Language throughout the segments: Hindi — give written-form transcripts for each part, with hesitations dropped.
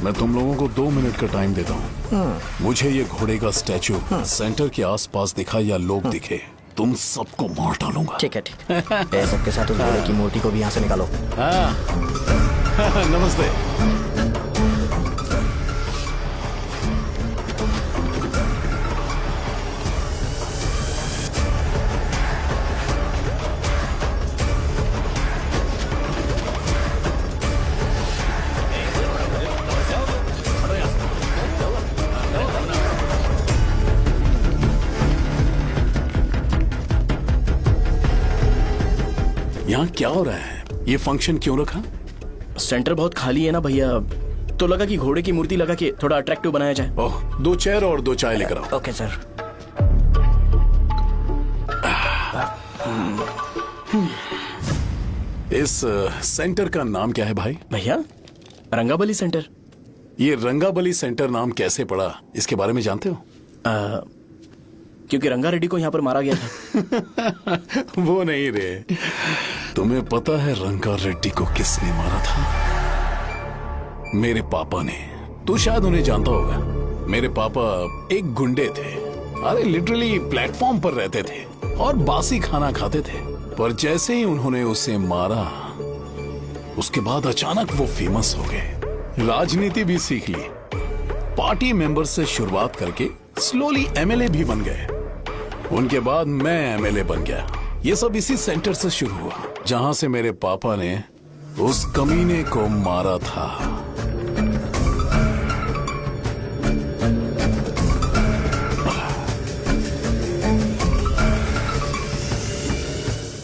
मैं तुम लोगों को 2 मिनट का टाइम देता हूँ। मुझे ये घोड़े का स्टैचू सेंटर के आसपास दिखा या लोग दिखे, तुम सबको मार डालूंगा। ठीक है ठीक है। सबके साथ उस घोड़े की मूर्ति को भी यहाँ से निकालो। हाँ। नमस्ते। यहाँ क्या हो रहा है? ये फंक्शन क्यों रखा? सेंटर बहुत खाली है ना भैया, तो लगा कि घोड़े की मूर्ति लगा के थोड़ा अट्रैक्टिव बनाया जाए। ओह, 2 चेयर और 2 चाय लेकर आओ। Okay sir. इस सेंटर का नाम क्या है भाई? भैया रंगाबली सेंटर। ये रंगाबली सेंटर नाम कैसे पड़ा, इसके बारे में जानते हो? क्योंकि रंगा रेड्डी को यहाँ पर मारा गया था। वो नहीं रे, तुम्हें पता है रंगा रेड्डी को किसने मारा था? मेरे पापा ने। तू शायद उन्हें जानता होगा। मेरे पापा एक गुंडे थे। अरे लिटरली प्लेटफॉर्म पर रहते थे और बासी खाना खाते थे। पर जैसे ही उन्होंने उसे मारा, उसके बाद अचानक वो फेमस हो गए। राजनीति भी सीख ली, पार्टी मेंबर से शुरुआत करके स्लोली एमएलए भी बन गए। उनके बाद मैं एमएलए बन गया। ये सब इसी सेंटर से शुरू हुआ, जहां से मेरे पापा ने उस कमीने को मारा था।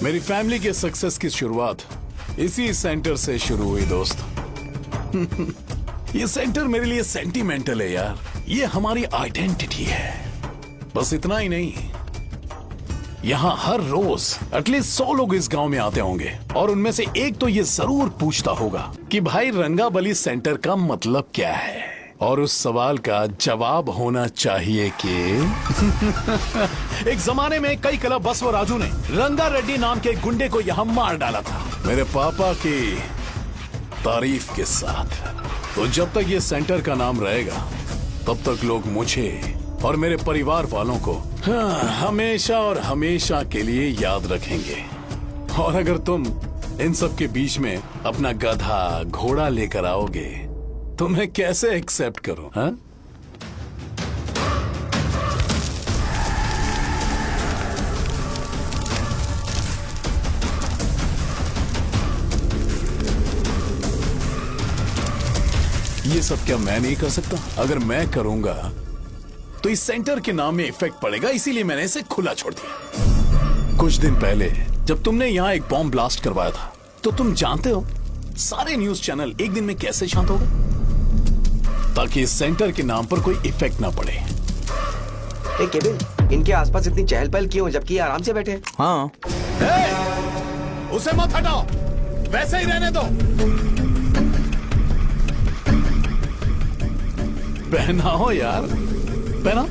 मेरी फैमिली के सक्सेस की शुरुआत इसी सेंटर से शुरू हुई दोस्त। ये सेंटर मेरे लिए सेंटिमेंटल है यार। ये हमारी आइडेंटिटी है। बस इतना ही नहीं, यहाँ हर रोज एटलीस्ट 100 लोग इस गांव में आते होंगे और उनमें से एक तो ये जरूर पूछता होगा कि भाई रंगाबली सेंटर का मतलब क्या है। और उस सवाल का जवाब होना चाहिए कि एक जमाने में कई क्लब बसव राजू ने रंगा रेड्डी नाम के गुंडे को यहाँ मार डाला था, मेरे पापा की तारीफ के साथ। तो जब तक ये सेंटर का नाम रहेगा, तब तक लोग मुझे और मेरे परिवार वालों को हमेशा और हमेशा के लिए याद रखेंगे। और अगर तुम इन सब के बीच में अपना गधा घोड़ा लेकर आओगे, तो मैं कैसे एक्सेप्ट करूं? हाँ? ये सब क्या मैं नहीं कर सकता? अगर मैं करूंगा तो इस सेंटर के नाम में इफेक्ट पड़ेगा, इसीलिए मैंने इसे खुला छोड़ दिया। कुछ दिन पहले जब तुमने यहाँ एक बॉम्ब ब्लास्ट करवाया था, तो तुम जानते हो सारे न्यूज चैनल एक दिन में कैसे शांत हो गए? ताकि इस सेंटर के नाम पर कोई इफेक्ट ना पड़े। केविन, इनके आसपास इतनी चहल पहल क्यों, जबकि आराम से बैठे? हाँ। उसे मत हटाओ, वैसे ही रहने दो। पहनाओ यार, पहना।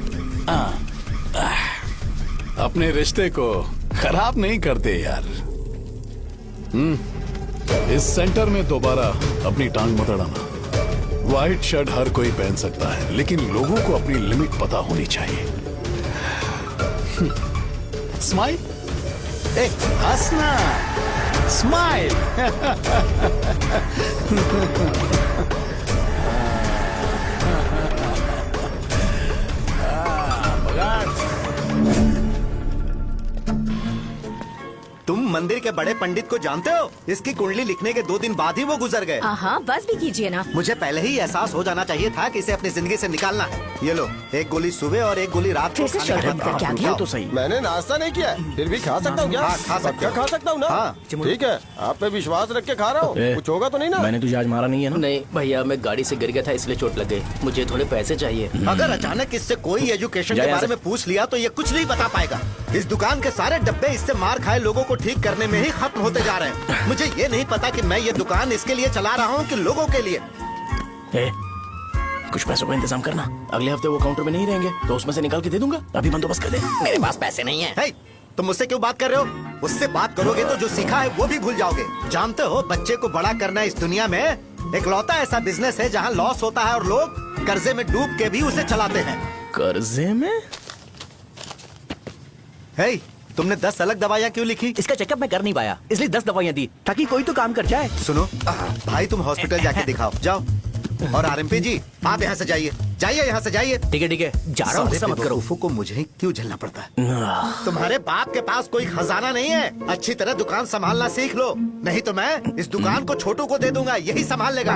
अपने रिश्ते को खराब नहीं करते यार। इस सेंटर में दोबारा अपनी टांग मत अड़ाना। व्हाइट शर्ट हर कोई पहन सकता है, लेकिन लोगों को अपनी लिमिट पता होनी चाहिए। स्माइल, एक हंसना, स्माइल। तुम मंदिर के बड़े पंडित को जानते हो? इसकी कुंडली लिखने के 2 दिन बाद ही वो गुजर गए। हाँ, बस भी कीजिए ना। मुझे पहले ही एहसास हो जाना चाहिए था कि इसे अपनी जिंदगी से निकालना है। ये लो, एक गोली सुबह और एक गोली रात को। फिर से शर्ट बंद करके आ गया। ये तो सही। मैंने नाश्ता नहीं किया, फिर भी खा सकता हूँ क्या? हाँ, खा सकते क्या हो। खा सकता हूँ ना? हाँ। ठीक है, आप पे विश्वास रख के खा रहा हूँ। कुछ होगा तो नहीं ना? मैंने तुझे आज मारा नहीं है ना? नहीं भैया, मैं गाड़ी से गिर गया था इसलिए चोट लग गई। मुझे थोड़े पैसे चाहिए। अगर अचानक इससे कोई एजुकेशन जा के यहाँ बारे से। में पूछ लिया तो ये कुछ नहीं बता पाएगा। इस दुकान के सारे डब्बे इससे मार खाए लोगों को ठीक करने में ही खत्म होते जा रहे हैं। मुझे ये नहीं पता कि मैं ये दुकान इसके लिए चला रहा हूँ कि लोगों के लिए। कुछ पैसों का इंतजाम करना। अगले हफ्ते वो काउंटर में नहीं रहेंगे तो उसमें से निकाल के दे दूंगा। अभी बंदोबस्त कर दे। मेरे पास पैसे नहीं है। तुम मुझसे क्यों बात कर रहे हो? उससे बात करोगे तो जो सीखा है वो भी भूल जाओगे। जानते हो, बच्चे को बड़ा करना इस दुनिया में इकलौता ऐसा बिजनेस है जहाँ लॉस होता है और लोग कर्जे में डूब के भी उसे चलाते हैं। कर्जे में? हे, तुमने 10 अलग दवाइयाँ क्यों लिखी? इसका चेकअप मैं कर नहीं पाया, इसलिए 10 दवाइयाँ दी ताकि कोई तो काम कर जाए। सुनो भाई, तुम हॉस्पिटल जाके दिखाओ, जाओ। और आरएमपी जी, आप यहाँ से जाइए, जाइए यहाँ से जाइए। ठीक है, जा रहा हूँ, गुस्सा मत करो। बेवकूफों को मुझे ही क्यों झेलना पड़ता है? तुम्हारे बाप के पास कोई खजाना नहीं है, अच्छी तरह दुकान संभालना सीख लो, नहीं तो मैं इस दुकान को छोटू को दे दूंगा, यही संभाल लेगा।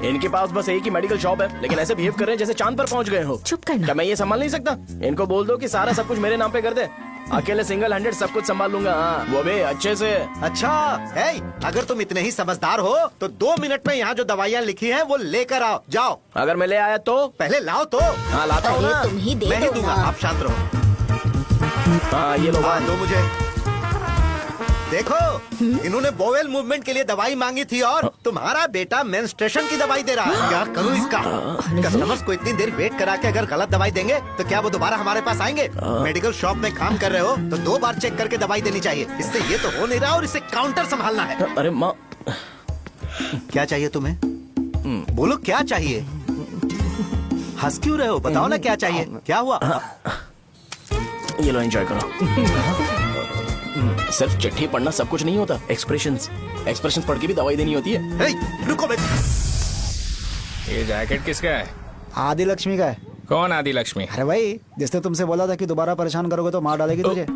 इनके पास बस एक ही मेडिकल शॉप है, लेकिन ऐसे बिहेव कर रहे हैं जैसे चांद पर पहुंच गए हो। चुप करना। क्या मैं ये संभाल नहीं सकता? इनको बोल दो कि सारा सब कुछ मेरे नाम पे कर दे, अकेले सिंगल हैंडेड सब कुछ संभाल लूंगा। हाँ, वो भी अच्छे से। अच्छा है, अगर तुम इतने ही समझदार हो तो 2 मिनट में यहाँ जो दवाइयाँ लिखी हैं वो लेकर आओ, जाओ। अगर मैं ले आया तो? पहले लाओ तो। हाँ, लाता हूँ ना। तुम ही दे मैं ही दो दूंगा, ना। आप शांत रहो। हाँ, ये लो। हाँ, दो मुझे। देखो, इन्होंने बोवेल मूवमेंट के लिए दवाई मांगी थी और तुम्हारा बेटा मेंस्ट्रुएशन की दवाई दे रहा है। क्या करूं इसका? कस्टमर्स को इतनी देर वेट करा के अगर गलत दवाई देंगे तो क्या वो दोबारा हमारे पास आएंगे? मेडिकल शॉप में काम कर रहे हो तो 2 बार चेक करके दवाई देनी चाहिए। इससे ये तो हो नहीं रहा और इसे काउंटर संभालना है। अरे माँ, क्या चाहिए तुम्हें? बोलो क्या चाहिए? हंस क्यों रहे हो? बताओ ना क्या चाहिए? क्या हुआ? ये लो, एंजॉय करो। सिर्फ चिट्ठी पढ़ना सब कुछ नहीं होता, एक्सप्रेशंस पढ़ के भी दवाई देनी होती है। हे, रुको बेटा। ये जैकेट किसका है? आदि लक्ष्मी का है। कौन आदि लक्ष्मी? अरे भाई, जिसने तुमसे बोला था कि दोबारा परेशान करोगे तो मार डालेगी तुझे।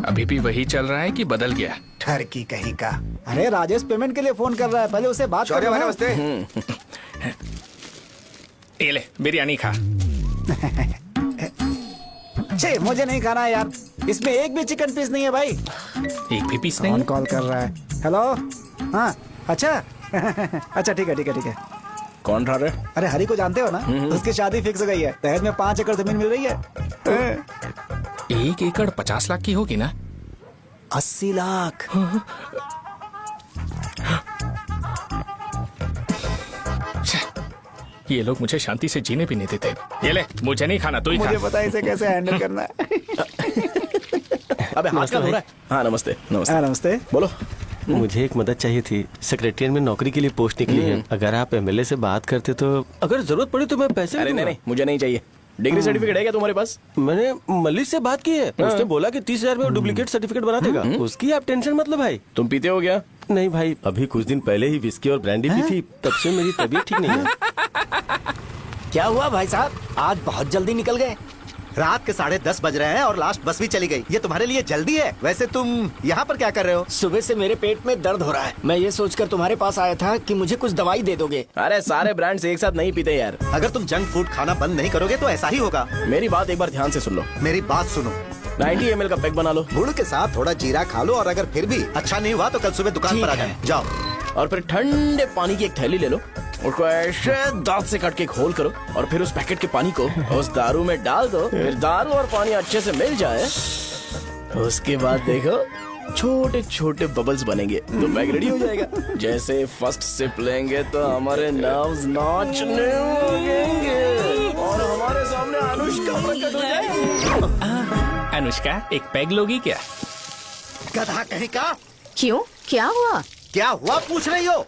अभी भी वही चल रहा है कि बदल गया? ठरकी कहीं का। अरे राजेश पेमेंट के लिए फोन कर रहा है, पहले उससे बात करो। नमस्ते। ये ले बिरयानी खा। छे, मुझे नहीं खाना है यार, इसमें एक भी चिकन पीस नहीं है भाई। एक भी पीस कौन नहीं? कॉल कर रहा है? हेलो, हाँ, अच्छा। अच्छा, ठीक है। कौन रहा रे? अरे हरी को जानते हो ना, उसकी शादी फिक्स हो गई है, दहेज में 5 एकड़ जमीन मिल रही है। 1 एकड़ 50 लाख की होगी ना? 80 लाख। ये लोग मुझे शांति से जीने भी नहीं देते। ये ले, मुझे नहीं खाना, तू ही मुझे खा। पता है इसे कैसे हैंडल करना है। अबे हाथ का हो रहा है। हाँ, नमस्ते। नमस्ते। बोलो। मुझे एक मदद चाहिए थी। सेक्रेटरिएट में नौकरी के लिए पोस्ट निकली है, अगर आप एमएलए से बात करते तो अगर जरूरत पड़ी तो मैं पैसे अरे नहीं, मुझे नहीं चाहिए। डिग्री सर्टिफिकेट है क्या तुम्हारे पास? मैंने मलिक से बात की है, उसने बोला कि 30,000 में वो डुप्लीकेट सर्टिफिकेट बना देगा। उसकी आप टेंशन मत लो भाई। तुम पीते हो क्या? नहीं भाई, अभी कुछ दिन पहले ही विस्की और ब्रांडी पी थी, तब से मेरी तबीयत ठीक नहीं है। क्या हुआ भाई साहब, आज बहुत जल्दी निकल गए? रात के 10:30 बज रहे हैं और लास्ट बस भी चली गई। ये तुम्हारे लिए जल्दी है। वैसे तुम यहाँ पर क्या कर रहे हो? सुबह से मेरे पेट में दर्द हो रहा है, मैं ये सोचकर तुम्हारे पास आया था कि मुझे कुछ दवाई दे दोगे। अरे सारे ब्रांड्स एक साथ नहीं पीते यार। अगर तुम जंक फूड खाना बंद नहीं करोगे तो ऐसा ही होगा। मेरी बात एक बार ध्यान से सुन लो। मेरी बात सुनो, 90 ml का पैक बना लो, गुड़ के साथ थोड़ा जीरा खा लो और अगर फिर भी अच्छा नहीं हुआ तो कल सुबह दुकान पर आ जाओ। और फिर ठंडे पानी की एक थैली ले लो, उसको ऐसे दांत से काट के घोल करो और फिर उस पैकेट के पानी को उस दारू में डाल दो। फिर दारू और पानी अच्छे से मिल जाए, उसके बाद देखो छोटे छोटे बबल्स बनेंगे तो बैग रेडी हो जाएगा। जैसे फर्स्ट सिप लेंगे तो हमारे नर्व्स नाचने लगेंगे और हमारे सामने अनुष्का प्रकट हो जाएगी। अनुष्का, एक पैग लोगी क्या? गधा कहीं का। क्यों, क्या हुआ? क्या हुआ पूछ रही हो?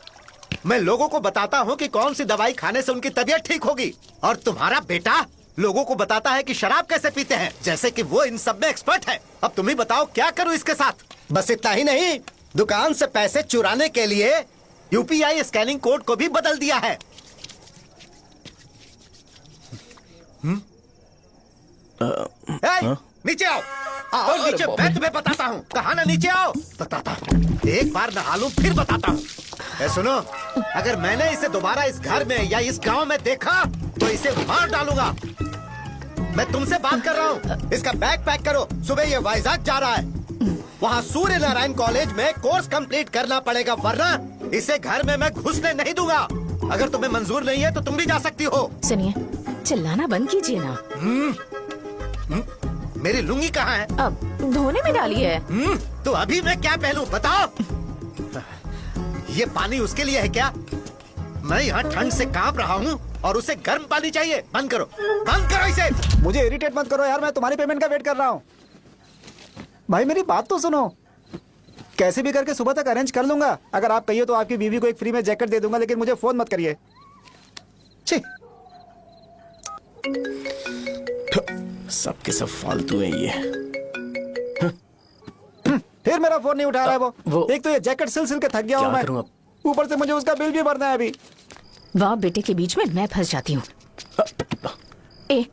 मैं लोगों को बताता हूँ कि कौन सी दवाई खाने से उनकी तबीयत ठीक होगी और तुम्हारा बेटा लोगों को बताता है कि शराब कैसे पीते हैं, जैसे कि वो इन सब में एक्सपर्ट है। अब तुम ही बताओ क्या करूँ इसके साथ? बस इतना ही नहीं, दुकान से पैसे चुराने के लिए यूपीआई स्कैनिंग कोड को भी बदल दिया है। नीचे आओ, आओ नीचे, मैं तुम्हें बताता हूँ। कहा ना नीचे आओ, बताता हूँ। एक बार नहा लूं फिर बताता हूँ। सुनो, अगर मैंने इसे दोबारा इस घर में या इस गांव में देखा तो इसे मार डालूंगा। मैं तुमसे बात कर रहा हूँ। इसका बैग पैक करो, सुबह ये वाइजाग जा रहा है। वहाँ सूर्य नारायण कॉलेज में कोर्स कंप्लीट करना पड़ेगा, वरना इसे घर में मैं घुसने नहीं दूंगा। अगर तुम्हें मंजूर नहीं है तो तुम भी जा सकती हो। सुनिए, चिल्लाना बंद कीजिए ना। मेरी लुंगी कहाँ है? अब धोने में डाली है। तो अभी मैं क्या पहनूं बताओ? ये पानी उसके लिए है क्या? मैं यहाँ ठंड से कांप रहा हूँ और उसे गर्म पानी चाहिए। बंद करो, बंद करो इसे। मुझे इरिटेट मत करो यार, मैं तुम्हारी पेमेंट का वेट कर रहा हूँ। भाई मेरी बात तो सुनो। कैसे भी करके सुबह तक अरेंज कर लूंगा। अगर आप कहिए तो आपकी बीवी को एक फ्री में जैकेट दे दूंगा, लेकिन मुझे फोन मत करिए। छी। सबके सब फालतू है ये। फिर मेरा फोन नहीं उठा रहा है वो। एक तो ये जैकेट सिल सिल के थक गया हूँ क्या मैं, करूं अब? ऊपर से मुझे उसका बिल भी भरना है अभी। वाह बेटे के बीच में मैं फंस जाती हूँ। ए,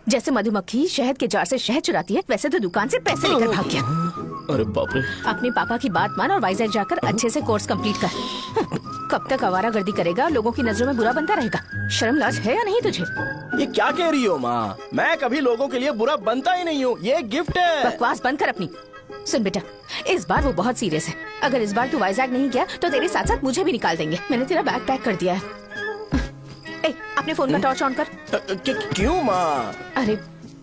जैसे मधुमक्खी शहद के जार से शहद चुराती है, वैसे तो दुकान से पैसे लेकर भाग गया। अरे बाप रे। अपने पापा की बात मान और वाइजैक जाकर अच्छे से कोर्स कंप्लीट कर। कब तक आवारागर्दी करेगा, लोगों की नजरों में बुरा बनता रहेगा। शर्म लाज है या नहीं तुझे? ये क्या कह रही हो माँ? मैं कभी लोगों के लिए बुरा बनता ही नहीं हूँ, ये गिफ्ट है। बकवास बंद कर अपनी। सुन बेटा, इस बार वो बहुत सीरियस है। अगर इस बार तू वाइजैक नहीं गया तो तेरे साथ साथ मुझे भी निकाल देंगे। मैंने तेरा बैग पैक कर दिया है। ए, अपने फोन का टॉर्च ऑन कर। क्यों माँ? अरे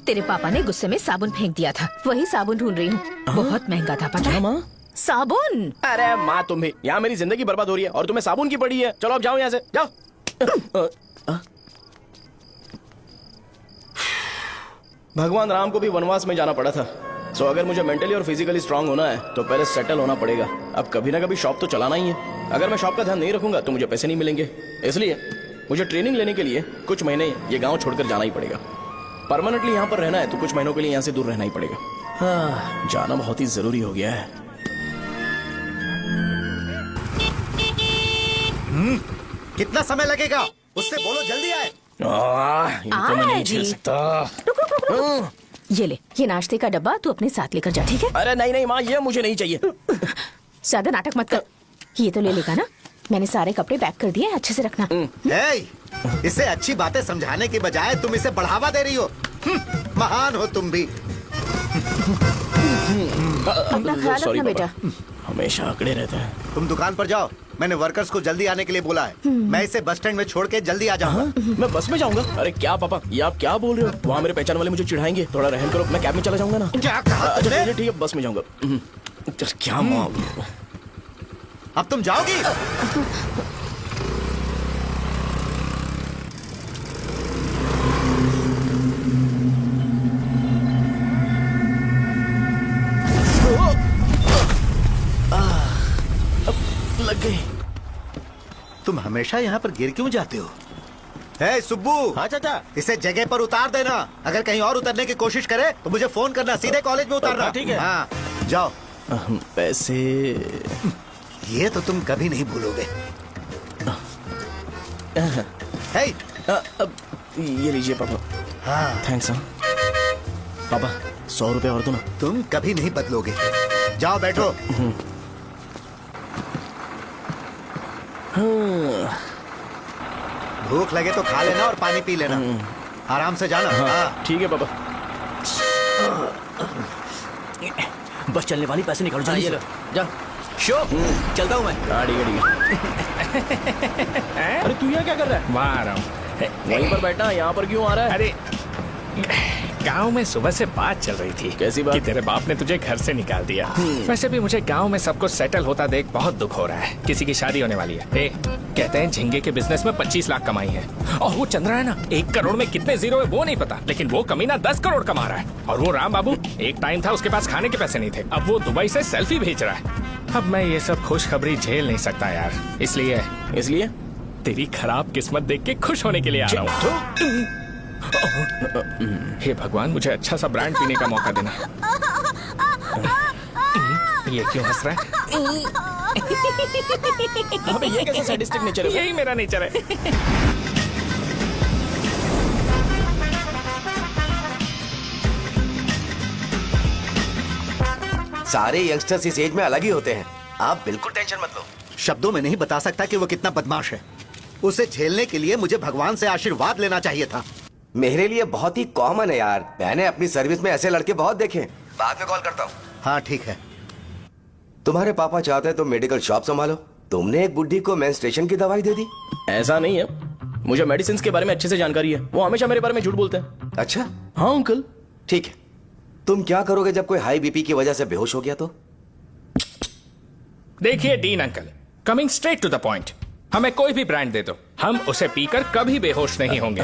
तेरे पापा ने गुस्से में साबुन फेंक दिया था, वही साबुन ढूंढ रही हूँ। बहुत महंगा था, पता है? माँ साबुन। अरे माँ तुम भी, यहाँ मेरी जिंदगी बर्बाद हो रही है और तुम्हें साबुन की पड़ी है। चलो अब जाओ यहाँ से, जाओ। भगवान राम को भी वनवास में जाना पड़ा था। सो अगर मुझे मेंटली और फिजिकली स्ट्रांग होना है तो पहले सेटल होना पड़ेगा। अब कभी ना कभी शॉप तो चलाना ही है। अगर मैं शॉप का ध्यान नहीं रखूंगा तो मुझे पैसे नहीं मिलेंगे। इसलिए मुझे ट्रेनिंग लेने के लिए कुछ महीने ये गांव छोड़कर जाना ही पड़ेगा। परमानेंटली यहाँ पर रहना है तो कुछ महीनों के लिए यहाँ से दूर रहना ही पड़ेगा। हाँ, जाना बहुत ही जरूरी हो गया है। कितना समय लगेगा? उससे बोलो जल्दी आए। ये तो मैं नहीं झेल सकता। रुक रुक रुक रुक। ये ले, ये नाश्ते का डब्बा तू अपने साथ लेकर जा, ठीक है? अरे नहीं नहीं माँ, ये मुझे नहीं चाहिए। ज्यादा नाटक मत कर। ये तो ले लेगा ना? मैंने सारे कपड़े पैक कर दिए, अच्छे से रखना। इसे अच्छी बातें समझाने के बजाय तुम इसे बढ़ावा दे रही हो। महान हो तुम भी। अपना ख्याल रखना बेटा। हमेशा अकड़े रहते हैं। तुम दुकान पर जाओ, मैंने वर्कर्स को जल्दी आने के लिए बोला है। मैं इसे बस स्टैंड में छोड़ के जल्दी आ जाऊंगा। मैं बस में जाऊंगा? अरे क्या पापा, ये आप क्या बोल रहे हो? वहाँ मेरे पहचान वाले मुझे चिढ़ाएंगे। थोड़ा रहम करो, मैं कैब में चला जाऊंगा ना। क्या कहा तुमने? ठीक है, बस में जाऊंगा। क्या माँ, अब तुम जाओगी? लग गई। तुम हमेशा यहाँ पर गिर क्यों जाते हो? हे सुब्बू। हाँ चाचा। इसे जगह पर उतार देना। अगर कहीं और उतरने की कोशिश करे तो मुझे फोन करना, सीधे कॉलेज में उतारना। ठीक है। हाँ, जाओ। पैसे ये तो तुम कभी नहीं भूलोगे। हे, ये लीजिए पापा। हाँ, थैंक्स। पापा 100 रुपए और दो ना। तुम कभी नहीं बदलोगे। जाओ बैठो। भूख लगे तो खा लेना और पानी पी लेना। आराम से जाना। हाँ। ठीक है पापा। बस चलने वाली, पैसे निकालो जल्दी से। जा शो, चलता हूँ मैं। गाड़ी गाड़ी। अरे तू यहाँ क्या कर रहा है? वहाँ आ रहा हूँ। वहीं पर बैठा, यहाँ पर क्यों आ रहा है? अरे गांव में सुबह से बात चल रही थी। कैसी बात? कि तेरे बाप ने तुझे घर से निकाल दिया। वैसे भी मुझे गांव में सबको सेटल होता देख बहुत दुख हो रहा है। किसी की शादी होने वाली है। कहते हैं झींगे के बिजनेस में 25 लाख कमाई है। और वो चंद्रा है ना, 1 करोड़ में कितने जीरो है वो नहीं पता, लेकिन वो कमीना 10 करोड़ कमा रहा है। और वो राम बाबू, एक टाइम था उसके पास खाने के पैसे नहीं थे, अब वो दुबई से सेल्फी भेज रहा है। अब मैं ये सब खुशखबरी झेल नहीं सकता यार, इसलिए तेरी खराब किस्मत देख के खुश होने के लिए आ रहा हूँ। हे भगवान, मुझे अच्छा सा ब्रांड पीने का मौका देना। ये क्यों हंस रहा है? अबे ये कैसा सैडिस्टिक नेचर है? यही मेरा नेचर है। सारे यंगस्टर्स इस एज में अलग ही होते हैं। आप बिल्कुल टेंशन मत लो। शब्दों में नहीं बता सकता कि वो कितना बदमाश है। उसे झेलने के लिए मुझे भगवान से आशीर्वाद लेना चाहिए था। मेरे लिए बहुत ही कॉमन है यार। मैंने अपनी सर्विस में ऐसे लड़के बहुत देखे। बाद में कॉल करता हूँ। हाँ ठीक है। तुम्हारे पापा चाहते हैं तुम मेडिकल शॉप संभालो। तुमने एक बुढ़ी को मेंस्ट्रुएशन की दवाई दे दी। ऐसा नहीं है, मुझे मेडिसिन के बारे में अच्छे से जानकारी है। वो हमेशा मेरे बारे में झूठ बोलते हैं। अच्छा हाँ अंकल। ठीक है, तुम क्या करोगे जब कोई हाई बीपी की वजह से बेहोश हो गया तो? देखिए Dean uncle, coming straight to the point, हमें कोई भी ब्रांड दे दो, हम उसे पीकर कभी बेहोश नहीं होंगे।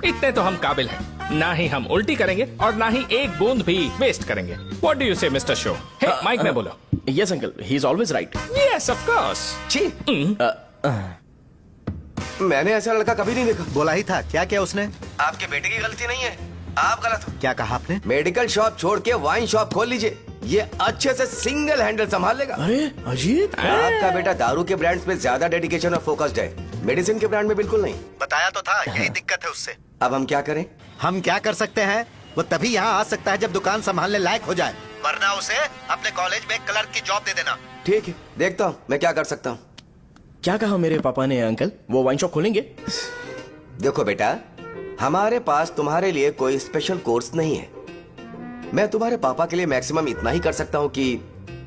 इतने तो हम काबिल हैं। ना ही हम उल्टी करेंगे और ना ही एक बूंद भी वेस्ट करेंगे। व्हाट डू यू से मिस्टर शो? हे माइक में बोलो। Yes uncle, he is always right. Yes of course. छी, मैंने ऐसा लड़का कभी नहीं देखा। बोला ही था। क्या किया उसने? आपके बेटे की गलती नहीं है, आप गलत हो। क्या कहा आपने? मेडिकल शॉप छोड़ के वाइन शॉप खोल लीजिए, ये अच्छे से सिंगल हैंडल संभाल लेगा। अरे अजीत, आपका बेटा दारू के ब्रांड्स पे ज्यादा डेडिकेशन और फोकस्ड है, मेडिसिन के ब्रांड में बिल्कुल नहीं। बताया तो था, यही दिक्कत है उससे। अब हम क्या करें? हम क्या कर सकते हैं? वो तभी यहाँ आ सकता है जब दुकान संभालने लायक हो जाए, वरना उसे अपने कॉलेज में क्लर्क की जॉब दे देना। ठीक है, देखता हूँ मैं क्या कर सकता हूँ। क्या कहा मेरे पापा ने अंकल? वो वाइन शॉप खोलेंगे? देखो बेटा, हमारे पास तुम्हारे लिए कोई स्पेशल कोर्स नहीं है। मैं तुम्हारे पापा के लिए मैक्सिमम इतना ही कर सकता हूँ कि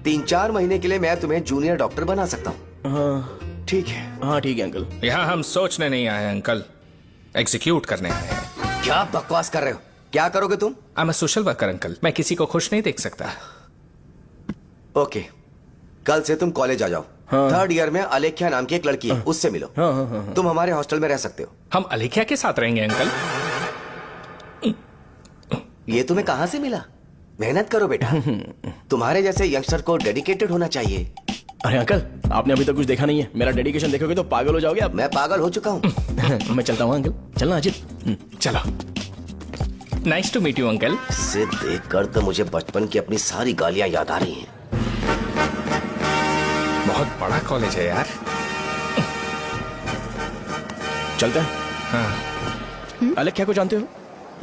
3-4 महीने के लिए मैं तुम्हें जूनियर डॉक्टर बना सकता हूँ। हाँ ठीक है। हाँ ठीक है अंकल। यहाँ हम सोचने नहीं आए हैं अंकल, एग्जीक्यूट करने आए हैं। क्या बकवास कर रहे हो? क्या करोगे तुम? I am a social worker uncle, मैं किसी को खुश नहीं देख सकता। ओके, कल से तुम कॉलेज आ जाओ। हाँ। 3rd ईयर में अलेख्या नाम की एक लड़की है, उससे मिलो। हाँ। तुम हमारे हॉस्टल में रह सकते हो। हम अलेख्या के साथ रहेंगे अंकल। ये तुम्हें कहां से मिला? मेहनत करो बेटा, तुम्हारे जैसे यंगस्टर को डेडिकेटेड होना चाहिए। अरे अंकल, आपने अभी तक कुछ देखा नहीं है। मेरा डेडिकेशन देखोगे तो पागल हो जाओगे आप। मैं पागल हो चुका हूँ। मैं चलता हूँ अंकल। चलना अजीत। चलो, nice to meet you uncle. इसे देखकर तो मुझे बचपन की अपनी सारी गालियां याद आ रही हैं। बहुत बड़ा कॉलेज है यार। चलते हैं। हाँ। अलेख्या को जानते हो?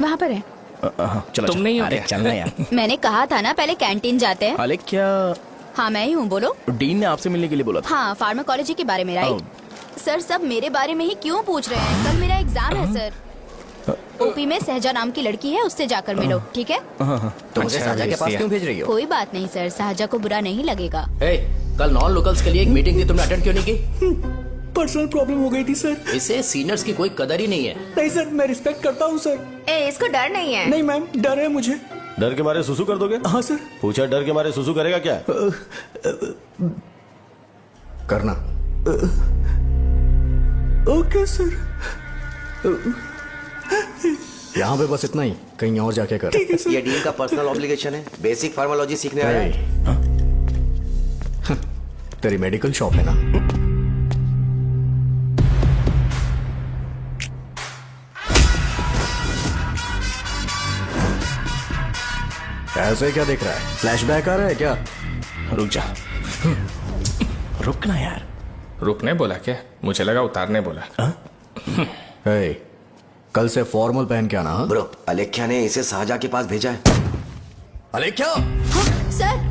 वहाँ पर है। चलो तुम नहीं हो अरे क्या? चलना यार। मैंने कहा था ना पहले कैंटीन जाते हैं। अलेख्या, हाँ मैं ही हूँ, बोलो। डीन ने आपसे मिलने के लिए बोला था। हाँ, फार्माकोलॉजी के बारे में, राइट? सर सब मेरे बारे में ही क्यों पूछ रहे हैं? कल मेरा एग्जाम है सर। ओपी में सहजा नाम की लड़की है, उससे जाकर मिलो, ठीक है? तुम मुझे अच्छा, साजा के भेज पास दिया। क्यों भेज रही हो? कोई बात नहीं सर, सहजा को बुरा नहीं लगेगा। कल नॉन लोकल्स के लिए एक मीटिंग थी, तुमने अटेंड क्यों नहीं की? पर्सनल प्रॉब्लम हो गई थी सर। इसे सीनियर्स की कोई कदर ही नहीं है। नहीं सर, मैं रिस्पेक्ट करता हूँ सर। इसको डर नहीं है। नहीं मैम, डर है मुझे। डर के मारे सुसु कर दोगे? हाँ सर। पूछा डर के मारे सुसु करेगा क्या? करना। Okay sir. यहाँ पे बस इतना ही, कहीं और जाके कर। ठीक है सर। ये डीन का पर्सनल ऑब्लिगेशन है, बेसिक फार्माकोलॉजी सीखने आया है। तेरी मेडिकल शॉप है ना? ऐसे क्या देख रहा है? फ्लैशबैक आ रहा है क्या? रुक जा। रुकना यार। रुकने बोला क्या? मुझे लगा उतारने बोला। हे, कल से फॉर्मल पहन के आना। हाँ? ब्रो, अलेख्या ने इसे साजा के पास भेजा है। अलेख्या, हाँ, सर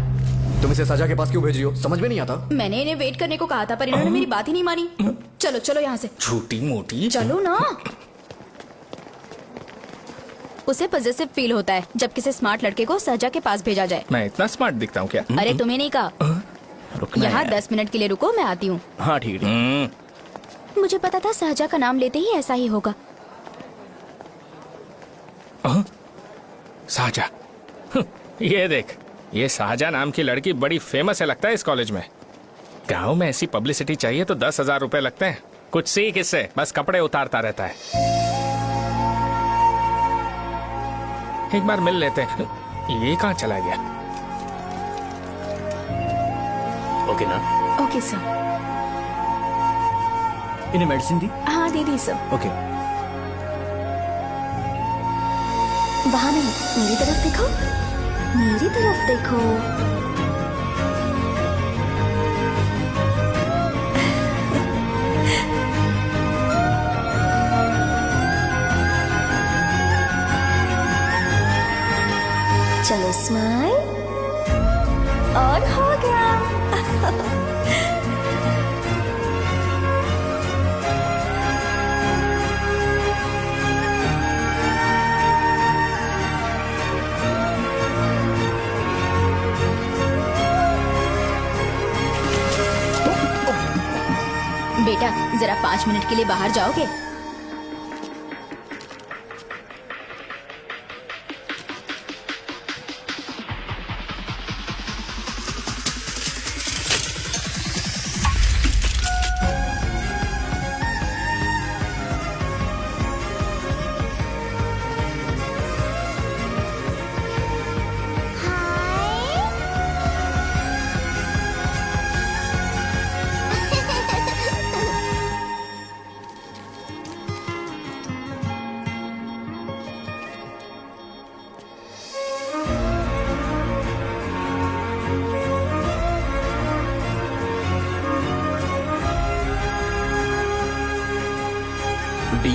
तुम इसे साजा के पास क्यों भेज रही हो? समझ में नहीं आता। मैंने इन्हें वेट करने को कहा था, पर इन्होंने मेरी बात ही नहीं मानी। चलो चलो यहाँ से। छोटी मोटी। चलो ना। उसे पॉजिटिव फील होता है जब किसी स्मार्ट लड़के को सहजा के पास भेजा जाए। मैं इतना स्मार्ट दिखता हूँ क्या? अरे तुम्हें नहीं कहा। रुकना यहाँ यार। 10 मिनट के लिए रुको, मैं आती हूँ। हाँ ठीक है। मुझे पता था सहजा का नाम लेते ही ऐसा ही होगा। साजा। ये देख, ये शाहजहां नाम की लड़की बड़ी फेमस है लगता है इस कॉलेज में। गांव में ऐसी पब्लिसिटी चाहिए तो 10,000 रुपए लगते हैं। कुछ सीख इससे, बस कपड़े उतारता रहता है। एक बार मिल लेते हैं। ये कहाँ चला गया? ओके ना? Okay sir. इन्हें मेडिसिन दी? हाँ दे दी सर। ओके। वहाँ नहीं, मेरी तरफ देखो, मेरी तरफ देखो। चलो स्माइल, और हो गया। बेटा जरा 5 मिनट के लिए बाहर जाओगे?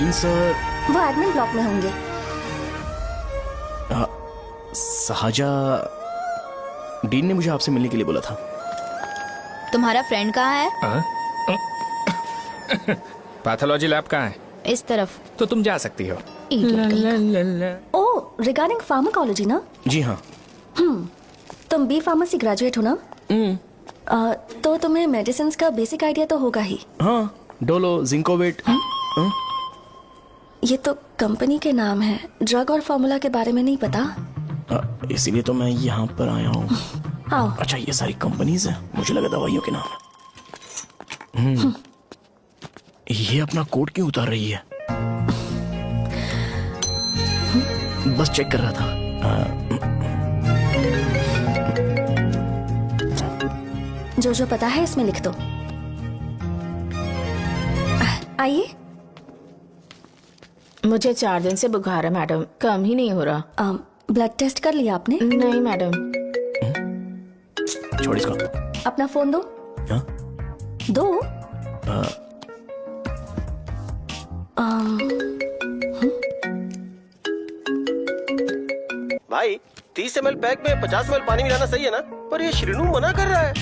डीन सर वो एडमिन ब्लॉक में होंगे। साजा, डीन ने मुझे आपसे मिलने के लिए बोला था। तुम्हारा फ्रेंड कहाँ है? पैथोलॉजी लैब कहाँ है? इस तरफ। तो तुम जा सकती हो। ओ, रिगार्डिंग फार्माकोलॉजी ना? जी हाँ। तुम बी फार्मेसी ग्रेजुएट हो ना? तो तुम्हें मेडिसिन का बेसिक आइडिया तो होगा ही। हाँ, डोलो, जिंकोवेट। ये तो कंपनी के नाम है, ड्रग और फॉर्मूला के बारे में नहीं पता। इसीलिए तो मैं यहाँ पर आया हूँ। आओ। अच्छा, ये सारी कंपनीज है, मुझे लगा दवाइयों के नाम है। ये अपना कोट क्यों उतार रही है? बस चेक कर रहा था। जो पता है इसमें लिख दो। आइए। मुझे 4 दिन से बुखार है मैडम, कम ही नहीं हो रहा। ब्लड टेस्ट कर लिया आपने? नहीं मैडम। छोड़ इसको। अपना फोन दो। हाँ? दो। भाई 30 ml पैक में 50 ml पानी मिलाना सही है ना? पर ये श्रीनू मना कर रहा है।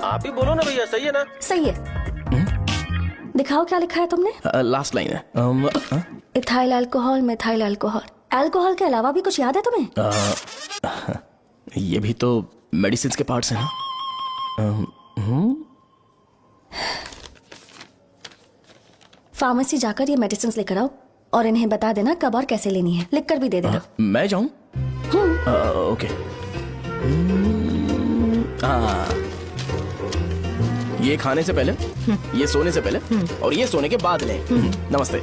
आप ही बोलो ना भैया, सही है ना? सही है। दिखाओ क्या लिखा है तुमने? लास्ट लाइन है। Ethyl alcohol, methyl alcohol. Alcohol के अलावा भी कुछ याद है तुम्हें? ये भी तो मेडिसिन के पार्ट्स हैं ना? फार्मेसी जाकर ये मेडिसिन लेकर आओ और इन्हें बता देना कब और कैसे लेनी है। लिख कर भी दे देना। मैं जाऊं? ओके। ये खाने से पहले, ये सोने से पहले और ये सोने के बाद ले। नमस्ते।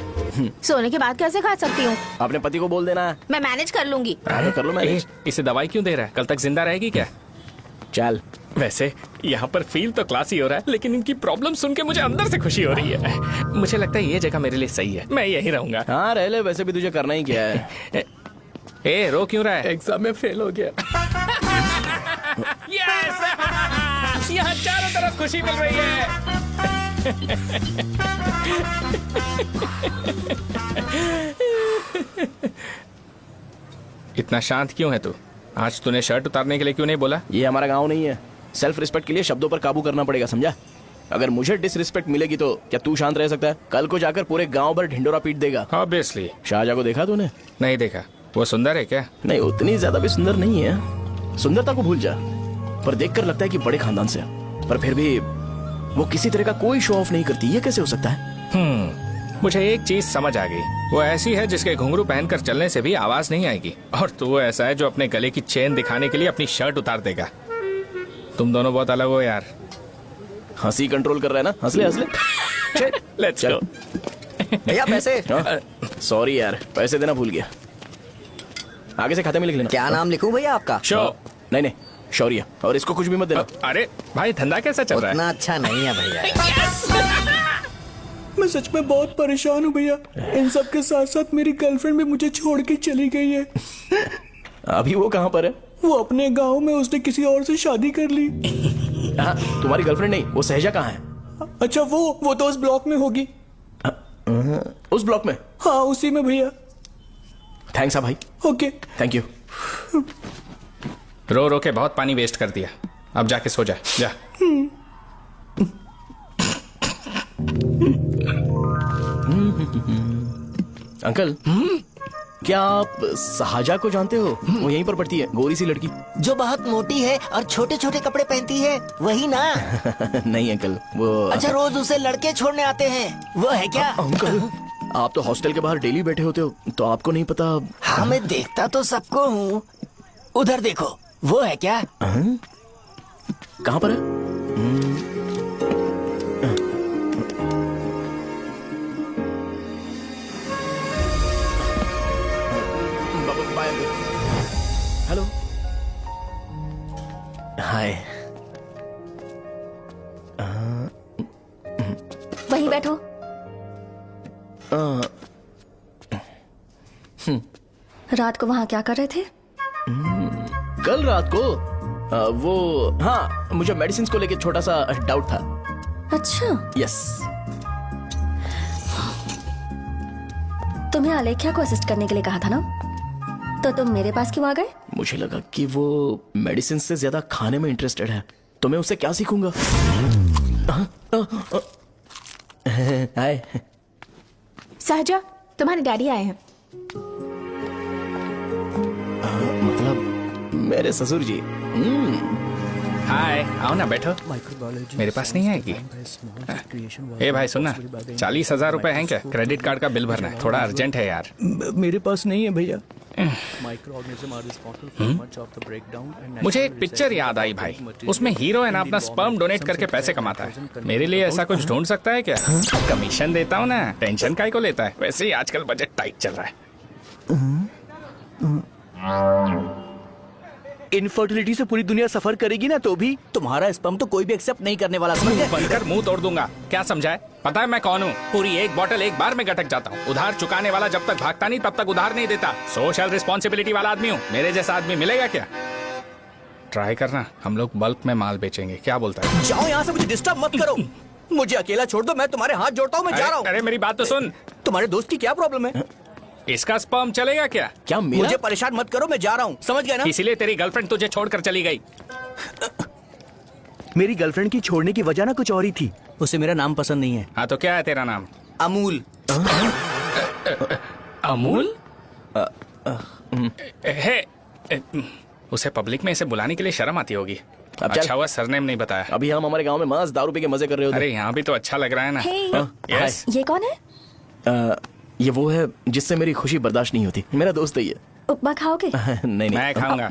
सोने के बाद कैसे खा सकती हूँ? अपने पति को बोल देना। मैं मैनेज कर लूंगी। कर लो मैनेज। इसे दवाई क्यों दे रहा है? कल तक जिंदा रहेगी क्या? चल। वैसे यहाँ पर फील तो क्लासी हो रहा है, लेकिन इनकी प्रॉब्लम सुन के मुझे अंदर से खुशी हो रही है। मुझे लगता है ये जगह मेरे लिए सही है, मैं यहीं रहूंगा। हाँ रह ले, वैसे भी तुझे करना ही क्या है। ए, रो क्यों रहा है? एग्जाम में फेल हो गया। यस! यहाँ चारों तरफ खुशी मिल रही है। इतना शांत क्यों है तू? आज तूने शर्ट उतारने के लिए क्यों नहीं बोला? ये हमारा गांव नहीं है। सेल्फ रिस्पेक्ट के लिए शब्दों पर काबू करना पड़ेगा, समझा? अगर मुझे डिसरिस्पेक्ट मिलेगी तो क्या तू शांत रह सकता है? कल को जाकर पूरे गांव भर ढिंडोरा पीट देगा। ऑब्वियसली। शाहजहां को देखा तूने? नहीं देखा। वो सुंदर है क्या? नहीं, उतनी ज्यादा भी सुंदर नहीं है। सुंदरता को भूल जा, पर देखकर लगता है कि बड़े खानदान से, पर फिर भी वो किसी तरह का कोई शो ऑफ नहीं करती। ये कैसे हो सकता है? मुझे एक चीज समझ आ गई। वो ऐसी है जिसके घुंघरू पहनकर चलने से भी आवाज नहीं आएगी, और तू ऐसा है जो अपने गले की चेन दिखाने के लिए अपनी शर्ट उतार देगा। तुम दोनों बहुत अलग हो यार। हंसी कंट्रोल कर रहा है ना? हंस ले, हंस ले। Let's go. भैया पैसे। सॉरी यार, पैसे देना भूल गया। आगे से खाते में लिख लेना। क्या नाम लिखूं भैया आपका? नहीं, शौर्य। और इसको कुछ भी मत देना। अरे भाई, धंधा कैसा चल रहा है? उतना अच्छा नहीं है भैया। मैं सच में बहुत परेशान हूँ भैया। इन सब के साथ साथ मेरी गर्लफ्रेंड भी मुझे छोड़ के चली गई है। अभी वो कहाँ पर है? वो अपने गांव में, उसने किसी और से शादी कर ली। तुम्हारी गर्लफ्रेंड नहीं, वो सहजा कहाँ है? अच्छा, वो तो उस ब्लॉक में होगी। उस ब्लॉक में? हाँ, उसी में भैया। थैंक्स भाई। Okay, thank you. रो रो के बहुत पानी वेस्ट कर दिया, अब जाके सो जा। जा। अंकल, क्या आप साजा को जानते हो? वो यहीं पर पढ़ती है, गोरी सी लड़की जो बहुत मोटी है और छोटे छोटे कपड़े पहनती है, वही ना? नहीं अंकल, वो अच्छा, रोज उसे लड़के छोड़ने आते हैं, वो है क्या? अंकल, आप तो हॉस्टल के बाहर डेली बैठे होते हो, तो आपको नहीं पता? हाँ, मैं देखता तो सबको हूँ। उधर देखो, वो है क्या? कहाँ पर है? हेलो, हाय। वहीं बैठो। रात को वहाँ क्या कर रहे थे? कल रात को वो, हाँ, मुझे मेडिसिन को लेके छोटा सा डाउट था। अच्छा। यस। तुम्हें अलेख्या को असिस्ट करने के लिए कहा था ना, तो तुम मेरे पास क्यों आ गए? मुझे लगा कि वो मेडिसिन से ज्यादा खाने में इंटरेस्टेड है, तो मैं उससे क्या सीखूंगा। हाय। सहजा, तुम्हारे डैडी आए हैं। मतलब मेरे ससुर जी। हाय, आओ ना बैठो। मेरे पास नहीं आएगी। ए भाई सुनना, 40,000 रुपए हैं क्या? क्रेडिट कार्ड का बिल भरना है, थोड़ा अर्जेंट है यार। मेरे पास नहीं है भैया। मुझे एक पिक्चर याद आई भाई, उसमें हीरो है ना अपना स्पर्म डोनेट करके पैसे कमाता है। मेरे लिए ऐसा कुछ ढूंढ सकता है क्या? कमीशन देता हूँ ना, टेंशन काहे को लेता है? वैसे ही आजकल बजट टाइट चल रहा है। इनफर्टिलिटी से पूरी दुनिया सफर करेगी ना, तो भी तुम्हारा स्पर्म तो कोई भी एक्सेप्ट नहीं करने वाला। समझ गए? बनकर मुंह तोड़ दूंगा। क्या समझा है? पता है मैं कौन हूँ? पूरी एक बोतल एक बार में गटक जाता हूँ। उधार चुकाने वाला जब तक भागता नहीं तब तक उधार नहीं देता। सोशल रिस्पॉन्सिबिलिटी वाला आदमी हूँ। मेरे जैसा आदमी मिलेगा क्या? ट्राई करना, हम लोग बल्क में माल बेचेंगे। क्या बोलता है? जाओ यहाँ से, मुझे डिस्टर्ब मत करो। मुझे अकेला छोड़ दो, मैं तुम्हारे हाथ जोड़ता हूँ, मैं जा रहा हूँ। अरे मेरी बात तो सुन। तुम्हारे दोस्त की क्या प्रॉब्लम है? इसका स्पर्म चलेगा क्या? क्या मेरा? मुझे परेशान मत करो, मैं जा रहा हूँ। समझ गए ना? इसीलिए तेरी गर्लफ्रेंड तुझे छोड़कर चली गई। मेरी गर्लफ्रेंड की छोड़ने की वजह ना कुछ और ही थी। उसे मेरा नाम पसंद नहीं है। हाँ तो क्या है तेरा नाम? अमूल। अमूल? उसे पब्लिक में इसे बुलाने के लिए शर्म आती होगी। अच्छा हुआ सरनेम नहीं बताया। अभी हम हमारे गांव में मस्त दारू पी के मजे कर रहे होते। अरे यहाँ भी तो अच्छा लग रहा है ना। Hey. यस। ये कौन है? ये वो है जिससे मेरी खुशी बर्दाश्त नहीं होती। मेरा दोस्त है ये। उपमा खाओगे? नहीं। मैं खाऊंगा।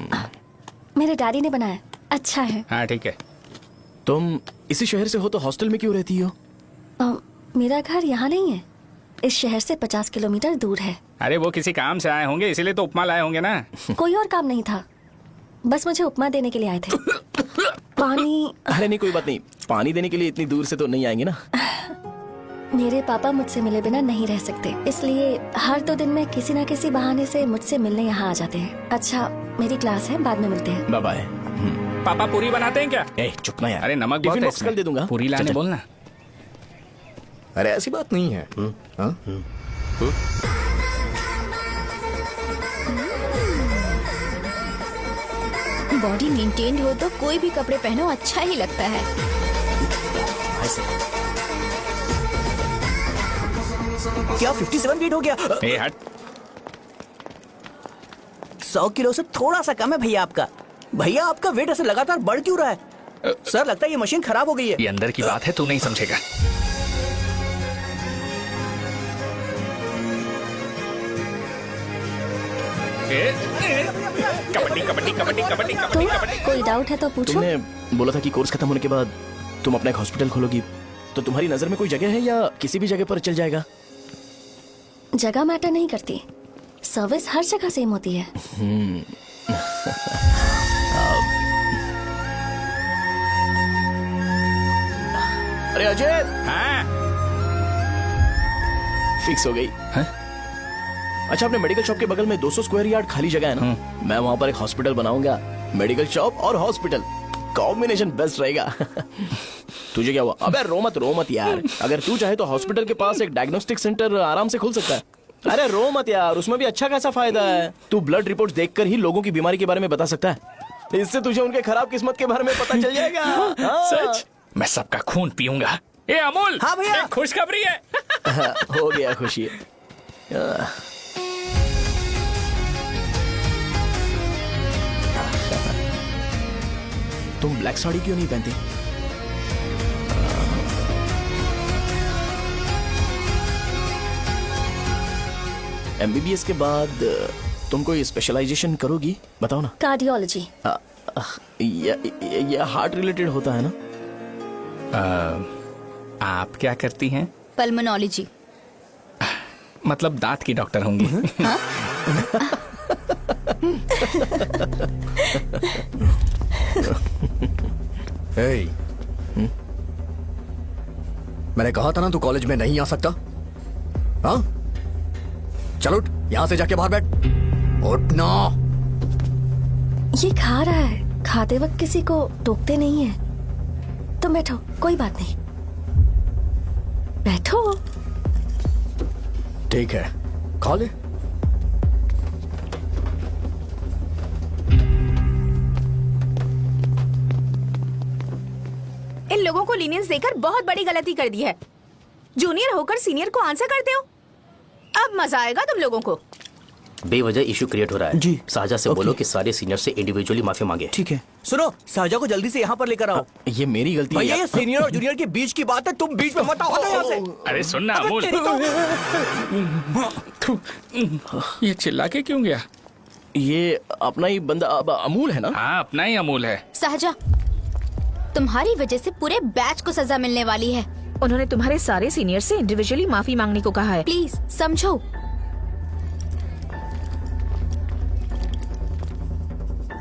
मेरे डैडी ने बनाया, अच्छा है। हाँ ठीक है। तुम इसी शहर से हो तो हॉस्टल में क्यों रहती हो? मेरा घर यहाँ नहीं है, इस शहर से 50 किलोमीटर दूर है। अरे वो किसी काम से आए होंगे, इसीलिए तो उपमा लाए होंगे ना। कोई और काम नहीं था, बस मुझे उपमा देने के लिए आए थे। पानी? अरे नहीं, कोई बात नहीं। पानी देने के लिए इतनी दूर से तो नहीं आएंगे ना। मेरे पापा मुझसे मिले बिना नहीं रह सकते, इसलिए हर 2 दिन में किसी न किसी बहाने से मुझसे मिलने यहाँ आ जाते हैं। अच्छा, मेरी क्लास है, बाद में मिलते हैं। Bye bye. पापा पूरी बनाते हैं क्या? चुप ना यार। अरे नमक बहुत टिफिन है बॉक्स कल दे दूंगा। पूरी लाने बोलना। अरे ऐसी बात नहीं है। बॉडी मेंटेन्ड हो तो कोई भी कपड़े पहनो अच्छा ही लगता है। क्या 57 वेट हो गया? ए हट। 100 किलो से थोड़ा सा कम है भैया आपका। भैया आपका वेट ऐसे लगातार बढ़ क्यों रहा है? सर लगता है ये मशीन खराब हो गई है। ये अंदर की बात है, तू नहीं समझेगा। कबड्डी कबड्डी कबड्डी कबड्डी कबड्डी कबड्डी। कोई डाउट है तो पूछो। तुमने बोला था कि कोर्स खत्म होने के बाद तुम अपना एक हॉस्पिटल खोलोगी, तो तुम्हारी नजर में कोई जगह है या किसी भी जगह पर चल जाएगा? जगह मैटर नहीं करती, सर्विस हर जगह सेम होती है। अरे अजय, हाँ? फिक्स हो गई। अच्छा, अपने मेडिकल शॉप के बगल में 200 स्क्वायर यार्ड खाली जगह है ना, मैं वहाँ पर एक हॉस्पिटल बनाऊंगा। मेडिकल शॉप और हॉस्पिटल कॉम्बिनेशन बेस्ट रहेगा। तुझे क्या हुआ? अबे रो मत यार। अगर तू चाहे तो हॉस्पिटल के पास एक डायग्नोस्टिक सेंटर आराम से खुल सकता है। अरे रो मत यार, उसमें भी अच्छा खासा फायदा है। तू ब्लड रिपोर्ट देखकर ही लोगों की बीमारी के बारे में बता सकता है। इससे तुझे उनके खराब किस्मत के बारे में पता चल जाएगा। सच? मैं सबका खून पीऊंगा। ए अमूल। हाँ भैया। खुशखबरी है। हो गया खुशी। तुम ब्लैक साड़ी क्यों नहीं पहनती? एमबीबीएस के बाद तुम कोई स्पेशलाइजेशन करोगी? बताओ ना। कार्डियोलॉजी। ये हार्ट रिलेटेड होता है ना? आप क्या करती हैं? पल्मोनोलॉजी। मतलब दांत की डॉक्टर होंगी। हाँ? hey. मैंने कहा था ना तू कॉलेज में नहीं आ सकता। हाँ, चल उठ, यहां से जाके बाहर बैठ। उठ ना। ये खा रहा है, खाते वक्त किसी को टोकते नहीं है। तुम बैठो, कोई बात नहीं, बैठो। ठीक है, खा ले। इन लोगों को लीनियंस देकर बहुत बड़ी गलती कर दी है। जूनियर होकर सीनियर को आंसर करते हो। अब मजा आएगा तुम लोगों को। बेवजह इशू क्रिएट हो रहा है जी। साजा से बोलो कि सारे सीनियर से इंडिविजुअली माफी मांगे। ठीक है। सुनो, साजा को जल्दी से यहाँ पर लेकर आओ। ये मेरी गलती भैया, है। ये सीनियर और जूनियर के बीच की बात है, तुम बीच में मत आओ। हटो यहाँ से। अरे सुनना अबे अमूल, तेरी तो- ये चिल्ला के क्यों गया? ये अपना ही बंदा अमूल है ना? हाँ, अपना ही अमूल है। सहजा, तुम्हारी वजह से पूरे बैच को सजा मिलने वाली है। उन्होंने तुम्हारे सारे सीनियर से इंडिविजुअली माफी मांगने को कहा है। प्लीज समझो।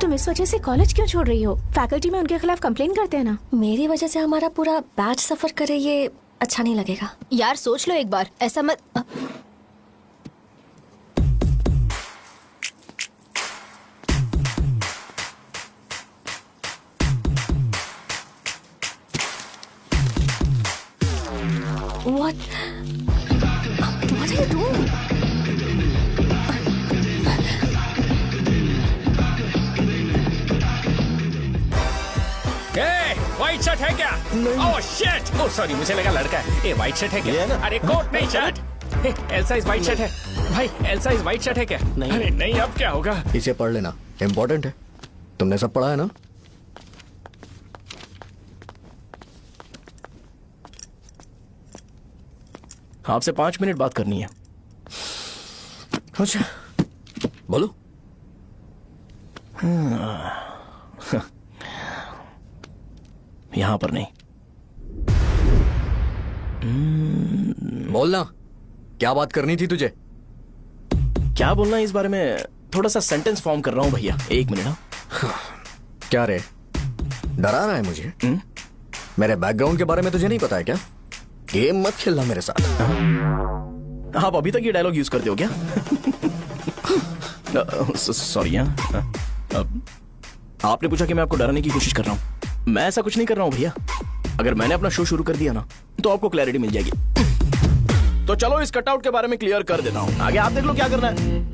तुम इस वजह से कॉलेज क्यों छोड़ रही हो? फैकल्टी में उनके खिलाफ कंप्लेन करते हैं ना। मेरी वजह से हमारा पूरा बैच सफर करे, ये अच्छा नहीं लगेगा। यार सोच लो एक बार, ऐसा मत। What? What are you doing? White shirt है क्या? Oh shit! ओह सॉरी, मुझे लगा लड़का है। ये व्हाइट शर्ट है क्या? अरे कोट नहीं, shirt. L size white shirt है भाई। एल साइज व्हाइट शर्ट है क्या? नहीं। अरे नहीं, अब क्या होगा? इसे पढ़ लेना, इम्पोर्टेंट है। तुमने सब पढ़ा है ना? आपसे 5 मिनट बात करनी है। अच्छा, बोलो। यहाँ पर नहीं। बोलना, क्या बात करनी थी तुझे? क्या बोलना है इस बारे में? थोड़ा सा सेंटेंस फॉर्म कर रहा हूँ भैया, 1 मिनट। क्या रे, डरा रहा है मुझे? मेरे बैकग्राउंड के बारे में तुझे नहीं पता है क्या? गेम मत खेलना मेरे साथ। आप अभी तक ये डायलॉग यूज करते हो क्या? सॉरी। आपने पूछा कि मैं आपको डराने की कोशिश कर रहा हूँ। मैं ऐसा कुछ नहीं कर रहा हूँ भैया। अगर मैंने अपना शो शुरू कर दिया ना, तो आपको क्लैरिटी मिल जाएगी। तो चलो इस कटआउट के बारे में क्लियर कर देता हूँ, आगे आप देख लो क्या करना है।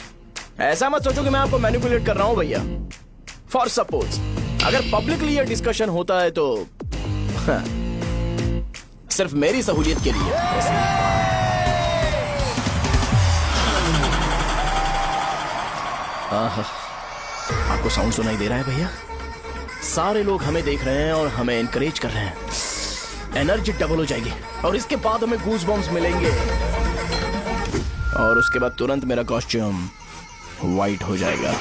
ऐसा मत सोचो कि मैं आपको मैनिपुलेट कर रहा हूँ भैया। फॉर सपोज अगर पब्लिकली ये डिस्कशन होता है तो सिर्फ मेरी सहूलियत के लिए। आपको साउंड सुनाई दे रहा है भैया? सारे लोग हमें देख रहे हैं और हमें एनकरेज कर रहे हैं। एनर्जी डबल हो जाएगी और इसके बाद हमें गूज बम्स मिलेंगे और उसके बाद तुरंत मेरा कॉस्ट्यूम वाइट हो जाएगा।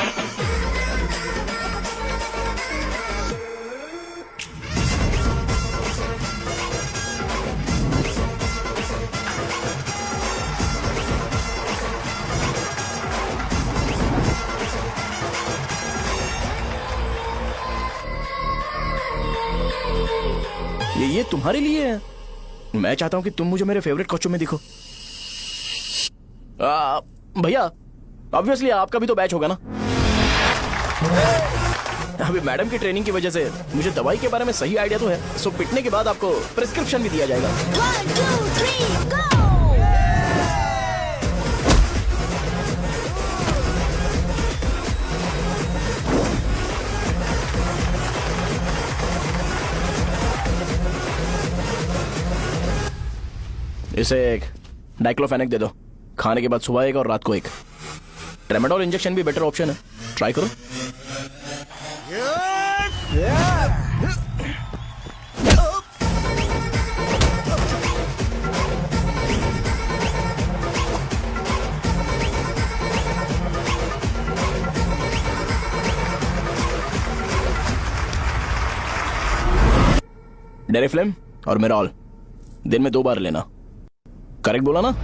ये तुम्हारे लिए है। मैं चाहता हूं कि तुम मुझे मेरे फेवरेट कॉस्ट्यूम में दिखो। भैया ऑब्वियसली आपका भी तो बैच होगा ना। अभी मैडम की ट्रेनिंग की वजह से मुझे दवाई के बारे में सही आइडिया तो है। सो पिटने के बाद आपको प्रिस्क्रिप्शन भी दिया जाएगा। 1 2 3 go! इसे एक डाइक्लोफेनेक दे दो। खाने के बाद सुबह एक और रात को एक। ट्रेमाडोल इंजेक्शन भी बेटर ऑप्शन है, ट्राई करो। डेरिफ्लेम और मेरॉल दिन में 2 बार लेना। करेक्ट बोला ना?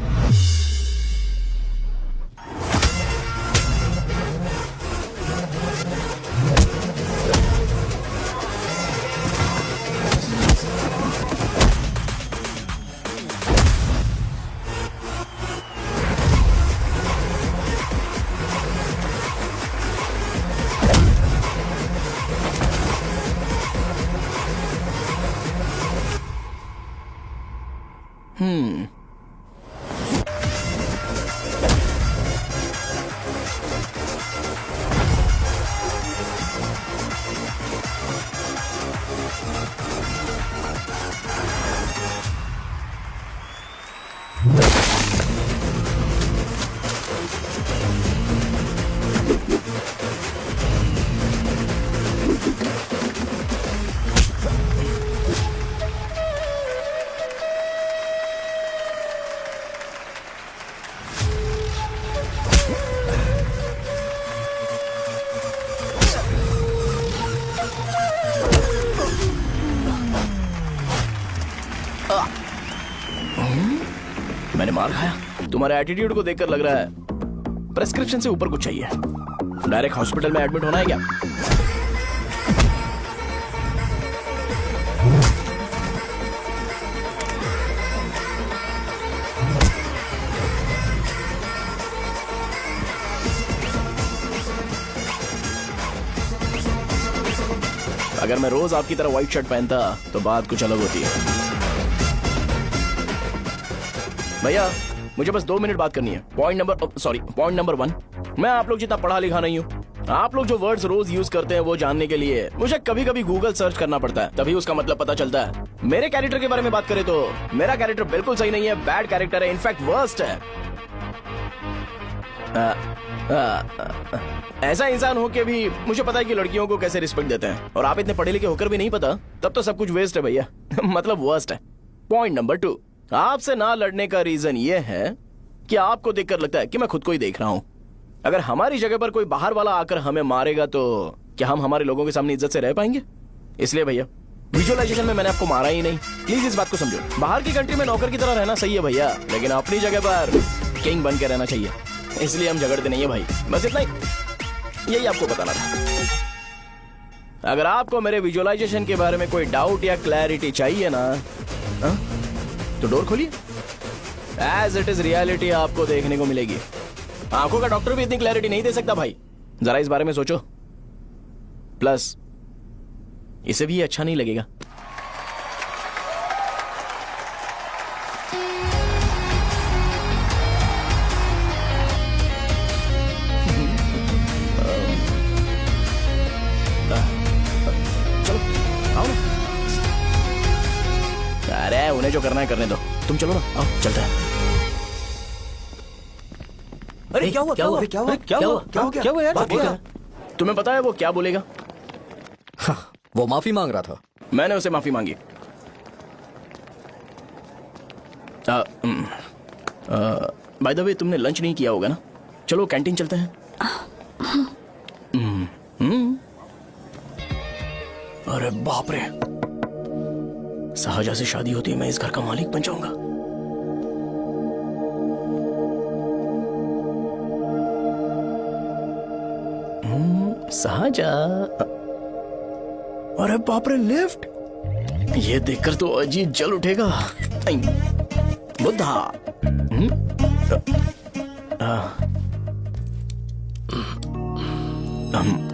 मार खाया। तुम्हारे एटीट्यूड को देखकर लग रहा है प्रेस्क्रिप्शन से ऊपर कुछ चाहिए। डायरेक्ट हॉस्पिटल में एडमिट होना है क्या? अगर मैं रोज आपकी तरह व्हाइट शर्ट पहनता तो बात कुछ अलग होती है। भैया मुझे बस 2 मिनट बात करनी है। पॉइंट नंबर 1, मैं आप लोग जितना पढ़ा लिखा नहीं हूँ। आप लोग जो वर्ड्स रोज यूज करते हैं वो जानने के लिए मुझे कभी कभी गूगल सर्च करना पड़ता है, तभी उसका मतलब पता चलता है। मेरे कैरेक्टर के बारे में बात करें तो मेरा कैरेक्टर बिल्कुल सही नहीं है, बैड कैरेक्टर है, इनफैक्ट वर्स्ट है। ऐसा इंसान हो के भी मुझे पता है कि लड़कियों को कैसे रिस्पेक्ट देते हैं, और आप इतने पढ़े लिखे होकर भी नहीं पता, तब तो सब कुछ वेस्ट है भैया। मतलब वर्स्ट है। पॉइंट नंबर 2, आपसे ना लड़ने का रीजन ये है कि आपको देखकर लगता है कि मैं खुद को ही देख रहा हूं। अगर हमारी जगह पर कोई बाहर वाला आकर हमें मारेगा तो क्या हम हमारे लोगों के सामने इज्जत से रह पाएंगे? इसलिए भैया विजुअलाइजेशन में मैंने आपको मारा ही नहीं। प्लीज इस बात को समझो। बाहर की कंट्री में नौकर की तरह रहना सही है भैया, लेकिन अपनी जगह पर किंग बन के रहना चाहिए। इसलिए हम झगड़ते नहीं है भाई, बस इतना ही, यही आपको बताना था। अगर आपको मेरे विजुअलाइजेशन के बारे में कोई डाउट या क्लैरिटी चाहिए ना, तो डोर खोलिए। एज इट इज रियलिटी आपको देखने को मिलेगी। आंखों का डॉक्टर भी इतनी क्लैरिटी नहीं दे सकता भाई, जरा इस बारे में सोचो। प्लस इसे भी अच्छा नहीं लगेगा। चलो आओ ना। अरे उन्हें जो करना है करने दो, तुम चलो ना, आओ चलते हैं। अरे क्या हुआ? यार? तुम्हें पता है वो क्या बोलेगा? वो माफी मांग रहा था। मैंने उसे माफी मांगी। बाय द वे तुमने लंच नहीं किया होगा ना? चलो कैंटीन चलते हैं। अरे बाप रे, शाहजहां से शादी होती है मैं इस घर का मालिक बन जाऊंगा। शाहजहां, अरे बाप रे लिफ्ट, ये देखकर तो अजीब जल उठेगा। बुद्धा,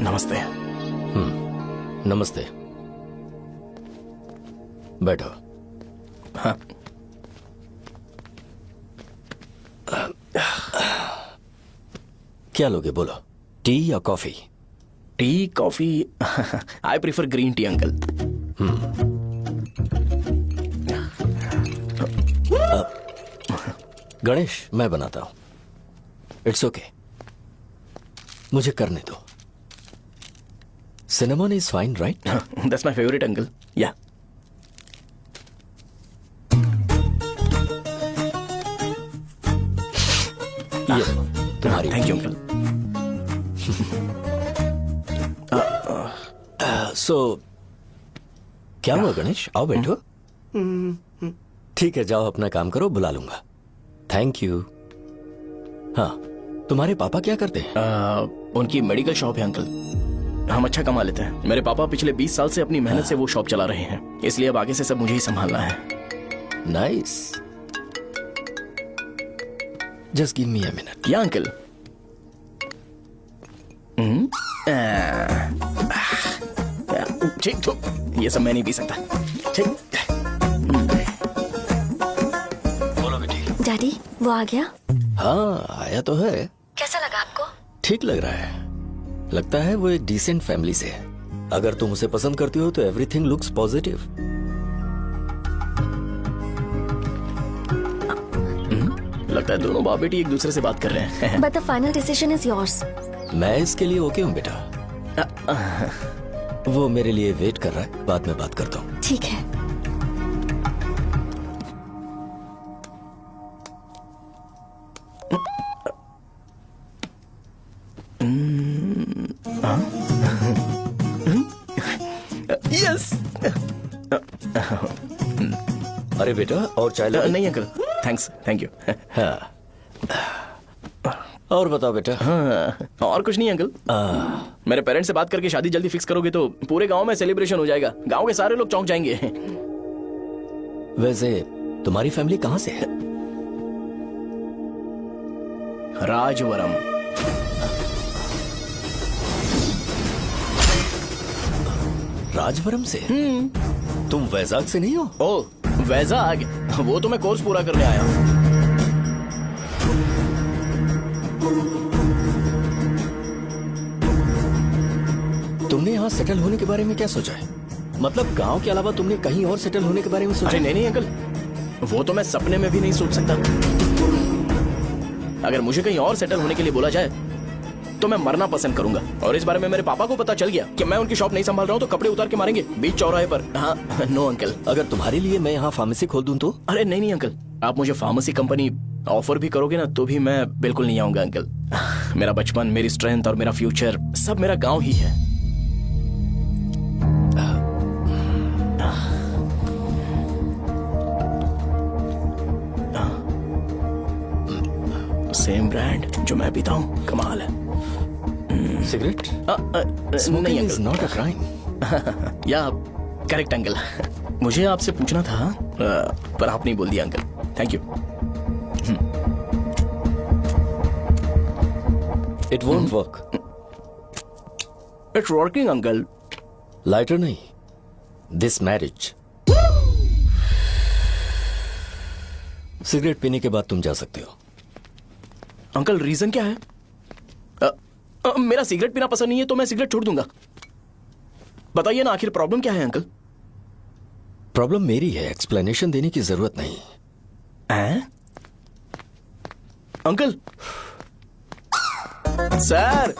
नमस्ते। नमस्ते, बैठो। हाँ। क्या लोगे बोलो, टी या coffee? Tea coffee, I prefer green tea uncle. Ganesh मैं बनाता हूं, इट्स ओके, मुझे करने दो। Cinnamon is fine right? That's my favourite uncle. या ये तुम्हारी। Thank you uncle. सो क्या हुआ गणेश, आओ बैठो। ठीक है जाओ अपना काम करो, बुला लूंगा। Thank you. हाँ तुम्हारे पापा क्या करते हैं? उनकी मेडिकल शॉप है अंकल, हम अच्छा कमा लेते हैं। मेरे पापा पिछले 20 साल से अपनी मेहनत से वो शॉप चला रहे हैं, इसलिए अब आगे से सब मुझे ही संभालना है। Nice, just give me a minute. या अंकल। ठीक तो ये सब मैं नहीं पी सकता। ठीक। बोलो बेटी। डैडी वो आ गया? हाँ आया तो है। कैसा लगा आपको? ठीक लग रहा है, लगता है वो एक डिसेंट फैमिली से है। अगर तुम उसे पसंद करती हो तो एवरीथिंग लुक्स पॉजिटिव। लगता है दोनों बाप बेटी एक दूसरे से बात कर रहे हैं। But the final decision is yours. मैं इसके लिए ओके हूँ बेटा। वो मेरे लिए वेट कर रहा है, बाद में बात करता हूँ। ठीक है। यस। अरे बेटा और चाय लो। नहीं अंकल। Thanks, thank you. हाँ। और बताओ बेटा। हाँ, और कुछ नहीं अंकल। मेरे पेरेंट्स से बात करके शादी जल्दी फिक्स करोगे तो पूरे गांव में सेलिब्रेशन हो जाएगा। गांव के सारे लोग चौंक जाएंगे। वैसे तुम्हारी फैमिली कहाँ से है? राजवरम। राजवरम से? तुम वैजाग से नहीं हो? ओ, वैजाग? वो तो मैं कोर्स पूरा करने आया हूँ। तुमने यहाँ सेटल होने के बारे में क्या सोचा है? मतलब गांव के अलावा तुमने कहीं और सेटल होने के बारे में सोचा? अरे नहीं अंकल, वो तो मैं सपने में भी नहीं सोच सकता। अगर मुझे कहीं और सेटल होने के लिए बोला जाए तो मैं मरना पसंद करूंगा। और इस बारे में मेरे पापा को पता चल गया कि मैं उनकी शॉप नहीं संभाल रहा हूँ तो कपड़े उतार के मारेंगे बीच चौराहे पर। हाँ, नो अंकल। अगर तुम्हारे लिए मैं यहाँ फार्मेसी खोल दूं तो? अरे नहीं अंकल, आप मुझे फार्मेसी कंपनी ऑफर भी करोगे ना तो भी मैं बिल्कुल नहीं आऊंगा अंकल। मेरा बचपन, मेरी स्ट्रेंथ और मेरा फ्यूचर सब मेरा गाँव ही है। सेम ब्रांड जो मैं पीता हूँ, कमाल है। सिगरेट? नहीं इज नॉट अ क्राइम। या करेक्ट अंकल। मुझे आपसे पूछना था पर आप नहीं बोल दिया uncle. Thank you. It won't work. It's working uncle. Lighter नहीं, दिस मैरिज। सिगरेट पीने के बाद तुम जा सकते हो। अंकल रीजन क्या है? मेरा सिगरेट पीना पसंद नहीं है तो मैं सिगरेट छोड़ दूंगा। बताइए ना आखिर प्रॉब्लम क्या है अंकल? प्रॉब्लम मेरी है, एक्सप्लेनेशन देने की जरूरत नहीं है। अंकल सर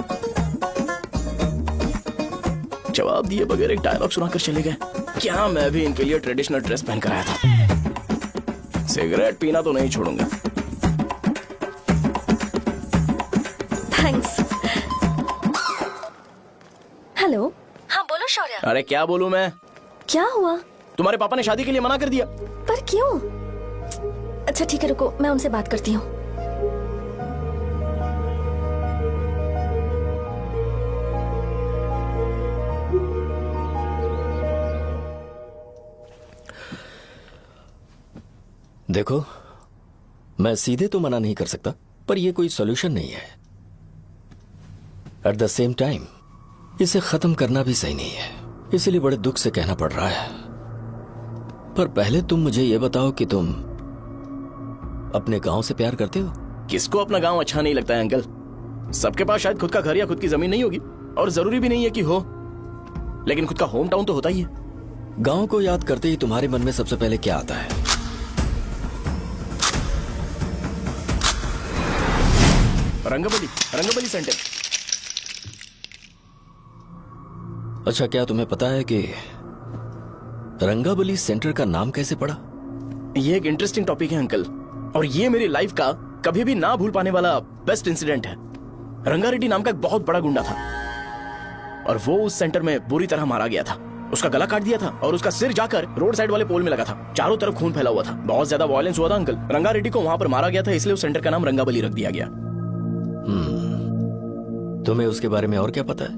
जवाब दिए बगैर एक डायलॉग सुनाकर चले गए। क्या मैं भी इनके लिए ट्रेडिशनल ड्रेस पहन कर आया था। सिगरेट पीना तो नहीं छोड़ूंगा। थैंक्स। हेलो। हाँ बोलो शौर्य। अरे क्या बोलूं मैं? क्या हुआ? तुम्हारे पापा ने शादी के लिए मना कर दिया। पर क्यों? अच्छा ठीक है, रुको मैं उनसे बात करती हूँ। देखो, मैं सीधे तो मना नहीं कर सकता, पर यह कोई सॉल्यूशन नहीं है। एट द सेम टाइम इसे खत्म करना भी सही नहीं है, इसलिए बड़े दुख से कहना पड़ रहा है। पर पहले तुम मुझे यह बताओ कि तुम अपने गांव से प्यार करते हो? किसको अपना गांव अच्छा नहीं लगता है अंकल? सबके पास शायद खुद का घर या खुद की जमीन नहीं होगी, और जरूरी भी नहीं है कि हो, लेकिन खुद का होम टाउन तो होता ही है। गांव को याद करते ही तुम्हारे मन में सबसे पहले क्या आता है? रंगबली सेंटर। अच्छा, क्या तुम्हें पता है कि रंगाबली सेंटर का नाम कैसे पड़ा? ये एक इंटरेस्टिंग टॉपिक है अंकल, और ये मेरी लाइफ का कभी भी ना भूल पाने वाला बेस्ट इंसिडेंट है। रंगारेड्डी नाम का एक बहुत बड़ा गुंडा था, और वो उस सेंटर में बुरी तरह मारा गया था। उसका गला काट दिया था और उसका सिर जाकर रोड साइड वाले पोल में लगा था। चारों तरफ खून फैला हुआ था, बहुत ज्यादा वायलेंस हुआ था अंकल। रंगारेड्डी को वहां पर मारा गया था, इसलिए उस सेंटर का नाम रंगाबली रख दिया गया। तुम्हें उसके बारे में और क्या पता है?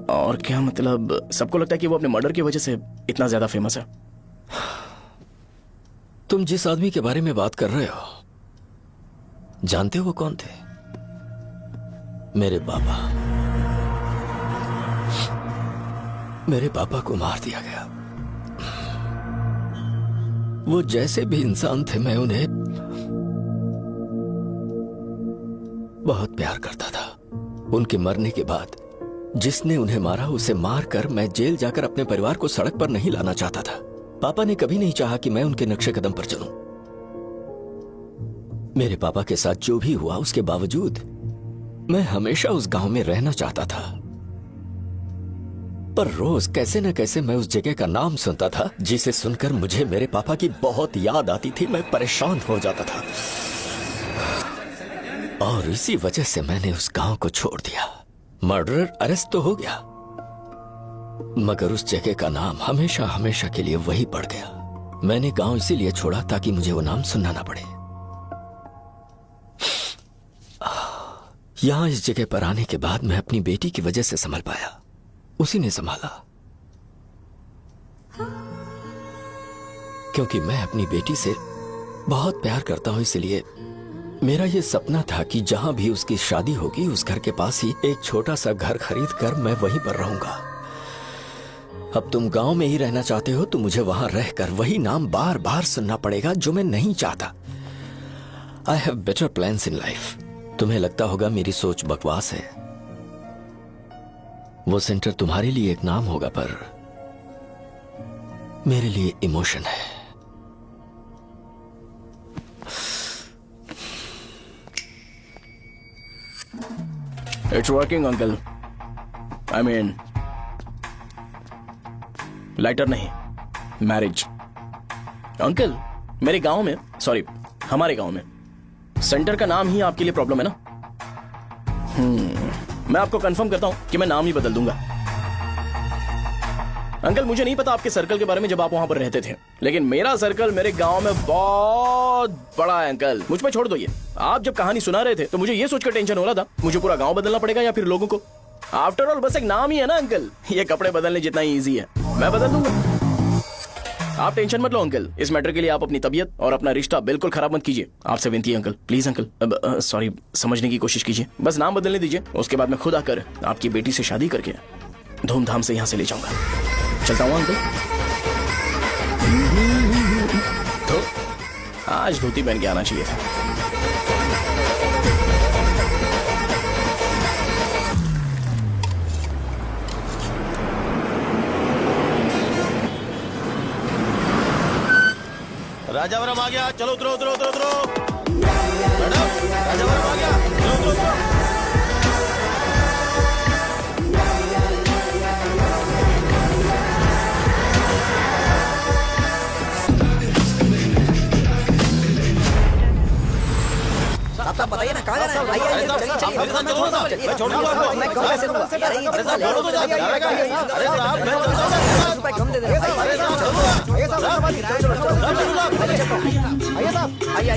और क्या मतलब, सबको लगता है कि वो अपने मर्डर की वजह से इतना ज्यादा फेमस है। तुम जिस आदमी के बारे में बात कर रहे हो, जानते हो वो कौन थे? मेरे पापा। मेरे पापा को मार दिया गया। वो जैसे भी इंसान थे, मैं उन्हें बहुत प्यार करता था। उनके मरने के बाद जिसने उन्हें मारा उसे मारकर मैं जेल जाकर अपने परिवार को सड़क पर नहीं लाना चाहता था। पापा ने कभी नहीं चाहा कि मैं उनके नक्शे कदम पर चलूं। मेरे पापा के साथ जो भी हुआ उसके बावजूद मैं हमेशा उस गांव में रहना चाहता था। पर रोज कैसे न कैसे मैं उस जगह का नाम सुनता था, जिसे सुनकर मुझे मेरे पापा की बहुत याद आती थी। मैं परेशान हो जाता था और इसी वजह से मैंने उस गांव को छोड़ दिया। मर्डरर अरेस्ट तो हो गया, मगर उस जगह का नाम हमेशा हमेशा के लिए वही पड़ गया। मैंने गांव इसीलिए छोड़ा ताकि मुझे वो नाम सुनना ना पड़े। यहां इस जगह पर आने के बाद मैं अपनी बेटी की वजह से संभल पाया, उसी ने संभाला। क्योंकि मैं अपनी बेटी से बहुत प्यार करता हूं, इसलिए मेरा यह सपना था कि जहां भी उसकी शादी होगी उस घर के पास ही एक छोटा सा घर खरीद कर मैं वहीं पर रहूंगा। अब तुम गांव में ही रहना चाहते हो तो मुझे वहां रहकर वही नाम बार बार सुनना पड़ेगा जो मैं नहीं चाहता। I have better plans in life. तुम्हें लगता होगा मेरी सोच बकवास है। वो सेंटर तुम्हारे लिए एक नाम होगा, पर मेरे लिए इमोशन है। It's working uncle. I mean lighter नहीं, मैरिज। अंकल मेरे गांव में, सॉरी हमारे गांव में सेंटर का नाम ही आपके लिए प्रॉब्लम है ना? मैं आपको कंफर्म करता हूं कि मैं नाम ही बदल दूंगा। अंकल मुझे नहीं पता आपके सर्कल के बारे में जब आप वहां पर रहते थे, लेकिन मेरा सर्कल मेरे गांव में बहुत बड़ा है अंकल। मुझ पे छोड़ दो ये। आप जब कहानी सुना रहे थे तो मुझे ये सोचकर टेंशन हो रहा था मुझे पूरा गांव बदलना पड़ेगा या फिर लोगों को। आफ्टर ऑल बस एक नाम ही है ना अंकल, ये कपड़े बदलने जितना ही ईजी है, मैं बदल दूंगा। आप टेंशन मत लो अंकल, इस मैटर के लिए आप अपनी तबीयत और अपना रिश्ता बिल्कुल खराब मत कीजिए। आपसे विनती है अंकल, प्लीज अंकल। सॉरी, समझने की कोशिश कीजिए। बस नाम बदलने दीजिए, उसके बाद मैं खुद आकर आपकी बेटी से शादी करके धूमधाम से यहाँ से ले जाऊंगा। चलता हूँ अंकल। तो आज धोती पहन के आना चाहिए था। राजावरम आ गया, चलो उतरो उतरो उतरो उतरो। मैडम राजावरम आ गया, चलो उतरो उतरो। साहब बताइए ना, कहाँ जा रहे हैं? आइए आइए, चलिए चलिए। मैं छोड़ दूंगा आपको। मैं कम पैसे दूंगा। अरे साहब छोड़ो तो जाके। अरे साहब मैं चलता हूँ। 50 रुपए कम दे दे। अरे साहब आइए साहब, आइए आइए,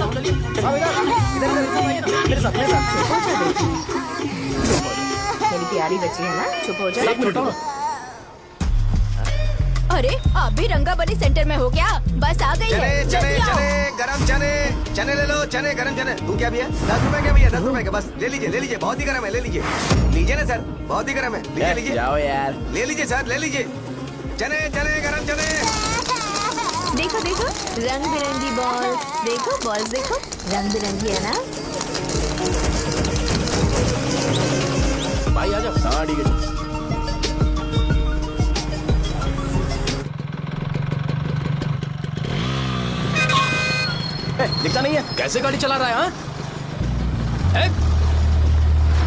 मेरे साथ मेरी प्यारी बच्ची है ना, चुप हो जा। अरे आप भी रंगाबली सेंटर में हो क्या? बस आ गई है। चने चने गरम चने, चने ले लो, चने गरम चने। तू क्या भैया? 10 रुपए के भैया, 10 रुपए के बस। ले लीजिए, बहुत ही गरम है, ले लीजिए। लीजिए ना सर, बहुत ही गरम है, लीजिए। जाओ यार, ले लीजिए सर, ले लीजिए। चने चने गरम चने। देखो देखो रंग बिरंगी बॉल्स, देखो बॉल्स देखो रंग बिरंगी है ना। भाई आ जाओ। हाँ ठीक है। दिखता नहीं है, कैसे गाड़ी चला रहा है? हाँ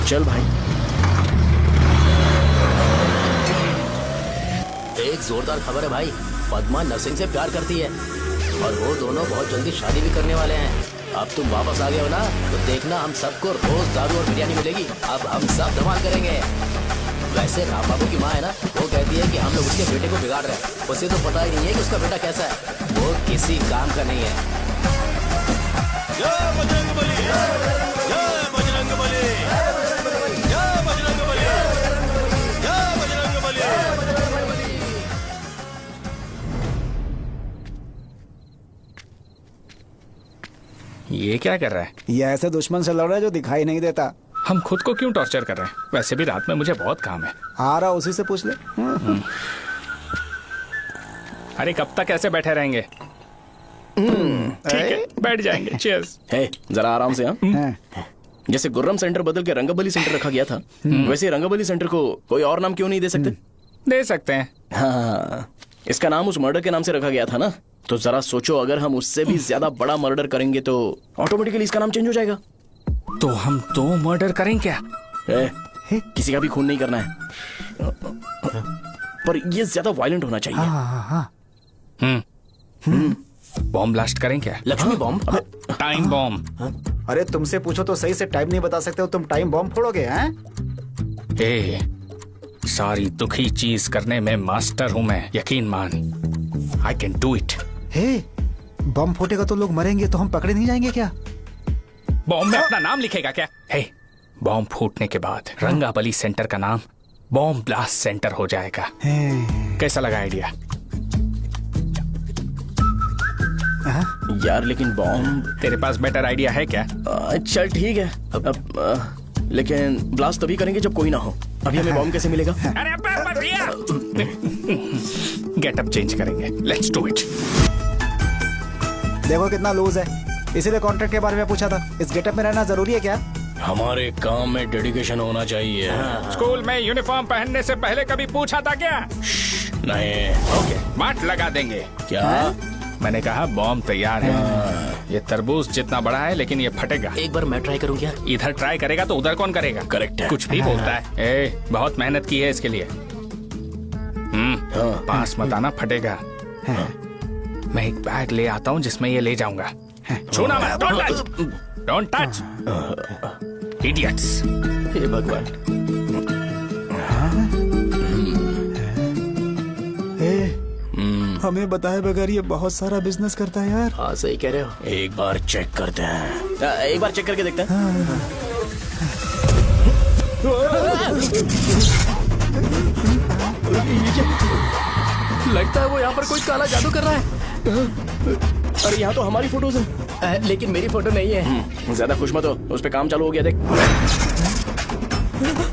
चल भाई। एक जोरदार खबर है भाई, पद्मा नरसिंह से प्यार करती है और वो दोनों बहुत जल्दी शादी भी करने वाले हैं। अब तुम वापस आ गए हो ना, तो देखना हम सबको रोज दारू और बिरयानी मिलेगी। अब हम सब धमाल करेंगे। वैसे राम बाबू की माँ है ना, वो कहती है कि हम लोग उसके बेटे को बिगाड़ रहे हैं। उसे तो पता ही नहीं है कि उसका बेटा कैसा है, वो किसी काम का नहीं है। जय बजरंगबली, जय बजरंगबली, जय बजरंगबली, जय बजरंगबली। ये क्या कर रहा है? ये ऐसे दुश्मन से लड़ रहा है जो दिखाई नहीं देता। हम खुद को क्यों टॉर्चर कर रहे हैं? वैसे भी रात में मुझे बहुत काम है। आ रहा उसी से पूछ ले। अरे कब तक ऐसे बैठे रहेंगे? ठीक है, बैठ जाएंगे। चीयर्स। हे जरा आराम से। हाँ जैसे गुर्रम सेंटर बदल के रंगाबली सेंटर रखा गया था, वैसे रंगाबली सेंटर को कोई और नाम क्यों नहीं दे सकते? दे सकते हैं। हाँ, इसका नाम उस मर्डर के नाम से रखा गया था ना, तो जरा सोचो अगर हम उससे भी ज्यादा बड़ा मर्डर करेंगे तो ऑटोमेटिकली इसका नाम चेंज हो जाएगा। तो हम 2 मर्डर करें क्या? किसी का भी खून नहीं करना है, पर ये ज्यादा वायलेंट होना चाहिए। बॉम्ब ब्लास्ट करें क्या? Lakshmi bomb, time bomb. अरे तुमसे पूछो तो सही से टाइम नहीं बता सकते हो, तुम टाइम बॉम्ब फोड़ोगे? हैं? ए, सारी दुखी चीज करने में मास्टर हूं मैं, यकीन मान। I can do it. Hey, bomb फूटेगा तो लोग मरेंगे, तो हम पकड़े नहीं जाएंगे क्या? बॉम्ब में अपना नाम लिखेगा क्या? हे, बॉम्ब फूटने के बाद रंगाबली सेंटर का नाम बॉम्ब ब्लास्ट सेंटर हो जाएगा। कैसा लगा आइडिया? यार लेकिन बॉम्ब, तेरे पास बेटर आइडिया है क्या? चल ठीक है, अब लेकिन ब्लास्ट तभी करेंगे जब कोई ना हो। अभी हमें बॉम्ब कैसे मिलेगा? अरे भैया, गेटअप चेंज करेंगे। Let's do it. देखो कितना लूज है, इसीलिए कॉन्ट्रैक्ट के बारे में पूछा था। इस गेटअप में रहना जरूरी है क्या? हमारे काम में डेडिकेशन होना चाहिए। स्कूल में यूनिफॉर्म पहनने से पहले कभी पूछा था क्या? नहीं। ओके, बांट लगा देंगे। क्या? मैंने कहा बॉम्ब तैयार है। ये तरबूज जितना बड़ा है लेकिन ये फटेगा। एक बार मैं ट्राई करूं क्या? इधर ट्राई करेगा तो उधर कौन करेगा? करेक्ट है। कुछ भी बोलता है। बहुत मेहनत की है इसके लिए। पास मत आना, फटेगा। मैं एक बैग ले आता हूँ जिसमें ये ले जाऊंगा। छूना मत, डोंट टच, इडियट्स। हे भगवान। हमें बताए बगैर ये बहुत सारा बिजनेस करता है यार। हाँ सही कह रहे हो। एक बार चेक करते हैं। एक बार चेक करके देखते हैं। लगता है वो यहाँ पर कोई काला जादू कर रहा है। अरे यहाँ तो हमारी फोटोज हैं, लेकिन मेरी फोटो नहीं है। ज्यादा खुश मत हो, उस पे काम चालू हो गया देख।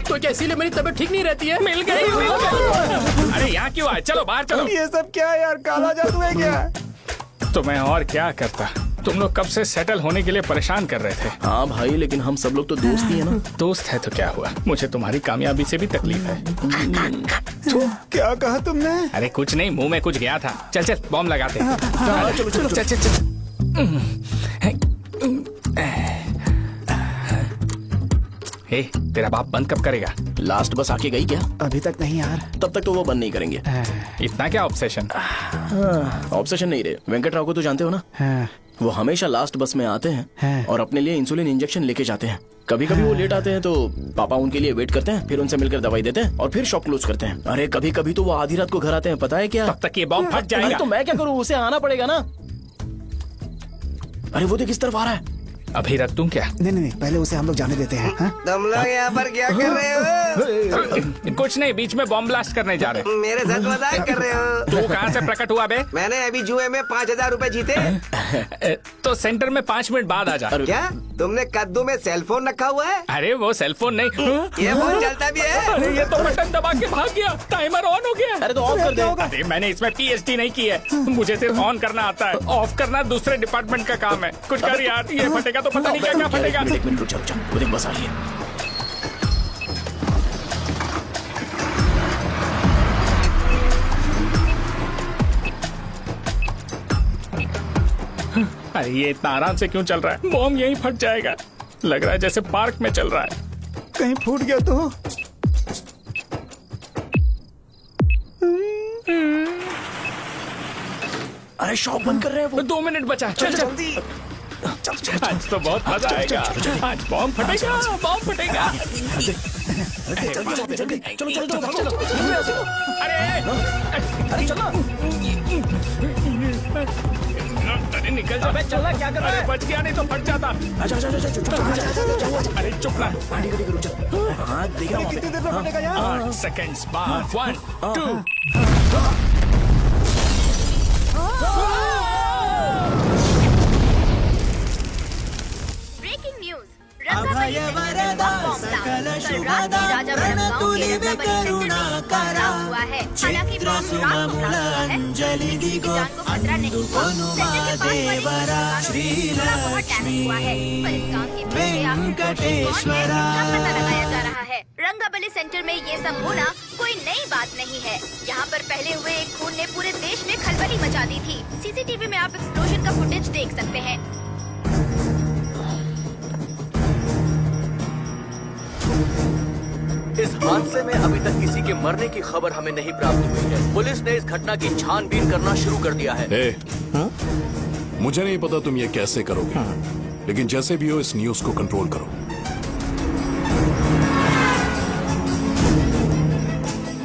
तो क्या इसीलिए मेरी तबीयत ठीक नहीं रहती है? मिल गई, मिल गई। अरे यहाँ क्यों आए? चलो बाहर चलो। ये सब क्या है यार? काला जादू है क्या? तो मैं और क्या करता? तुम लोग कब से सेटल होने के लिए परेशान कर रहे थे। हाँ भाई, लेकिन हम सब लोग तो दोस्त ही है ना। दोस्त है तो क्या हुआ? मुझे तुम्हारी कामयाबी से भी तकलीफ है। तो क्या कहा तुमने? अरे कुछ नहीं, मुंह में कुछ गया था। चल चल बॉम्ब लगाते हैं। चलो चलो चल चल चल। हे, तेरा बाप बंद कब करेगा? लास्ट बस आके गई क्या? अभी तक नहीं यार। तब तक तो वो बंद नहीं करेंगे। इतना क्या ऑब्सेशन? ऑब्सेशन नहीं रे, वेंकट राव को तो जानते हो ना? वो हमेशा लास्ट बस में आते हैं और अपने लिए इंसुलिन इंजेक्शन लेके जाते हैं। कभी कभी वो लेट आते हैं तो पापा उनके लिए वेट करते हैं, फिर उनसे मिलकर दवाई देते हैं और फिर शॉप क्लोज करते हैं। अरे कभी कभी तो वो आधी रात को घर आते हैं, पता है क्या? तब तक ये बॉम्ब फट जाएगा। तो मैं क्या करूँ? उसे आना पड़ेगा ना। अरे वो देख किस तरफ आ रहा है। अभी रख दूं क्या? नहीं, पहले उसे हम लोग जाने देते हैं। तुम लोग यहाँ पर क्या कर रहे हो? कुछ नहीं, बीच में बॉम्ब ब्लास्ट करने जा रहे। मेरे साथ मजाक कर रहे हो? तू कहाँ से प्रकट हुआ बे? मैंने अभी जुए में 5,000 रुपए जीते। तो सेंटर में 5 मिनट बाद आ जा। क्या तुमने कद्दू में सेलफोन रखा हुआ है? अरे वो सेलफोन नहीं, ये फोन चलता भी है। अरे ये तो बटन दबा के भाग गया, टाइमर ऑन हो गया। अरे तो ऑफ कर दे। अरे मैंने इसमें PhD नहीं की है, मुझे सिर्फ ऑन करना आता है। ऑफ करना दूसरे डिपार्टमेंट का काम है। कुछ कर यार, ये फटेगा तो पता नहीं क्या क्या फटेगा। एक मिनट रुक जा, वो देख बस आ रही है। अरे ये इतना आराम से क्यों चल रहा है? बॉम्ब यहीं फट जाएगा। लग रहा है जैसे पार्क में चल रहा है। कहीं फूट गया तो? अरे शॉप बंद कर रहे हैं वो। 2 मिनट बचा, चल जल्दी। आज तो बहुत मजा आएगा। आज बॉम्ब फटेगा, बॉम्ब फटेगा। चलो चलो चलो भाग चलो। अरे चलो। अरे निकल जा। चलना क्या कर रहा है? बच गया, नहीं तो फट जाता। अरे चुप ना। हाँ देख रहा हूँ। कितनी देर में फटेगा यार? 8 सेकंड्स बाद 1 2। Breaking news. अभय वरदा सकल शुभदा प्रणतुलिवे करुणाकरा चित्र सुममूल अंजलि दिगो अनुपमा देवरा श्रीलक्ष्मी वेंकटेश्वरा। लगाया जा रहा है। रंगाबली सेंटर में ये सब होना कोई नई बात नहीं है। यहाँ पर पहले हुए एक खून ने पूरे देश में खलबली मचा दी थी। CCTV में आप एक्सप्लोजन का फुटेज देख सकते हैं। इस हादसे में अभी तक किसी के मरने की खबर हमें नहीं प्राप्त हुई है। पुलिस ने इस घटना की छानबीन करना शुरू कर दिया है। मुझे नहीं पता तुम ये कैसे करोगे, लेकिन जैसे भी हो इस न्यूज को कंट्रोल करो।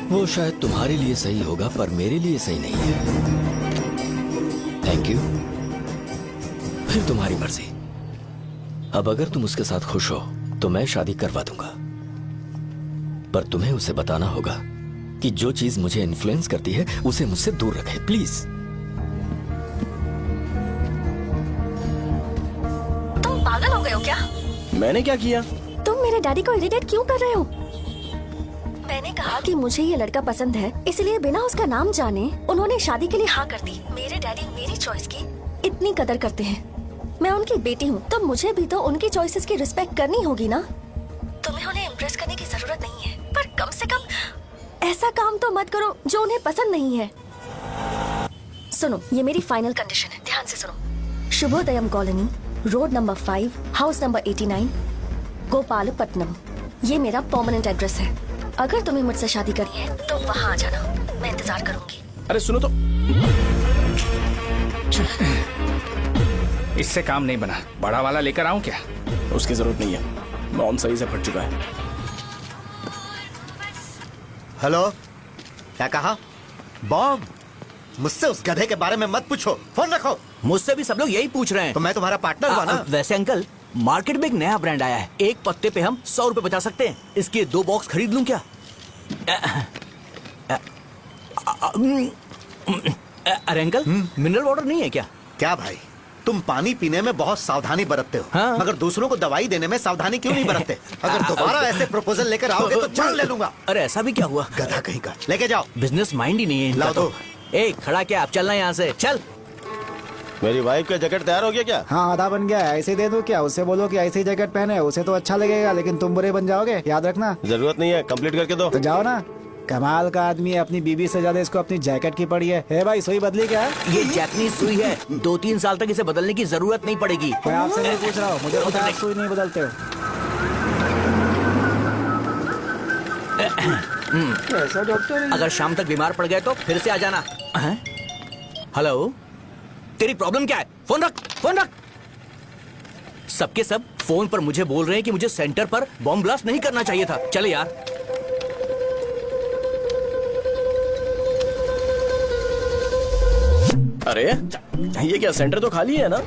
वो शायद तुम्हारे लिए सही होगा पर मेरे लिए सही नहीं है। Thank you. फिर तुम्हारी मर्जी। अब अगर तुम उसके साथ खुश हो तो मैं शादी करवा दूंगा, पर तुम्हें उसे बताना होगा कि जो चीज मुझे इन्फ्लुएंस करती है उसे मुझसे दूर रखे, प्लीज। तुम पागल हो गए हो क्या? मैंने क्या किया? तुम मेरे डैडी को इरिटेट क्यों कर रहे हो? मैंने कहा कि मुझे ये लड़का पसंद है, इसलिए बिना उसका नाम जाने उन्होंने शादी के लिए हाँ कर दी। मेरे डैडी मेरी चॉइस की इतनी कदर करते हैं। मैं उनकी बेटी हूँ, तो मुझे भी तो उनकी चॉइसेस की रिस्पेक्ट करनी होगी ना। तुम्हें उन्हें इम्प्रेस करने की जरूरत नहीं है, पर कम से कम ऐसा काम तो मत करो जो उन्हें पसंद नहीं है। सुनो, ये मेरी फाइनल कंडीशन है, ध्यान से सुनो। Shubhodayam colony, road number 5, house number 89, Gopalapatnam. ये मेरा परमानेंट एड्रेस है। अगर तुम्हें मुझसे शादी करनी है तो वहाँ आ जाना, मैं इंतजार करूंगी। अरे सुनो तो, इससे काम नहीं बना, बड़ा वाला लेकर आऊं क्या? उसकी जरूरत नहीं है, बॉम्ब सही से फट चुका है। हेलो, क्या कहा? बॉम्ब? मुझसे उस गधे के बारे में मत पूछो, फोन रखो। मुझसे भी सब लोग यही पूछ रहे हैं। तो मैं तुम्हारा पार्टनर हुआ ना। वैसे अंकल, मार्केट में एक नया ब्रांड आया है, एक पत्ते पे हम 100 रुपए बचा सकते हैं। इसके 2 बॉक्स खरीद लूं क्या? अरे अंकल, मिनरल वाटर नहीं है क्या? क्या भाई, तुम पानी पीने में बहुत सावधानी बरतते हो, हाँ? मगर दूसरों को दवाई देने में सावधानी क्यों नहीं बरतते? अगर दोबारा ऐसे प्रपोजल लेकर आओगे तो जान ले लूंगा। अरे ऐसा भी क्या हुआ? गधा कहीं का, लेके जाओ। बिजनेस माइंड ही नहीं है इनका। लाओ दो। ए, खड़ा क्या, आप चलना यहाँ से, चल। मेरी वाइफ का जैकेट तैयार हो गया क्या? हाँ, आधा बन गया है। ऐसे दे दो क्या? उससे बोलो कि ऐसे ही जैकेट पहने, उसे तो अच्छा लगेगा, लेकिन तुम बुरे बन जाओगे, याद रखना। जरूरत नहीं है, कंप्लीट करके दो। तो जाओ ना। कमाल का आदमी है, अपनी बीबी से ज्यादा इसको अपनी जैकेट की पड़ी है। हे भाई, सुई बदली क्या? ये जैपनीज सुई है, 2-3 साल तक इसे बदलने की जरूरत नहीं पड़ेगी। मैं आपसे नहीं पूछ रहा हूँ, मुझे पता है आप सुई नहीं बदलते हो। कैसा डॉक्टर? अगर शाम तक बीमार पड़ गए तो फिर से आ जाना। हेलो, तेरी प्रॉब्लम क्या है? फोन रख, फोन रख। सबके सब फोन पर मुझे बोल रहे हैं कि मुझे सेंटर पर बॉम्ब ब्लास्ट नहीं करना चाहिए था। चले यार। अरे ये क्या, सेंटर तो खाली है ना?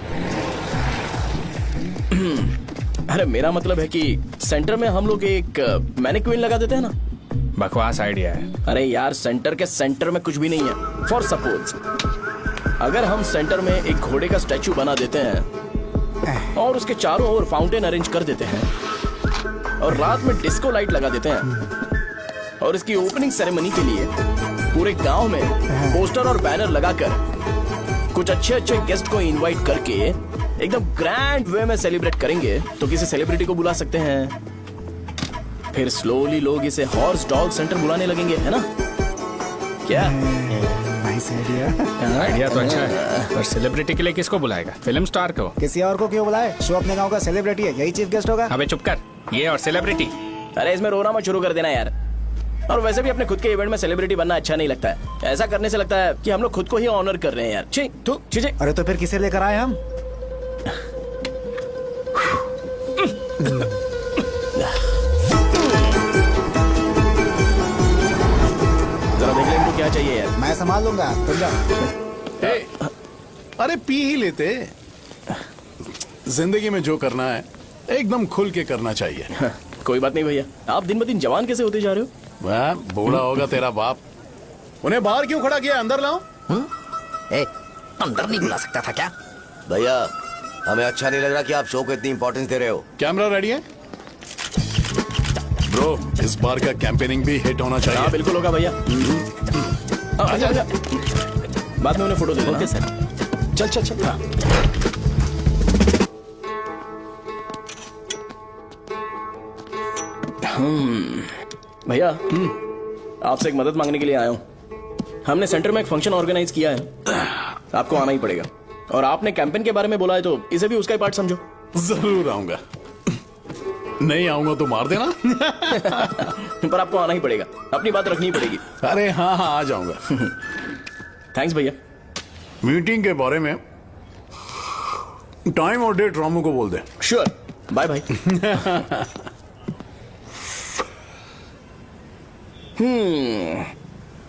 अरे मेरा मतलब है कि सेंटर में हम लोग एक मैनिक्विन लगा देते हैं ना। बकवास आइडिया है। अरे यार, सेंटर के सेंटर में कुछ भी नहीं है। फॉर सपोज अगर हम सेंटर में एक घोड़े का स्टैचू बना देते हैं और उसके चारों ओर फाउंटेन अरेंज कर देते हैं और रात में डिस्को लाइट लगा देते हैं और इसकी ओपनिंग सेरेमनी के लिए पूरे गांव में पोस्टर और बैनर लगाकर कुछ अच्छे अच्छे गेस्ट को इनवाइट करके एकदम ग्रैंड वे में सेलिब्रेट करेंगे, तो किसी सेलिब्रिटी को बुला सकते हैं। फिर स्लोली लोग इसे हॉर्स डॉग सेंटर बुलाने लगेंगे, है ना? क्या? Nice idea. आइडिया तो अच्छा है, पर सेलिब्रिटी के लिए किसको बुलाएगा? फिल्म स्टार को। किसी और को क्यों बुलाए? शो अपने गांव का सेलिब्रिटी है, यही चीफ गेस्ट होगा। अबे चुप कर, ये और सेलिब्रिटी। अरे इसमें रोना मत शुरू कर देना यार। और वैसे भी अपने खुद के इवेंट में सेलिब्रिटी बनना अच्छा नहीं लगता है। ऐसा करने से लगता है कि हम लोग खुद को ही ऑनर कर रहे हैं यार। छी, तू, छी, छी। अरे तो फिर किसे लेकर आए हम? जरा देख ले इनको क्या चाहिए यार। मैं संभाल लूंगा, तुम जाओ। अरे पी ही लेते। जिंदगी में जो करना है एकदम खुल के करना चाहिए। कोई बात नहीं भैया, आप दिन ब दिन जवान कैसे होते जा रहे हो? वह बूढ़ा होगा तेरा बाप। उन्हें बाहर क्यों खड़ा किया? अंदर लाओ। अंदर नहीं बुला सकता था क्या? भैया, हमें अच्छा नहीं लग रहा कि आप शो को इतनी इंपॉर्टेंस दे रहे हो। कैमरा रेडी है ब्रो? इस बार का कैंपेनिंग भी हिट होना चाहिए। हाँ बिल्कुल होगा भैया। अच्छा अच्छा, बाद में उन्हें फोटो दे देना। Okay sir. चल चल चल। हाँ। भैया, आपसे एक मदद मांगने के लिए आया हूँ। हमने सेंटर में एक फंक्शन ऑर्गेनाइज किया है, आपको आना ही पड़ेगा। और आपने कैंपेन के बारे में बोला है तो इसे भी उसका ही पार्ट समझो। जरूर आऊंगा। नहीं आऊंगा तो मार देना। पर आपको आना ही पड़ेगा, अपनी बात रखनी पड़ेगी। अरे हाँ हाँ, आ जाऊंगा। थैंक्स भैया। मीटिंग के बारे में टाइम और डेट रामू को बोल दे। Sure, bye bye.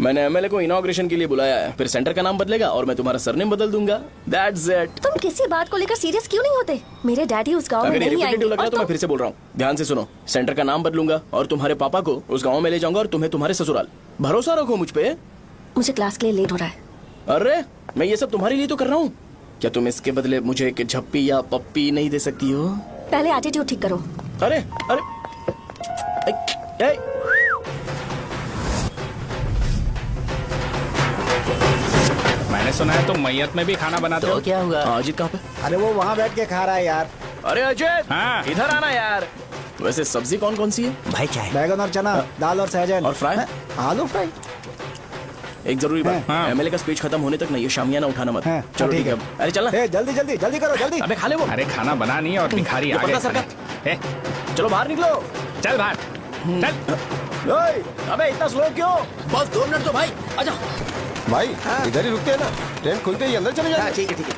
मैंने एमएलए को इनॉग्रेशन के लिए बुलाया है, फिर सेंटर का नाम बदलेगा और मैं तुम्हारा सरनेम बदल दूंगा। That's it. तुम किसी बात को लेकर सीरियस क्यों नहीं होते? मेरे डैडी उस गांव में अगर ये नहीं आएंगे। रिपीटेटिव लग रहा है तो और मैं फिर से बोल रहा हूँ, ध्यान से सुनो। सेंटर का नाम बदलूंगा और तुम्हारे पापा को उस गाँव में ले जाऊंगा और तुम्हें तुम्हारे ससुराल। भरोसा रखो मुझ पे। मुझे क्लास के लिए लेट हो रहा है। अरे मैं ये सब तुम्हारे लिए तो कर रहा हूँ। क्या तुम इसके बदले मुझे एक झप्पी या पप्पी नहीं दे सकती हो? पहले एटीट्यूड ठीक करो। अरे अरे ए, मैंने सुना है तुम मैयत में भी खाना बनाते हो। क्या हुआ? अजीत कहाँ पे? अरे वो वहाँ बैठ के खा रहा है यार। अरे अजीत, हाँ। इधर आना यार। वैसे सब्जी कौन कौन सी है? भाई क्या है? बैगन और चना, दाल और सहजन और फ्राई? आलू फ्राई। एक जरूरी बात, हाँ। एमएलए का स्पीच खत्म होने तक ना ये शामियाना उठाना मत। हाँ, चलो ठीक ठीक है। अरे चलना। ए, जल्दी जल्दी जल्दी करो जल्दी। अबे खा ले वो। अरे खाना बना नहीं और भिखारी ये आ पर्दा गए सरका। खाने। ए, चलो बाहर निकलो। चल बाहर चल। ओए, अबे इतना स्लो क्यों? बस 2 मिनट तो भाई, आजा। भाई इधर ही रुकते हैं ना, ट्रेन खुलते ही अंदर चले जाए। ठीक है ठीक है।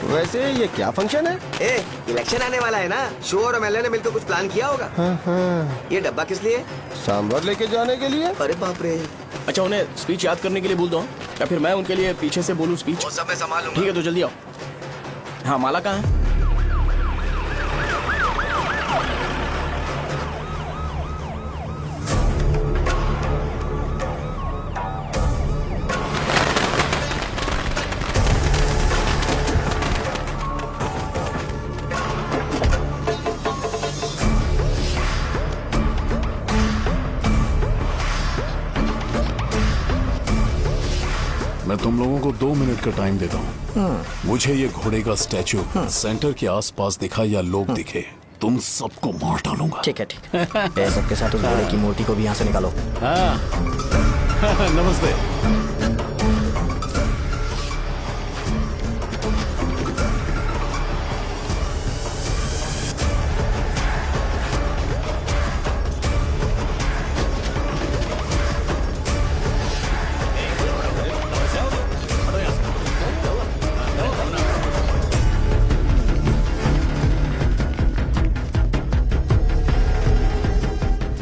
वैसे ये क्या फंक्शन है? ए, इलेक्शन आने वाला है ना, शो और एमएलए ने मिलकर कुछ प्लान किया होगा। ये डब्बा किस लिए? सांभर लेके जाने के लिए। अरे बाप रे। अच्छा उन्हें स्पीच याद करने के लिए बोल दो या फिर मैं उनके लिए पीछे से बोलूं स्पीच? वो सब मैं संभाल लूंगा। ठीक है तो जल्दी आओ। हाँ माला कहाँ है? मैं तुम लोगों को 2 मिनट का टाइम देता हूँ। मुझे ये घोड़े का स्टैचू सेंटर के आसपास दिखा या लोग दिखे, तुम सबको मार डालूंगा। ठीक है ठीक है। सबके साथ उस घोड़े की मूर्ति को भी यहाँ से निकालो। हाँ नमस्ते।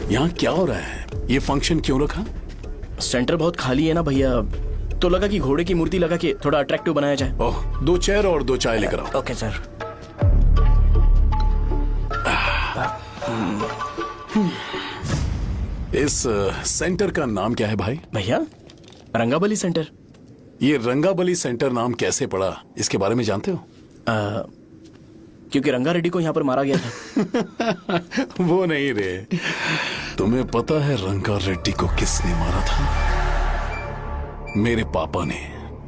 यहाँ क्या हो रहा है? ये फंक्शन क्यों रखा? सेंटर बहुत खाली है ना भैया, तो लगा कि घोड़े की मूर्ति लगा के थोड़ा अट्रैक्टिव बनाया जाए। ओह, 2 चेयर और 2 चाय लेकर आओ। Okay sir. इस सेंटर का नाम क्या है भाई? भैया रंगाबली सेंटर। ये रंगाबली सेंटर नाम कैसे पड़ा, इसके बारे में जानते हो? क्योंकि रंगा रेड्डी को यहाँ पर मारा गया था। वो नहीं रे, तुम्हें पता है रंगा रेड्डी को किसने मारा था? मेरे पापा ने।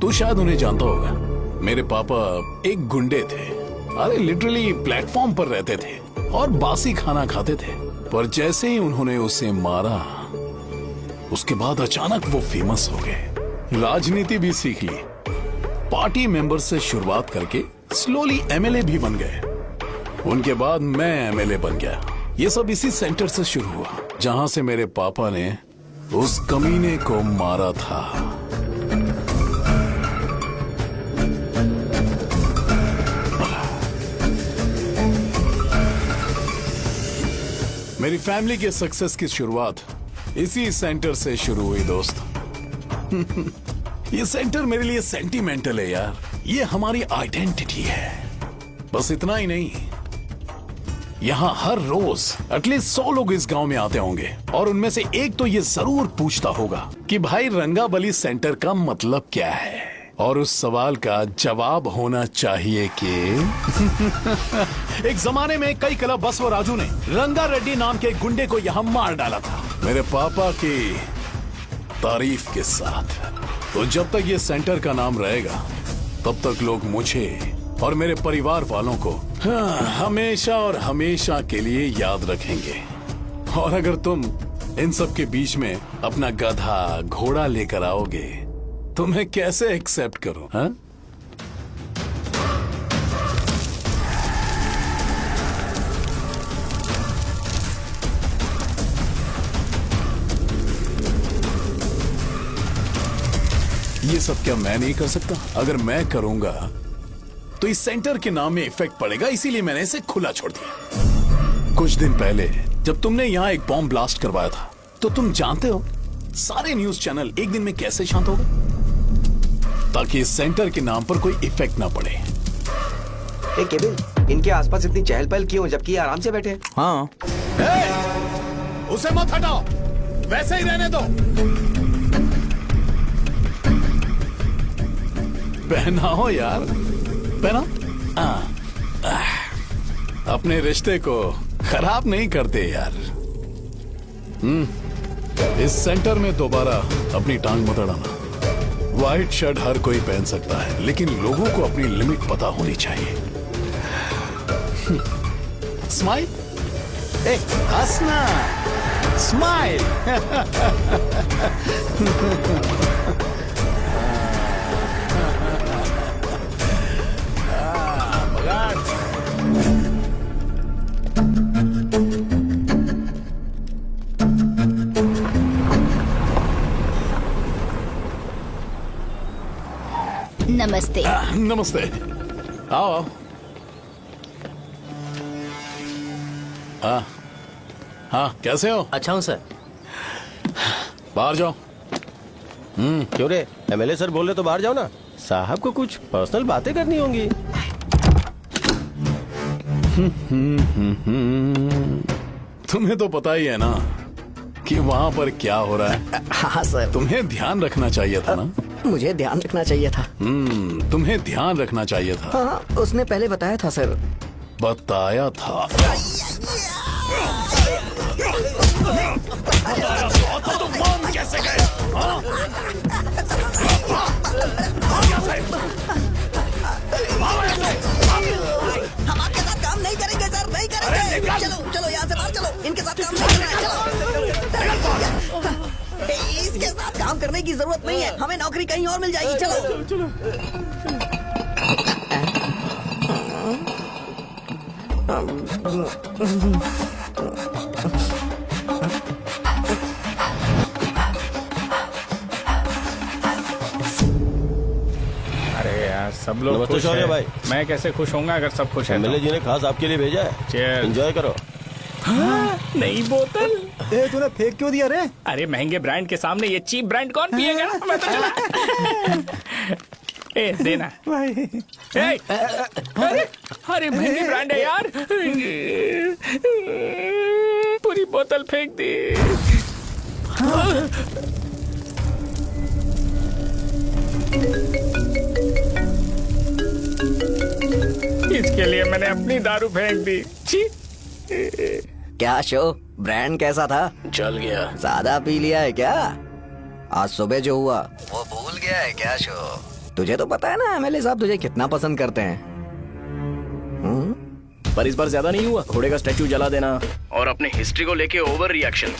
तू शायद उन्हें जानता होगा। मेरे पापा एक गुंडे थे। अरे लिटरली प्लेटफॉर्म पर रहते थे और बासी खाना खाते थे। पर जैसे ही उन्होंने उसे मारा, उसके बाद अचानक वो फेमस हो गए। राजनीति भी सीख ली, पार्टी मेंबर से शुरुआत करके स्लोली एमएलए भी बन गए। उनके बाद मैं एमएलए बन गया। ये सब इसी सेंटर से शुरू हुआ, जहां से मेरे पापा ने उस कमीने को मारा था। मेरी फैमिली के सक्सेस की शुरुआत इसी सेंटर से शुरू हुई दोस्त। ये सेंटर मेरे लिए सेंटिमेंटल है यार। ये हमारी आइडेंटिटी है। बस इतना ही नहीं, यहाँ हर रोज एटलीस्ट 100 लोग इस गांव में आते होंगे और उनमें से एक तो ये जरूर पूछता होगा कि भाई रंगाबली सेंटर का मतलब क्या है। और उस सवाल का जवाब होना चाहिए कि एक जमाने में कई कला बसव राजू ने रंगा रेड्डी नाम के गुंडे को यहाँ मार डाला था, मेरे पापा की तारीफ के साथ। तो जब तक ये सेंटर का नाम रहेगा, तब तक लोग मुझे और मेरे परिवार वालों को हमेशा और हमेशा के लिए याद रखेंगे। और अगर तुम इन सब के बीच में अपना गधा घोड़ा लेकर आओगे तो मैं कैसे एक्सेप्ट करूं? हाँ? ये सब क्या मैं नहीं कर सकता? अगर मैं करूंगा तो इस सेंटर के नाम में इफेक्ट पड़ेगा, इसीलिए मैंने इसे खुला छोड़ दिया। कुछ दिन पहले जब तुमने यहाँ एक बॉम्ब ब्लास्ट करवाया था, तो तुम जानते हो सारे न्यूज चैनल एक दिन में कैसे शांत हो गए? ताकि इस सेंटर के नाम पर कोई इफेक्ट ना पड़े। ए केविन, इनके आसपास इतनी चहल पहल क्यों जबकि ये आराम से बैठे हैं? हाँ। उसे मत हटाओ, वैसे ही रहने दो। पहनाओ यार, पहना। अपने रिश्ते को खराब नहीं करते यार। इस सेंटर में दोबारा अपनी टांग मत अड़ाना। व्हाइट शर्ट हर कोई पहन सकता है, लेकिन लोगों को अपनी लिमिट पता होनी चाहिए। स्माइल, हंसना, स्माइल। नमस्ते। नमस्ते, आओ। हाँ, कैसे हो? अच्छा हूँ सर। बाहर जाओ। क्यों रे, एमएलए सर बोल रहे तो बाहर जाओ ना। साहब को कुछ पर्सनल बातें करनी होंगी। तुम्हें तो पता ही है ना कि वहाँ पर क्या हो रहा है। हाँ सर। तुम्हें ध्यान रखना चाहिए था ना। मुझे ध्यान रखना चाहिए था। तुम्हें ध्यान रखना चाहिए था। हाँ, उसने पहले बताया था सर। बताया था। तो मान कैसे गए? हम आपके साथ काम नहीं करेंगे सर, नहीं करेंगे। चलो चलो यहाँ से बाहर चलो, इनके साथ काम नहीं करना है। चलो, इसके साथ काम करने की जरूरत नहीं है, हमें नौकरी कहीं और मिल जाएगी। चलो। अरे यार, सब लोग नमस्ते खुश शौर्य हैं। भाई। मैं कैसे खुश होऊंगा अगर सब खुश हैं? एमएलए जी ने खास आपके लिए भेजा है। Cheers। एंजॉय करो। नई बोतल। तूने फेंक क्यों दिया रे? अरे महंगे ब्रांड के सामने ये चीप ब्रांड कौन पिएगा? मैं तो चला। ए देना भाई। ए, अरे महंगी ब्रांड है यार। पूरी बोतल फेंक दी। इसके लिए मैंने अपनी दारू फेंक दी। छी। क्या शो, ब्रांड कैसा था? चल गया। ज्यादा पी लिया है क्या? आज सुबह जो हुआ वो भूल गया है क्या शो? तुझे तो पता है ना एमएलए साहब तुझे कितना पसंद करते हैं। पर इस बार ज्यादा नहीं हुआ। घोड़े का स्टैचू जला देना और अपने हिस्ट्री को लेके ओवर रिएक्शन,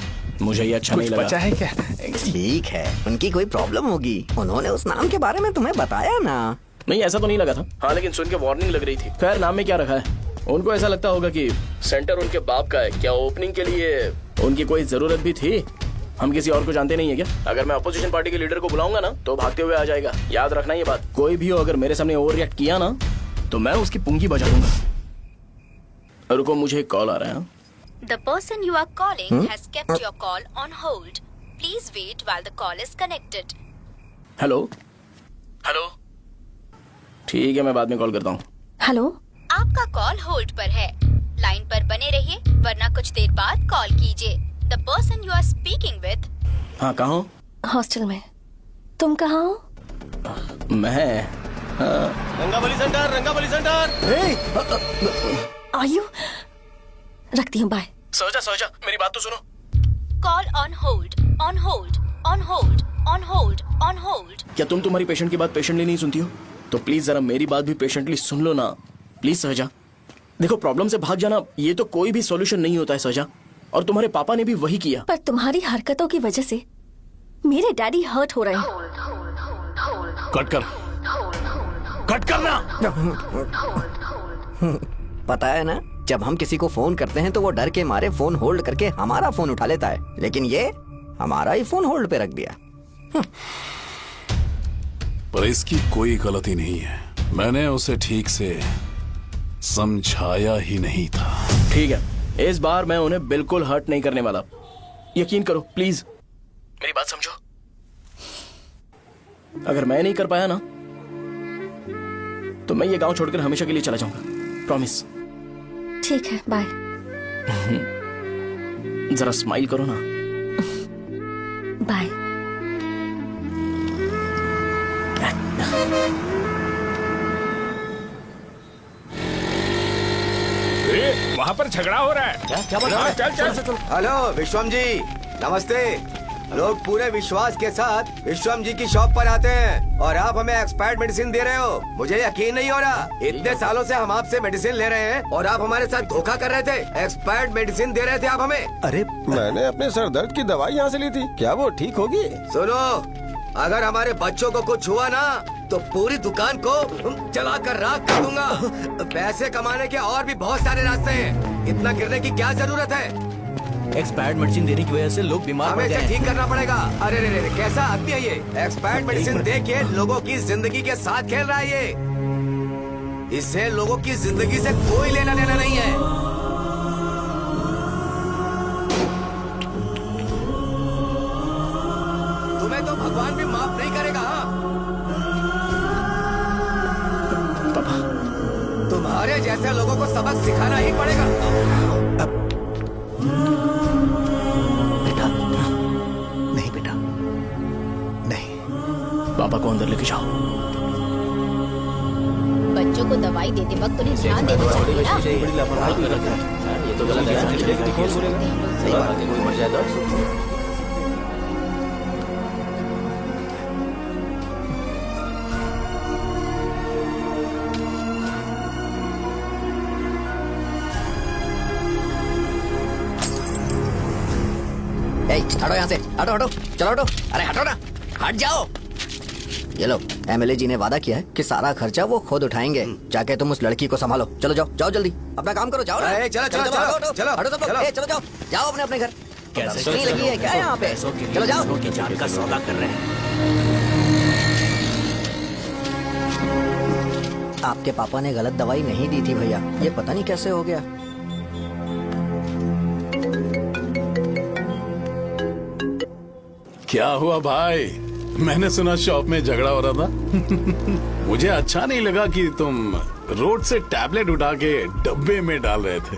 मुझे ये अच्छा नहीं लगा। बचा है क्या? ठीक है, उनकी कोई प्रॉब्लम होगी। उन्होंने उस नाम के बारे में तुम्हें बताया ना? नहीं, ऐसा तो नहीं लगा था। हाँ, लेकिन सुन के वार्निंग लग रही थी। खैर, नाम में क्या रखा है? उनको ऐसा लगता होगा कि सेंटर उनके बाप का है। क्या ओपनिंग के लिए उनकी कोई जरूरत भी थी? हम किसी और को जानते नहीं है क्या? अगर मैं अपोजिशन पार्टी के लीडर को बुलाऊंगा ना तो भागते हुए आ जाएगा। याद रखना ये बात। कोई भी हो अगर मेरे सामने ओवर रिएक्ट किया ना तो मैं उसकी पुंगी बजा दूंगा। रुको, मुझे एक कॉल आ रहा है। The person you are calling has kept your call on hold. Please wait while the call is connected. Hello hello, ठीक है, मैं बाद में कॉल करता हूँ। हेलो, आपका कॉल होल्ड पर है। लाइन पर बने रहिए वरना कुछ देर बाद कॉल कीजिए। The person you are speaking with। हाँ, कहाँ हो? हॉस्टल में। तुम कहाँ हो? मैं रंगाबली सेंटर, रंगाबली सेंटर। आयु, रखती हूँ, बाय। सोचा मेरी बात तो सुनो। Call on hold, on hold, on hold, on hold, on hold। क्या तुम तुम्हारी पेशेंट की बात पेशेंटली नहीं सुनती हो? तो प्लीज जरा मेरी बात भी पेशेंटली सुन लो ना। प्लीज सहजा, देखो प्रॉब्लम से भाग जाना ये तो कोई भी सॉल्यूशन नहीं होता है सहजा, और तुम्हारे पापा ने भी वही किया। पर तुम्हारी हरकतों की वजह से मेरे डैडी हर्ट हो रहे हैं। कट करना। पता है ना, जब हम किसी को फोन करते हैं तो वो डर के मारे फोन होल्ड करके हमारा फोन उठा लेता है, लेकिन ये हमारा ही फोन होल्ड पे रख दिया। पर इसकी कोई गलती नहीं है। मैंने उसे ठीक से समझाया ही नहीं था। ठीक है, इस बार मैं उन्हें बिल्कुल हर्ट नहीं करने वाला, यकीन करो प्लीज। मेरी बात समझो। अगर मैं नहीं कर पाया ना तो मैं ये गांव छोड़कर हमेशा के लिए चला जाऊंगा, प्रॉमिस। ठीक है, बाय। जरा स्माइल करो ना। बाय। वहाँ पर झगड़ा हो रहा है। क्या बोल रहा है? चल। हेलो विश्वम जी, नमस्ते। लोग पूरे विश्वास के साथ विश्वम जी की शॉप पर आते हैं और आप हमें एक्सपायर्ड मेडिसिन दे रहे हो। मुझे यकीन नहीं हो रहा, इतने सालों से हम आपसे मेडिसिन ले रहे हैं और आप हमारे साथ धोखा कर रहे थे। एक्सपायर्ड मेडिसिन दे रहे थे आप हमें। अरे मैंने अपने सर दर्द की दवाई यहाँ से ली थी, क्या वो ठीक होगी? सुनो, अगर हमारे बच्चों को कुछ हुआ ना तो पूरी दुकान को जला कर राख कर दूंगा। पैसे कमाने के और भी बहुत सारे रास्ते हैं, इतना गिरने की क्या जरूरत है? एक्सपायर्ड मेडिसिन देने की वजह से लोग बीमार पड़ हमें गए इसे हैं। ठीक करना पड़ेगा। अरे रे रे, कैसा आदमी है ये? एक्सपायर्ड मेडिसिन दे के लोगों की जिंदगी के साथ खेल रहा है ये। इससे लोगों की जिंदगी से कोई लेना देना नहीं है। तुम्हें तो भगवान भी माफ नहीं करेगा। हाँ? तुम्हारे जैसे लोगों को सबक सिखाना ही पड़ेगा। नहीं बेटा, नहीं। पापा को अंदर लेके जाओ। बच्चों को दवाई देते वक्त उन्हें ध्यान देना चाहिए ना। ये तो गलत है। सही बात है, कोई मर जाए तो हटो यहाँ से, हटो। चलो हटो। अरे हटो ना, हट जाओ। ये लो, एमएलए जी ने वादा किया है कि सारा खर्चा वो खुद उठाएंगे। जाके तुम उस लड़की को संभालो। चलो जाओ जल्दी, अपना काम करो। जाओ ना। चलो हटो सब लोग। जाओ अपने घर। कैसे नहीं लगी है क्या यहाँ पे? चलो जाओ। जान का सौदा कर रहे हैं। आपके पापा ने गलत दवाई नहीं दी थी भैया, ये पता नहीं कैसे हो गया। क्या हुआ भाई? मैंने सुना शॉप में झगड़ा हो रहा था। मुझे अच्छा नहीं लगा कि तुम रोड से टैबलेट उठा के डब्बे में डाल रहे थे।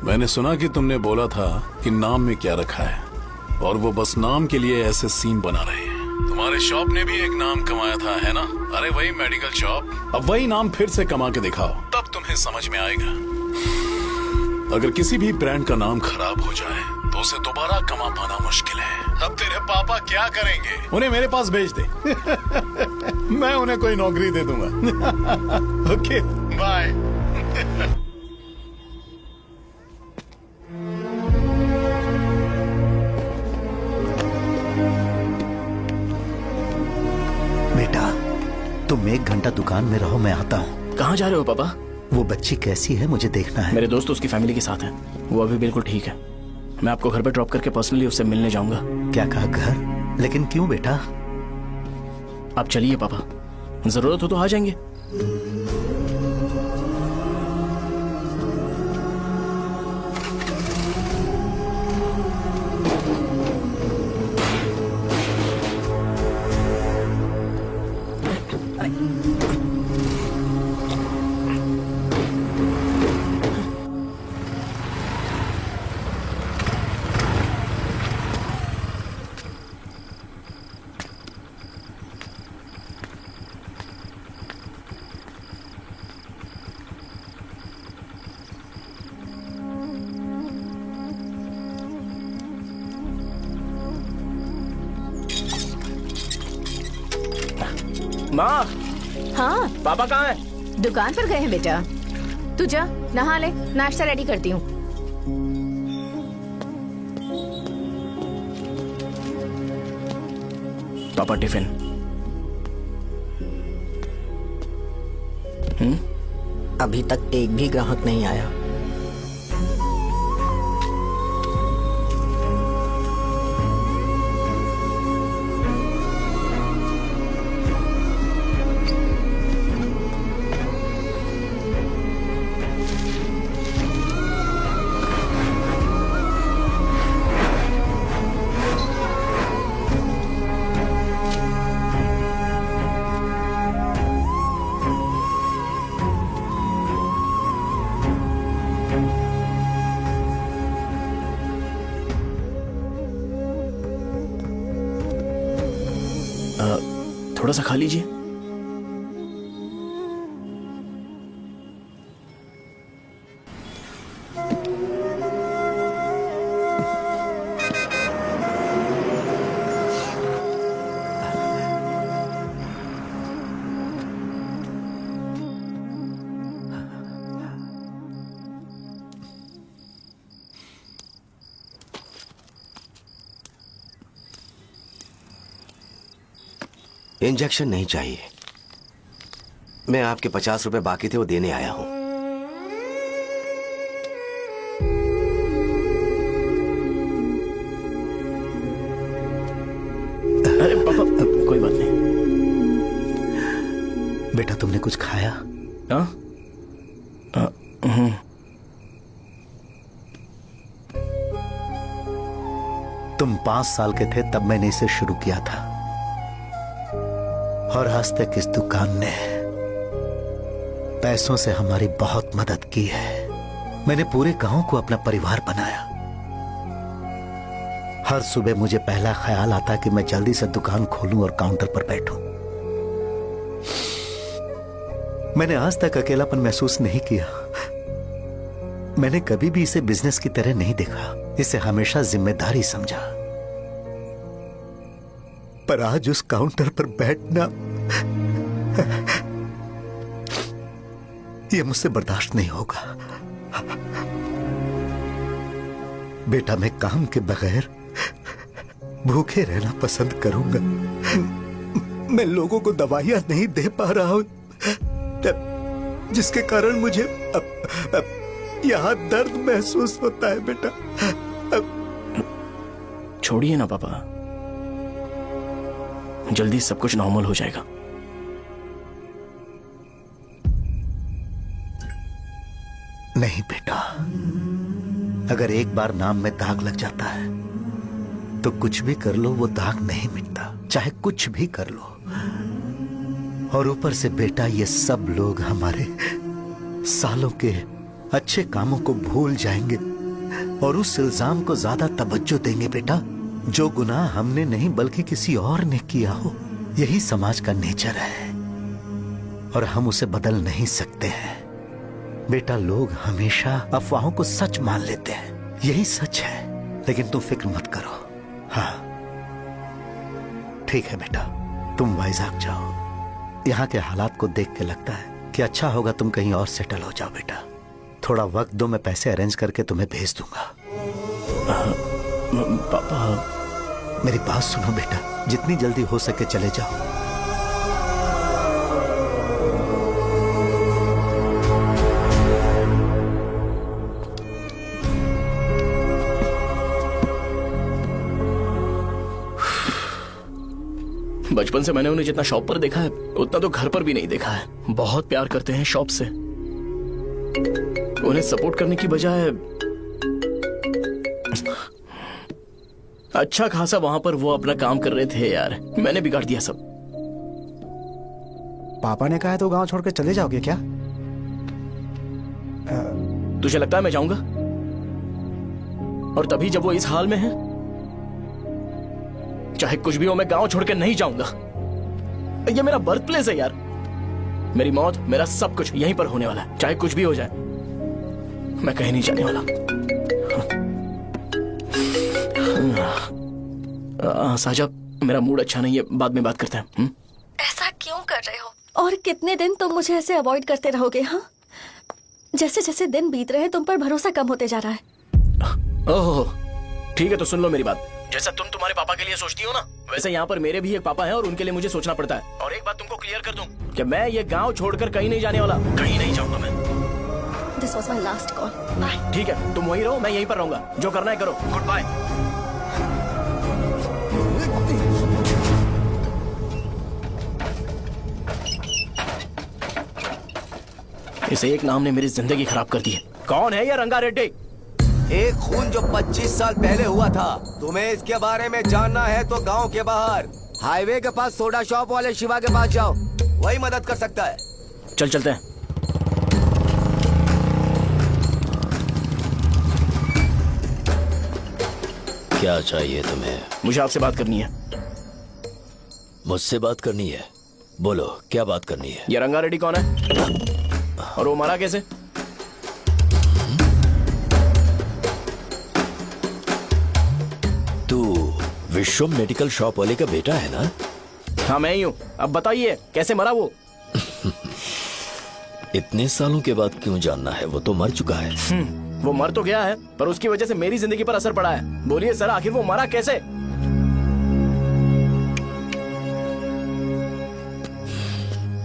मैंने सुना कि तुमने बोला था कि नाम में क्या रखा है और वो बस नाम के लिए ऐसे सीन बना रहे हैं। तुम्हारे शॉप ने भी एक नाम कमाया था, है ना? अरे वही मेडिकल शॉप। अब वही नाम फिर से कमा के दिखाओ, तब तुम्हें समझ में आएगा। अगर किसी भी ब्रांड का नाम खराब हो जाए तो उसे दोबारा कमा पाना मुश्किल है। अब तेरे पापा क्या करेंगे? उन्हें मेरे पास भेज दे। मैं उन्हें कोई नौकरी दे दूंगा। Okay, bye. बेटा, तुम 1 घंटा दुकान में रहो, मैं आता हूँ। कहाँ जा रहे हो पापा? वो बच्ची कैसी है मुझे देखना है। मेरे दोस्त उसकी फैमिली के साथ हैं, वो अभी बिल्कुल ठीक है। मैं आपको घर पे ड्रॉप करके पर्सनली उससे मिलने जाऊंगा। क्या कहा घर? लेकिन क्यों बेटा? आप चलिए पापा, जरूरत हो तो आ जाएंगे। माँ, हाँ पापा कहाँ हैं? दुकान पर गए हैं बेटा। तू जा नहा ले, नाश्ता रेडी करती हूँ। पापा टिफिन। अभी तक एक भी ग्राहक नहीं आया। थोड़ा सा खा लीजिए। इंजेक्शन नहीं चाहिए। मैं आपके 50 रुपए बाकी थे वो देने आया हूं। अरे पापा कोई बात नहीं। बेटा तुमने कुछ खाया? हाँ? तुम 5 साल के थे तब मैंने इसे शुरू किया था और आज तक इस दुकान ने पैसों से हमारी बहुत मदद की है। मैंने पूरे गांव को अपना परिवार बनाया। हर सुबह मुझे पहला ख्याल आता कि मैं जल्दी से दुकान खोलूं और काउंटर पर बैठूं। मैंने आज तक अकेलापन महसूस नहीं किया। मैंने कभी भी इसे बिजनेस की तरह नहीं देखा, इसे हमेशा जिम्मेदारी समझा। पर आज उस काउंटर पर बैठना यह मुझसे बर्दाश्त नहीं होगा। बेटा मैं काम के बगैर भूखे रहना पसंद करूंगा। मैं लोगों को दवाइयां नहीं दे पा रहा हूं, जिसके कारण मुझे यहां दर्द महसूस होता है। बेटा छोड़िए ना पापा, जल्दी सब कुछ नॉर्मल हो जाएगा। नहीं बेटा, अगर एक बार नाम में दाग लग जाता है तो कुछ भी कर लो वो दाग नहीं मिटता, चाहे कुछ भी कर लो। और ऊपर से बेटा ये सब लोग हमारे सालों के अच्छे कामों को भूल जाएंगे और उस इल्जाम को ज्यादा तवज्जो देंगे बेटा जो गुनाह हमने नहीं बल्कि किसी और ने किया हो। यही समाज का नेचर है और हम उसे बदल नहीं सकते हैं। बेटा लोग हमेशा अफवाहों को सच मान लेते हैं, यही सच है। लेकिन तुम फिक्र मत करो। हाँ ठीक है बेटा, तुम वाइजाग जाओ। यहाँ के हालात को देख के लगता है कि अच्छा होगा तुम कहीं और सेटल हो जाओ। बेटा थोड़ा वक्त दो, मैं पैसे अरेंज करके तुम्हें भेज दूंगा। पापा मेरी बात सुनो बेटा, जितनी जल्दी हो सके चले जाओ। बचपन से मैंने उन्हें जितना शॉप पर देखा है उतना तो घर पर भी नहीं देखा है। बहुत प्यार करते हैं शॉप से। उन्हें सपोर्ट करने की बजाय अच्छा खासा वहां पर वो अपना काम कर रहे थे। यार मैंने बिगाड़ दिया सब। पापा ने कहा है तो गांव छोड़कर चले जाओगे क्या? तुझे लगता है मैं जाऊंगा? और तभी जब वो इस हाल में है, चाहे कुछ भी हो मैं गांव छोड़ के नहीं जाऊंगा। ये मेरा बर्थ प्लेस है यार। मेरी मौत, मेरा सब कुछ यहीं पर होने वाला है। चाहे कुछ भी हो जाए मैं कहीं नहीं जाने वाला। साहब मेरा मूड अच्छा नहीं है, बाद में बात करते हैं। ऐसा क्यों कर रहे हो? और कितने दिन तुम मुझे ऐसे अवॉइड करते रहोगे? हाँ, जैसे जैसे दिन बीत रहे हैं तुम पर भरोसा कम होते जा रहा है। ओह ठीक है, तो सुन लो मेरी बात। जैसा तुम तुम्हारे पापा के लिए सोचती हो ना, वैसे यहाँ पर मेरे भी एक पापा हैं और उनके लिए मुझे सोचना पड़ता है। और एक बात तुमको क्लियर कर दूं कि मैं ये गांव छोड़कर कहीं नहीं जाने वाला, कहीं नहीं जाऊंगा मैं। This was my last call. Bye. ठीक है, तुम वहीं रहो, मैं यहीं पर रहूंगा। जो करना है करो। Good bye. इस एक नाम ने मेरी जिंदगी खराब कर दी है। कौन है ये रंगा रेड्डी? एक खून जो 25 साल पहले हुआ था। तुम्हें इसके बारे में जानना है तो गांव के बाहर हाईवे के पास सोडा शॉप वाले शिवा के पास जाओ, वही मदद कर सकता है। चल चलते हैं। क्या चाहिए तुम्हें? मुझे आपसे बात करनी है। मुझसे बात करनी है? बोलो, क्या बात करनी है? ये रंगा रेड्डी कौन है और वो मरा कैसे? तू विश्वम मेडिकल शॉप वाले का बेटा है ना? हाँ मैं ही हूँ। अब बताइए कैसे मरा वो? इतने सालों के बाद क्यों जानना है? वो तो मर चुका है। वो मर तो गया है, पर उसकी वजह से मेरी जिंदगी पर असर पड़ा है। बोलिए सर, आखिर वो मरा कैसे?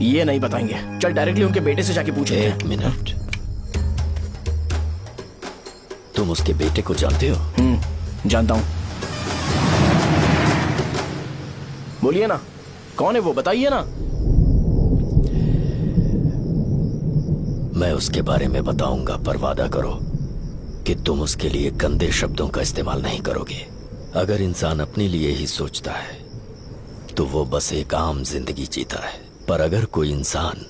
ये नहीं बताएंगे। चल डायरेक्टली उनके बेटे से जाके पूछे। एक मिनट, तुम उसके बेटे को जानते हो? जानता हूं। बोलिए ना, कौन है वो? बताइए ना। मैं उसके बारे में बताऊंगा, पर वादा करो कि तुम उसके लिए गंदे शब्दों का इस्तेमाल नहीं करोगे। अगर इंसान अपने लिए ही सोचता है तो वो बस एक आम जिंदगी जीता है, पर अगर कोई इंसान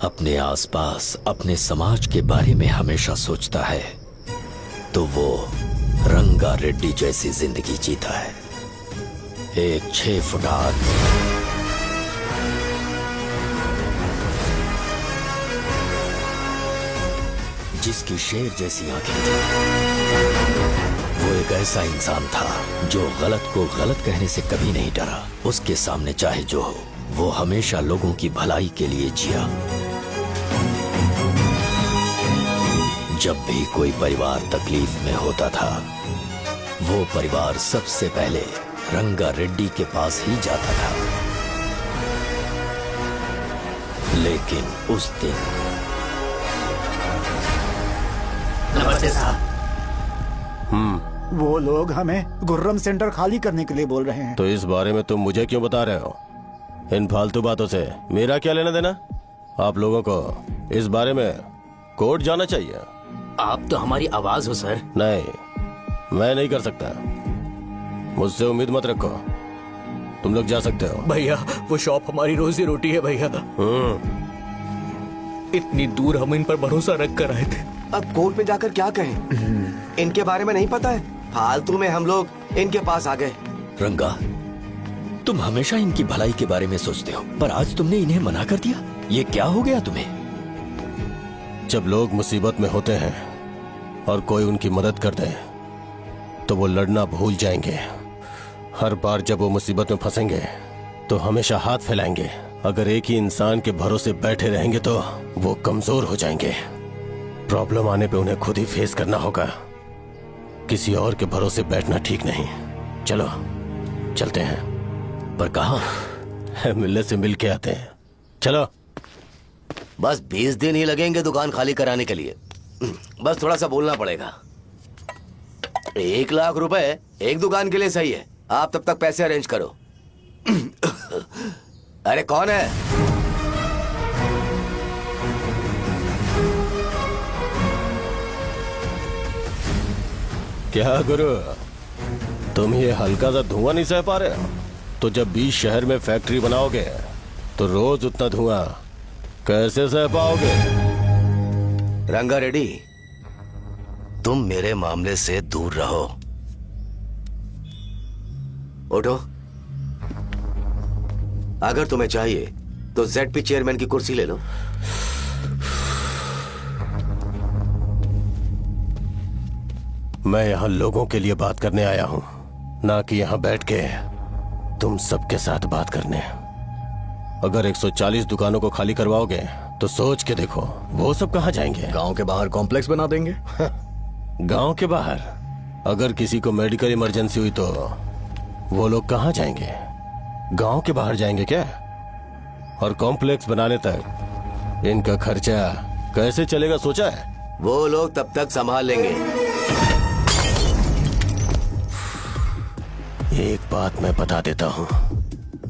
अपने आसपास, अपने समाज के बारे में हमेशा सोचता है तो वो रंगा रेड्डी जैसी जिंदगी जीता है। एक 6 फुट आदमी, जिसकी शेर जैसी आंखें थी। वो एक ऐसा इंसान था जो गलत को गलत कहने से कभी नहीं डरा। उसके सामने चाहे जो हो, वो हमेशा लोगों की भलाई के लिए जिया। जब भी कोई परिवार तकलीफ में होता था, वो परिवार सबसे पहले रंगा रेड्डी के पास ही जाता था। लेकिन उस दिन नमस्ते साहब। वो लोग हमें गुर्रम सेंटर खाली करने के लिए बोल रहे हैं। तो इस बारे में तुम मुझे क्यों बता रहे हो? इन फालतू बातों से मेरा क्या लेना देना? आप लोगों को इस बारे में कोर्ट जाना चाहिए। आप तो हमारी आवाज हो सर। नहीं, मैं नहीं कर सकता। मुझसे उम्मीद मत रखो। तुम लोग जा सकते हो। भैया, वो शॉप हमारी रोजी रोटी है भैया। इतनी दूर हम इन पर भरोसा रख कर आए थे। अब कोर्ट में जाकर क्या कहें? इनके बारे में नहीं पता है। फालतू में हम लोग इनके पास आ गए। रंगा, तुम हमेशा इनकी भलाई के बारे में सोचते हो, पर आज तुमने इन्हें मना कर दिया। ये क्या हो गया तुम्हें? जब लोग मुसीबत में होते हैं और कोई उनकी मदद कर दे तो वो लड़ना भूल जाएंगे। हर बार जब वो मुसीबत में फंसेंगे तो हमेशा हाथ फैलाएंगे। अगर एक ही इंसान के भरोसे बैठे रहेंगे तो वो कमजोर हो जाएंगे। प्रॉब्लम आने पे उन्हें खुद ही फेस करना होगा। किसी और के भरोसे बैठना ठीक नहीं। चलो चलते हैं। पर कहाँ? मिलने से मिल के आते हैं। चलो। बस 20 दिन ही लगेंगे दुकान खाली कराने के लिए। बस थोड़ा सा बोलना पड़ेगा। 1 लाख रुपए एक दुकान के लिए सही है। आप तब तक पैसे अरेंज करो। अरे कौन है? क्या गुरु, तुम ये हल्का सा धुआं नहीं सह पा रहे हो? तो जब 20 शहर में फैक्ट्री बनाओगे तो रोज उतना धुआं कैसे सह पाओगे? रंगा रेड्डी, तुम मेरे मामले से दूर रहो। उठो। अगर तुम्हें चाहिए तो ZP चेयरमैन की कुर्सी ले लो। मैं यहाँ लोगों के लिए बात करने आया हूँ, ना कि यहाँ बैठ के तुम सबके साथ बात करने। अगर 140 दुकानों को खाली करवाओगे तो सोच के देखो वो सब कहाँ जाएंगे? गांव के बाहर कॉम्प्लेक्स बना देंगे। गांव के बाहर? अगर किसी को मेडिकल इमरजेंसी हुई तो वो लोग कहाँ जाएंगे? गांव के बाहर जाएंगे क्या? और कॉम्प्लेक्स बनाने तक इनका खर्चा कैसे चलेगा सोचा है? वो लोग तब तक संभाल लेंगे। एक बात मैं बता देता हूँ,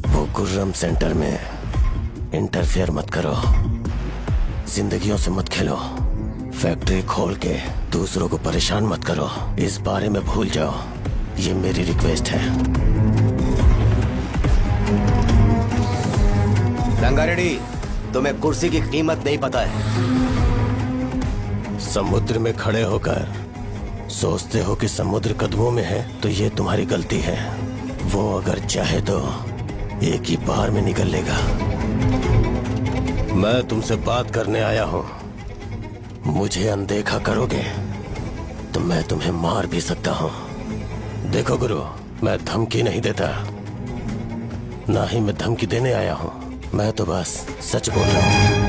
वो गुर्रम सेंटर में इंटरफेयर मत करो। जिंदगियों से मत खेलो। फैक्ट्री खोल के दूसरों को परेशान मत करो। इस बारे में भूल जाओ। ये मेरी रिक्वेस्ट है। रंगा रेड्डी, तुम्हें कुर्सी की कीमत नहीं पता है। समुद्र में खड़े होकर सोचते हो कि समुद्र कदमों में है तो ये तुम्हारी गलती है। वो अगर चाहे तो एक ही बार में निकल लेगा। मैं तुमसे बात करने आया हूं। मुझे अनदेखा करोगे तो मैं तुम्हें मार भी सकता हूं। देखो गुरु, मैं धमकी नहीं देता, ना ही मैं धमकी देने आया हूं। मैं तो बस सच बोल रहा हूं।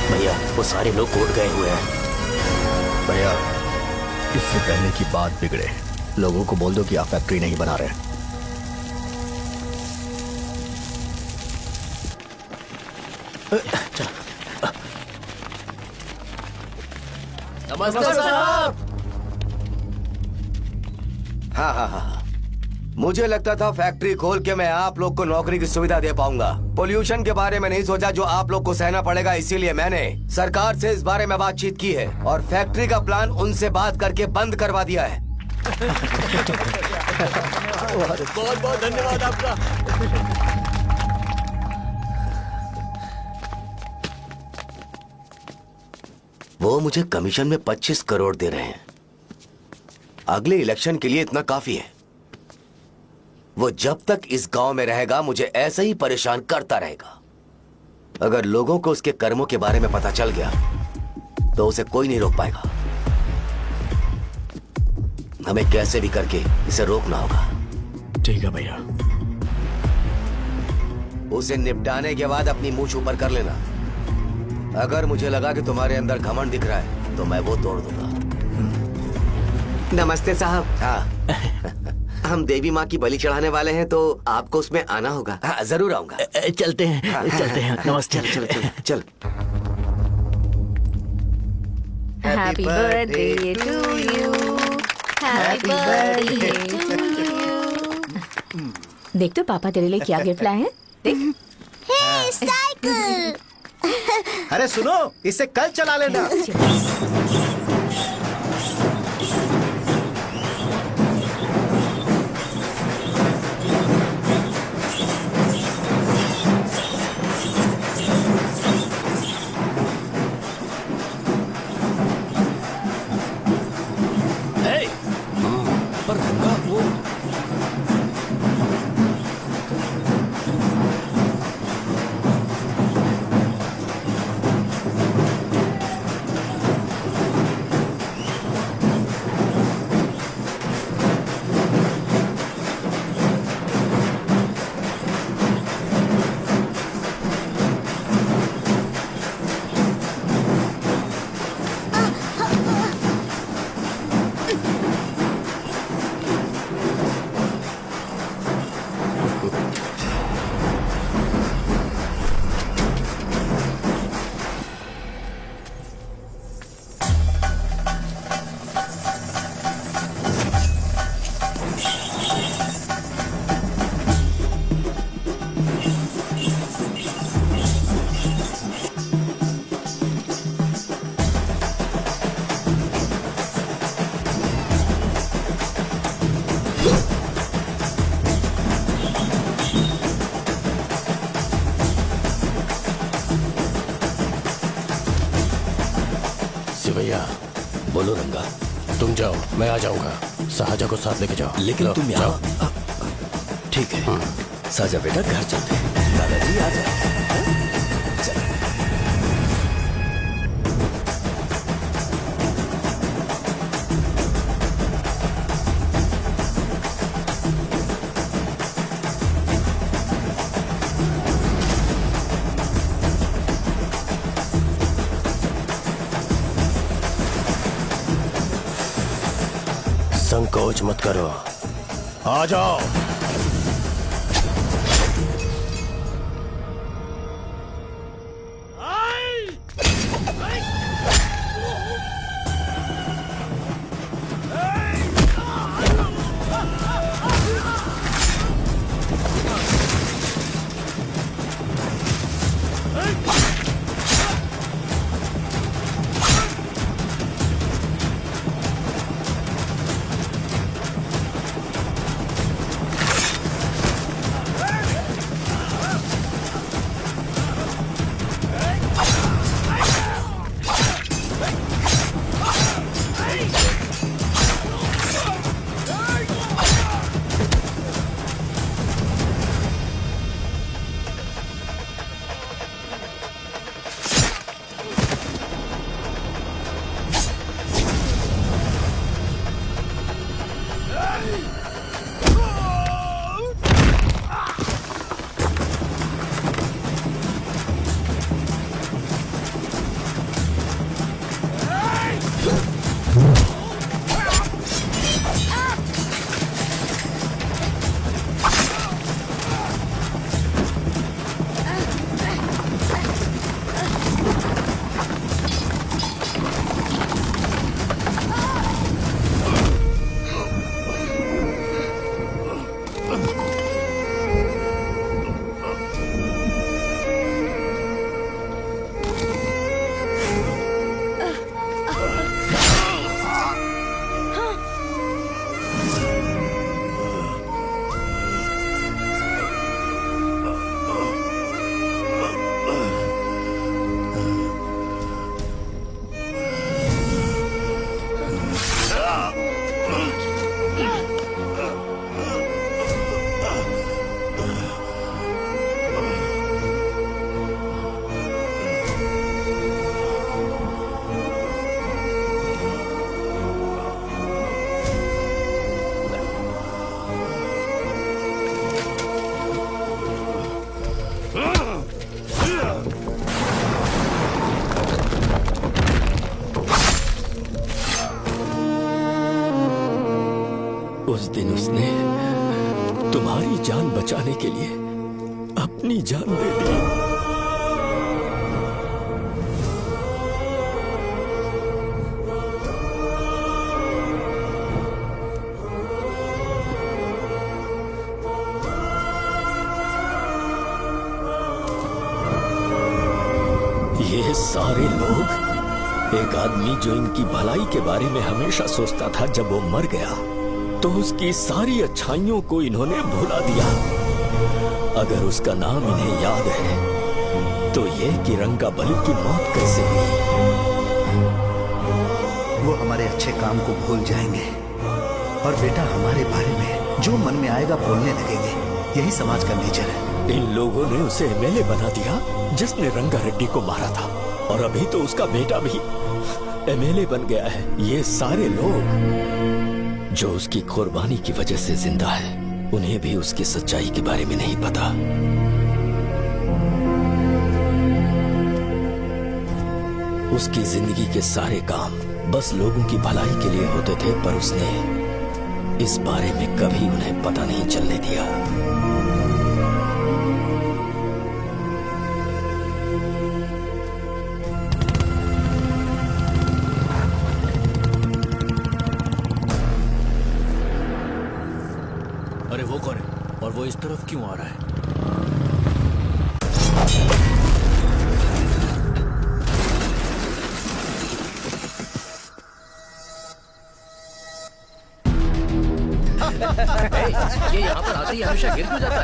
भैया वो सारे लोग कोर्ट गए हुए हैं। भैया इससे पहले की बात बिगड़े, लोगों को बोल दो कि आप फैक्ट्री नहीं बना रहे। नमस्ते साहब। हाँ हाँ हाँ, मुझे लगता था फैक्ट्री खोल के मैं आप लोग को नौकरी की सुविधा दे पाऊंगा। पोल्यूशन के बारे में नहीं सोचा जो आप लोग को सहना पड़ेगा, इसीलिए मैंने सरकार से इस बारे में बातचीत की है और फैक्ट्री का प्लान उनसे बात करके बंद करवा दिया है। बहुत बहुत धन्यवाद आपका। वो मुझे कमीशन में 25 करोड़ दे रहे हैं। अगले इलेक्शन के लिए इतना काफी है। वो जब तक इस गांव में रहेगा मुझे ऐसे ही परेशान करता रहेगा। अगर लोगों को उसके कर्मों के बारे में पता चल गया तो उसे कोई नहीं रोक पाएगा। हमें कैसे भी करके इसे रोकना होगा। ठीक है भैया। उसे निपटाने के बाद अपनी मूंछ ऊपर कर लेना। अगर मुझे लगा कि तुम्हारे अंदर घमंड दिख रहा है तो मैं वो तोड़ दूंगा। नमस्ते साहब। हाँ हम देवी माँ की बलि चढ़ाने वाले हैं तो आपको उसमें आना होगा। हाँ, जरूर आऊंगा। चलते हैं चलते हैं। नमस्ते। चल चल चल चल। Happy birthday to you, happy birthday to you. देख तो पापा तेरे लिए क्या गिफ्ट लाए हैं। देख। हे साइकिल। अरे सुनो, इसे कल चला लेना। पर रंगा वो भैया। बोलो रंगा। तुम जाओ, मैं आ जाऊंगा। साजा को साथ लेके जाओ। लेकिन तुम यहाँ। ठीक है साजा बेटा, घर चलते हैं। दादाजी आ जाओ। संकोच मत करो, आ जाओ। जान बचाने के लिए अपनी जान दे दी। ये सारे लोग, एक आदमी जो इनकी भलाई के बारे में हमेशा सोचता था, जब वो मर गया तो उसकी सारी अच्छाइयों को इन्होंने भुला दिया। अगर उसका नाम इन्हें याद है तो ये कि रंगाबली की मौत कैसे हुई। वो हमारे अच्छे काम को भूल जाएंगे और बेटा हमारे बारे में जो मन में आएगा बोलने लगेंगे। यही समाज का नेचर है। इन लोगों ने उसे एमएलए बना दिया जिसने रंगा रेड्डी को मारा था, और अभी तो उसका बेटा भी एमएलए बन गया है। ये सारे लोग जो उसकी कुर्बानी की वजह से जिंदा है, उन्हें भी उसकी सच्चाई के बारे में नहीं पता। उसकी जिंदगी के सारे काम बस लोगों की भलाई के लिए होते थे, पर उसने इस बारे में कभी उन्हें पता नहीं चलने दिया। अरे वो कौन है और वो इस तरफ क्यों आ रहा है? ये यहाँ पर आते ही हमेशा गिर क्यों जाता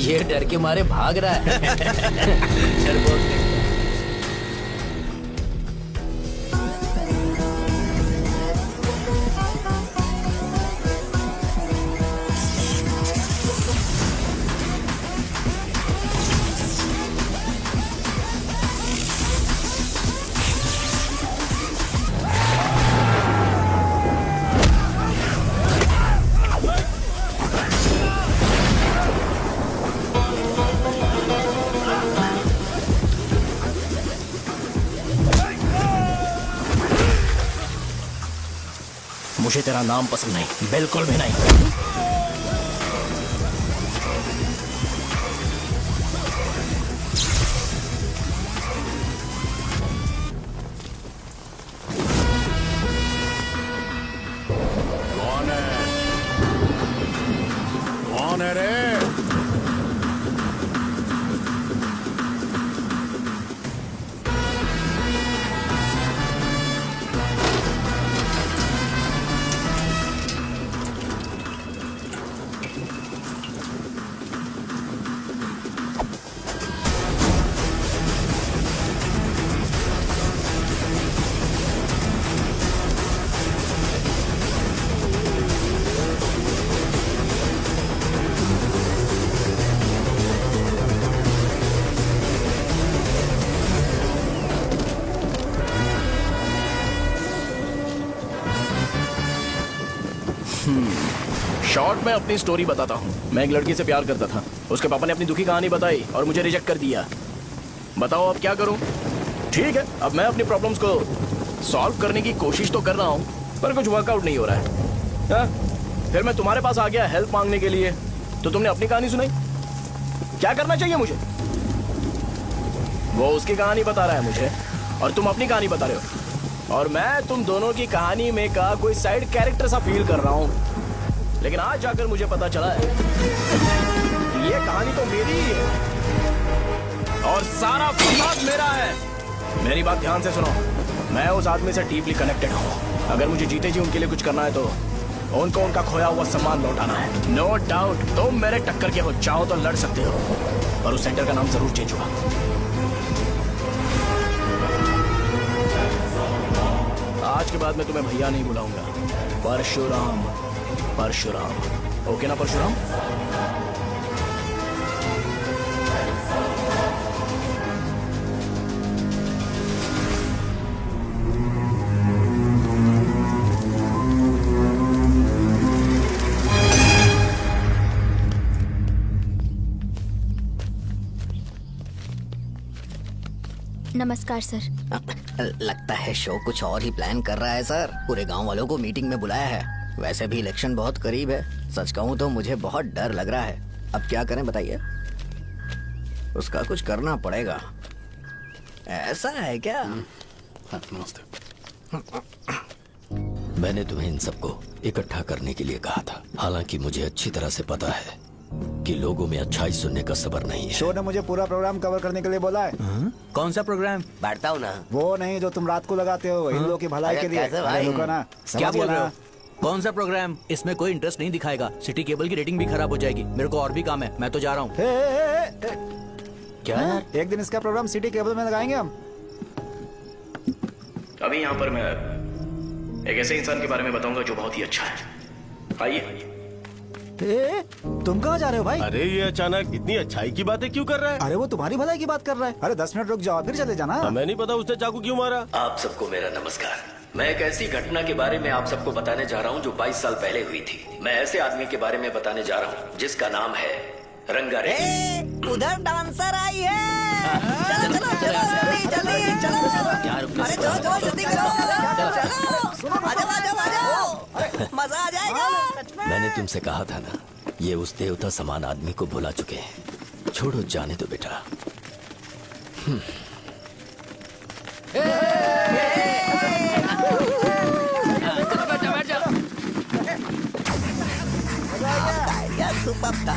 ये डर के मारे भाग रहा है। डरपोक नहीं। मुझे तेरा नाम पसंद नहीं, बिल्कुल भी नहीं। कौन है? कौन है रे? शॉर्ट में अपनी स्टोरी बताता हूँ। मैं एक लड़की से प्यार करता था। उसके पापा ने अपनी दुखी कहानी बताई और मुझे रिजेक्ट कर दिया। बताओ अब क्या करूँ? ठीक है, अब मैं अपनी प्रॉब्लम्स को सॉल्व करने की कोशिश तो कर रहा हूँ, पर कुछ वर्कआउट नहीं हो रहा है। हाँ? फिर मैं तुम्हारे पास आ गया हेल्प मांगने के लिए, तो तुमने अपनी कहानी सुनाई। क्या करना चाहिए मुझे? वो उसकी कहानी बता रहा है मुझे, और तुम अपनी कहानी बता रहे हो, और मैं तुम दोनों की कहानी में का कोई साइड कैरेक्टर सा फील कर रहा हूँ। लेकिन आज जाकर मुझे पता चला है ये कहानी तो मेरी ही है और सारा फसाद मेरा है। मेरी बात ध्यान से सुनो, मैं उस आदमी से डीपली कनेक्टेड हूँ। अगर मुझे जीते जी उनके लिए कुछ करना है तो उनको उनका खोया हुआ सम्मान लौटाना है। नो डाउट तुम मेरे टक्कर के हो, चाहो तो लड़ सकते हो, पर उस सेंटर का नाम जरूर चेंज होगा। आज के बाद मैं तुम्हें भैया नहीं बुलाऊंगा, परशुराम, परशुराम, ओके ना परशुराम? नमस्कार सर। लगता है शो कुछ और ही प्लान कर रहा है सर। पूरे गांव वालों को मीटिंग में बुलाया है। वैसे भी इलेक्शन बहुत करीब है। सच कहूँ तो मुझे बहुत डर लग रहा है। अब क्या करें बताइए? उसका कुछ करना पड़ेगा। ऐसा है क्या? नमस्ते। मैंने तुम्हें इन सबको इकट्ठा करने के लिए कहा था। हालांकि मुझे अच्छी तरह से पता है कि लोगों में अच्छाई सुनने का सब्र नहीं है। शो ने मुझे पूरा प्रोग्राम कवर करने के लिए बोला है। कौन सा प्रोग्राम? बैठता हूँ ना। वो नहीं जो तुम रात को लगाते हो इन लोगों की भलाई के लिए। रुको ना, क्या बोल रहे हो? कौन सा प्रोग्राम? इसमें कोई इंटरेस्ट नहीं दिखाएगा। सिटी केबल की रेटिंग भी खराब हो जाएगी। मेरे को और भी काम है, मैं तो जा रहा हूँ। क्या यार? एक दिन इसका प्रोग्राम सिटी केबल में लगाएंगे हम। अभी यहाँ पर मैं एक ऐसे इंसान के बारे में बताऊंगा जो बहुत ही अच्छा है। आइए। तुम कहाँ जा रहे हो भाई? अरे ये अचानक इतनी अच्छाई की बातें क्यों कर रहा है? अरे वो तुम्हारी भलाई की बात कर रहा है। अरे 10 मिनट रुक जाओ फिर चले जाना। हमें नहीं पता उसने चाकू क्यों मारा। आप सबको मेरा नमस्कार। मैं एक ऐसी घटना के बारे में आप सबको बताने जा रहा हूँ जो 22 साल पहले हुई थी। मैं ऐसे आदमी के बारे में बताने जा रहा हूँ जिसका नाम है रंगारेड्डी। उधर डांसर आई है। चलो चलो जल्दी जल्दी चलो। अरे चलो चलो जल्दी करो। चलो आ जाओ। मजा आ जाएगा। मैंने तुमसे कहा था ना, ये उस देवता समान आदमी को भुला चुके हैं। छोड़ो, जाने दो बेटा। सुपर था।